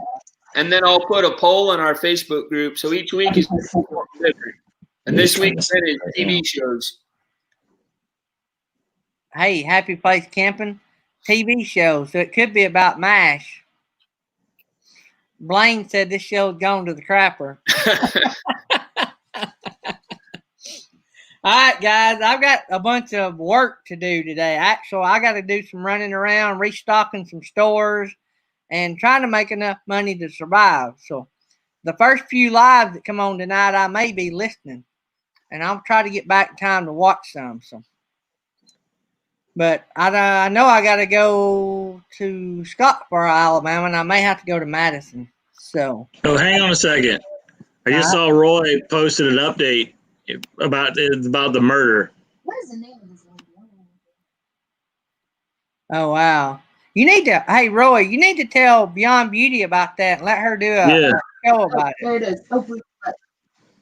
And then I'll put a poll in our Facebook group. So each week is different. And this week is TV shows. Hey, Happy Place Camping TV show. So it could be about MASH. Blaine said this show's gone to the crapper. All right, guys, I've got a bunch of work to do today. Actually, I got to do some running around, restocking some stores, and trying to make enough money to survive. So the first few lives that come on tonight, I may be listening, and I'll try to get back in time to watch some. So, but I know I got to go to Scottsboro, Alabama, and I may have to go to Madison. So, Oh, hang on a second. I just saw Roy posted an update about the murder. What is the name of this lady? oh wow, you need to. Hey, Roy, you need to tell Beyond Beauty about that and let her do a show about There it is. Oh,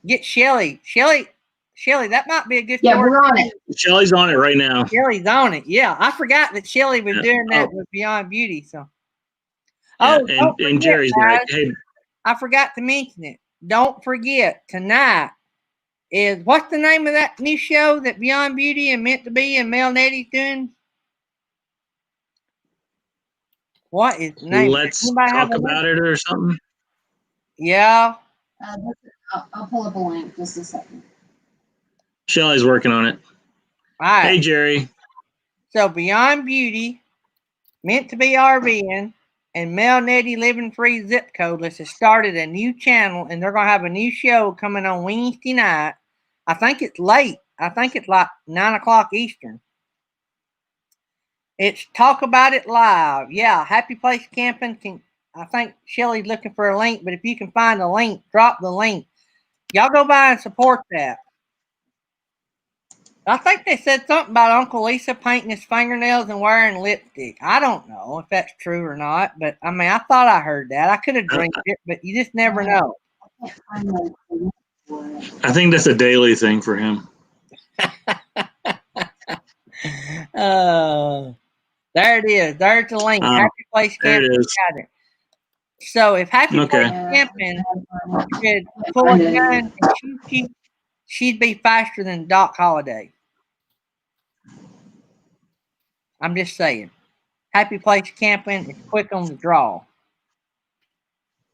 Get Shelly. Shelly, that might be a good yeah, story. we're on it. Shelly's on it right now. Shelly's on it. Yeah, I forgot that Shelly was doing that with Beyond Beauty. So, and Jerry's guys, like, hey, I forgot to mention it. Don't forget tonight is what's the name of that new show that Beyond Beauty and Meant to Be and Mel Nettie's doing? What is the name? let's talk about it or something. Yeah. I'll pull up a link just a second. Shelly's working on it. All right. Hey, Jerry. So Beyond Beauty, Meant to Be RVing, and Mel Nettie Living Free Zip Codeless has started a new channel, and they're going to have a new show coming on Wednesday night. I think it's late. I think it's like 9 o'clock Eastern. It's Talk About It Live. Yeah, Happy Place Camping. I think Shelly's looking for a link, but if you can find the link, drop the link. Y'all go by and support that. I think they said something about Uncle Lisa painting his fingernails and wearing lipstick. I don't know if that's true or not, but I mean, I thought I heard that. I could have dreamed it, but you just never know. I think that's a daily thing for him. There it is. There's the link. Happy Place Camping. Got it. So if Happy Place Camping could pull a gun and shoot you, she'd be faster than Doc Holliday. I'm just saying. Happy Place Camping is quick on the draw.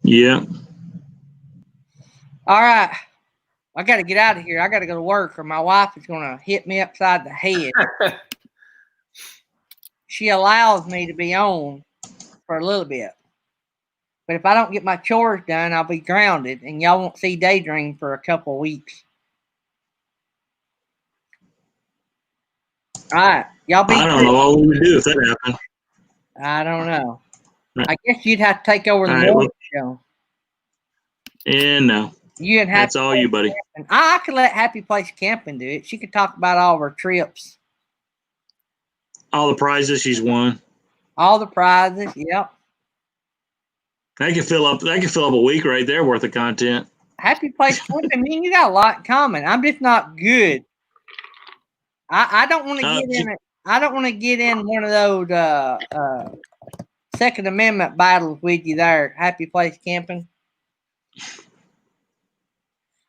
Yeah. All right. I got to get out of here. I got to go to work or my wife is going to hit me upside the head. She allows me to be on for a little bit. But if I don't get my chores done, I'll be grounded and y'all won't see Daydream for a couple of weeks. All right. Y'all be I don't know what we would do if that happened. I don't know. I guess you'd have to take over the morning show. Yeah, no. You and That's all you, buddy. I could let Happy Place Camping do it. She could talk about all of her trips. All the prizes she's won. All the prizes. Yep. That can fill up a week right there worth of content. Happy Place Camping. Me and you got a lot in common. I'm just not good. I don't want to get in it. I don't want to get in one of those Second Amendment battles with you there. Happy Place Camping.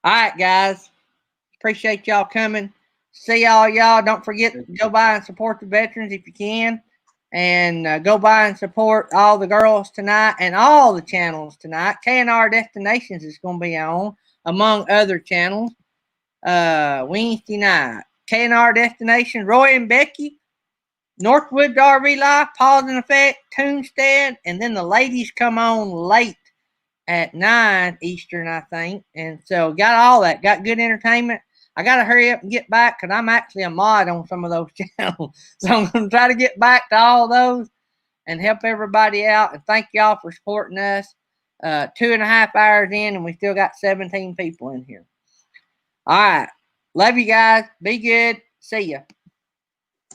All right, guys. Appreciate y'all coming. See y'all. Don't forget to go by and support the veterans if you can. And go by and support all the girls tonight and all the channels tonight. KNR Destinations is going to be on, among other channels, Wednesday night. KNR Destination, Roy and Becky, Northwood RV Life, Pause and Effect, Toonstead, and then the ladies come on late at 9 Eastern, I think. And so got all that. Got good entertainment. I got to hurry up and get back because I'm actually a mod on some of those channels. So I'm going to try to get back to all those and help everybody out. And thank y'all for supporting us. 2.5 hours in, and we still got 17 people in here. All right. Love you guys. Be good. See ya.